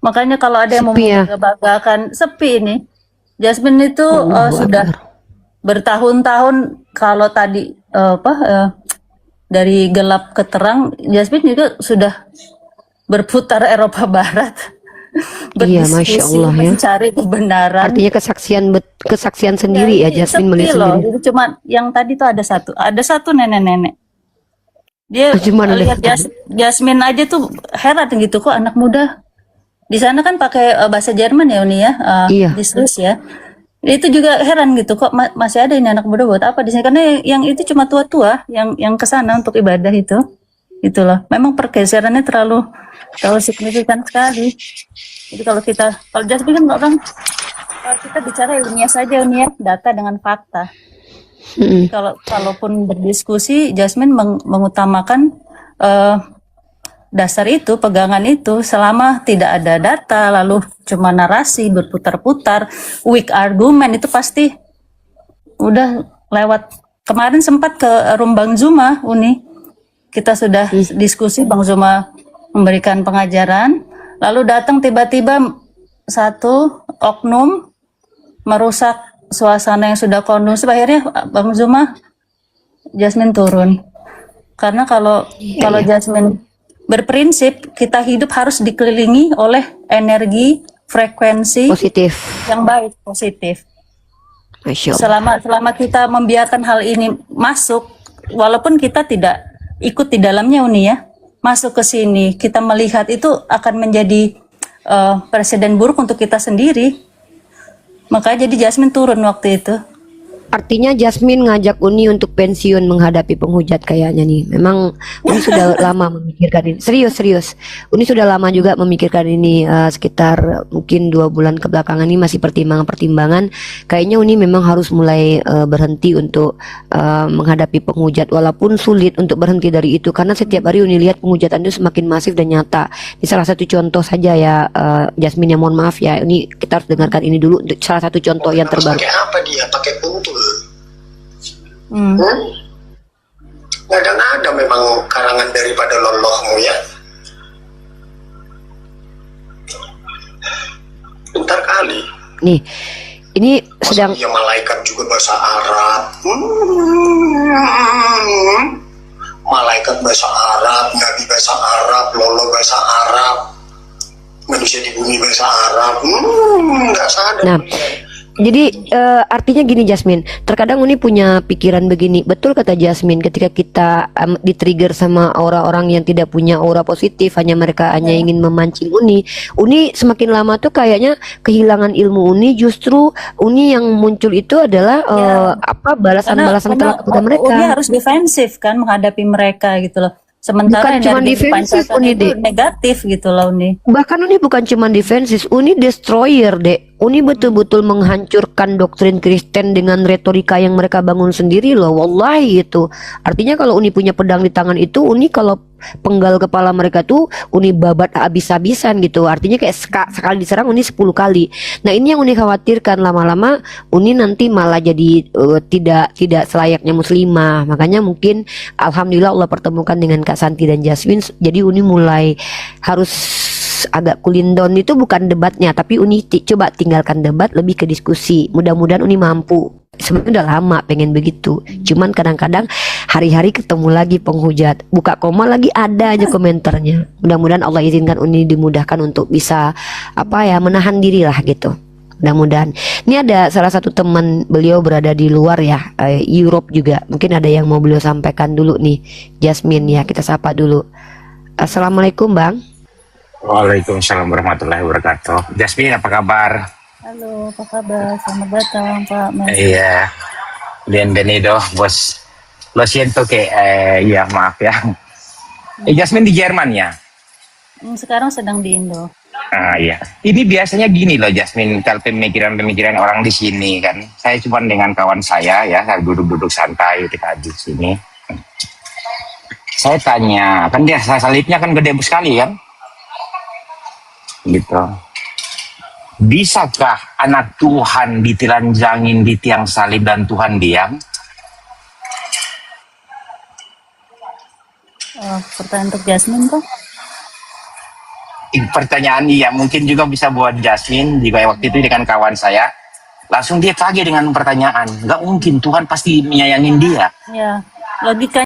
Makanya kalau ada yang mau Sepi ya? membanggakan sepi ini. Jasmine itu sudah bertahun-tahun kalau tadi dari gelap ke terang, Jasmine juga sudah berputar Eropa Barat. Iya, Masya Allah ya. Mencari kebenaran. Artinya kesaksian sendiri ya, Jasmine melihat loh. sendiri. Jadi cuma yang tadi tuh ada satu nenek-nenek. Dia Gimana lihat Jasmine aja tuh heran gitu, kok anak muda di sana kan pakai bahasa Jerman ya Uni ya, Iya. di Swiss ya. Itu juga heran gitu, kok masih ada ini anak muda buat apa di sini? Karena yang itu cuma tua-tua yang ke sana untuk ibadah itu. Itulah. Memang pergeserannya terlalu signifikan sekali. Jadi kalau Jasmine kan orang kita bicara ilmiah saja Uni ya, data dengan fakta. Kalaupun berdiskusi, Jasmine mengutamakan dasar itu, pegangan itu, selama tidak ada data, lalu cuma narasi berputar-putar, weak argument itu pasti udah lewat. Kemarin sempat ke room Bang Zuma, Uni, kita sudah diskusi, Bang Zuma memberikan pengajaran, lalu datang tiba-tiba satu oknum merusak suasana yang sudah kondusif. Akhirnya Bang Zuma, Jasmine turun. Karena kalau Jasmine berprinsip kita hidup harus dikelilingi oleh energi frekuensi Positif. yang baik, positif. Masya Allah. Selama kita membiarkan hal ini masuk, walaupun kita tidak ikut di dalamnya Uni ya, masuk ke sini, kita melihat itu akan menjadi presiden buruk untuk kita sendiri. Makanya jadi Jasmine turun waktu itu. Artinya Jasmine ngajak Uni untuk pensiun menghadapi penghujat kayaknya nih. Memang Uni sudah lama memikirkan ini. Serius. Uni sudah lama juga memikirkan ini, sekitar mungkin 2 bulan kebelakangan ini masih pertimbangan. Kayaknya Uni memang harus mulai berhenti untuk menghadapi penghujat. Walaupun sulit untuk berhenti dari itu. Karena setiap hari Uni lihat penghujatan itu semakin masif dan nyata. Ini salah satu contoh saja ya, Jasmine, ya mohon maaf ya. Ini kita harus dengarkan ini dulu. Salah satu contoh yang terbaru. Pakai apa dia? Pakai kuntul. Ngada-ngada memang karangan daripada Lolohmu ya. Bentar kali. Nih, ini sedang Masa dia malaikat juga bahasa Arab. Malaikat bahasa Arab, Nabi bahasa Arab, Lolo bahasa Arab, manusia di bumi bahasa Arab. Nggak sadar. Nah, jadi artinya gini Jasmine, terkadang Uni punya pikiran begini. Betul kata Jasmine, ketika kita di-trigger sama orang-orang yang tidak punya aura positif, mereka hanya ingin memancing Uni semakin lama tuh kayaknya kehilangan ilmu Uni. Justru Uni yang muncul itu adalah balasan-balasan telak kepada mereka. Uni harus defensif kan menghadapi mereka gitu loh. Sementara Bukan cuma energi defensif, pancasan Uni, itu Dek. negatif gitu loh Uni. Bahkan Uni bukan cuma defensif, Uni destroyer, Dek. Uni betul-betul menghancurkan doktrin Kristen dengan retorika yang mereka bangun sendiri loh, wallahi itu. Artinya kalau Uni punya pedang di tangan itu, Uni kalau penggal kepala mereka tuh Uni babat habis-habisan gitu. Artinya kayak sekali diserang Uni 10 kali. Nah, ini yang Uni khawatirkan, lama-lama Uni nanti malah jadi tidak selayaknya muslimah. Makanya mungkin alhamdulillah Allah pertemukan dengan Kak Santi dan Jasmine. Jadi Uni mulai harus agak cooling down. Itu bukan debatnya, tapi Uni coba tinggalkan debat, lebih ke diskusi. Mudah-mudahan Uni mampu. Sebenarnya udah lama pengen begitu, cuman kadang-kadang hari-hari ketemu lagi penghujat, buka koma lagi ada aja komentarnya. Mudah-mudahan Allah izinkan Uni dimudahkan untuk bisa menahan diri lah gitu. Mudah-mudahan. Ini ada salah satu teman beliau berada di luar ya, Europe juga. Mungkin ada yang mau beliau sampaikan dulu nih, Jasmine ya, kita sapa dulu. Assalamualaikum Bang. Waalaikumsalam warahmatullahi wabarakatuh. Jasmine, apa kabar? Halo, apa kabar? Selamat datang, Pak Mas. Iya, bienvenido, bos. Lo siento que, ya maaf ya. Jasmine di Jerman ya? Sekarang sedang di Indo. Ah iya. Ini biasanya gini loh Jasmine, kalau pemikiran-pemikiran orang di sini kan. Saya cuma dengan kawan saya ya, saya duduk-duduk santai kita di sini. Saya tanya, kan dia salibnya kan gede sekali kan? Gitu. Bisakah anak Tuhan ditelanjangin di tiang salib dan Tuhan diam? Pertanyaan untuk Jasmine kok? Pertanyaan iya, mungkin juga bisa buat Jasmine, juga waktu itu dengan kawan saya. Langsung dia kaget dengan pertanyaan. Nggak mungkin, Tuhan pasti menyayangin dia. Ya, logika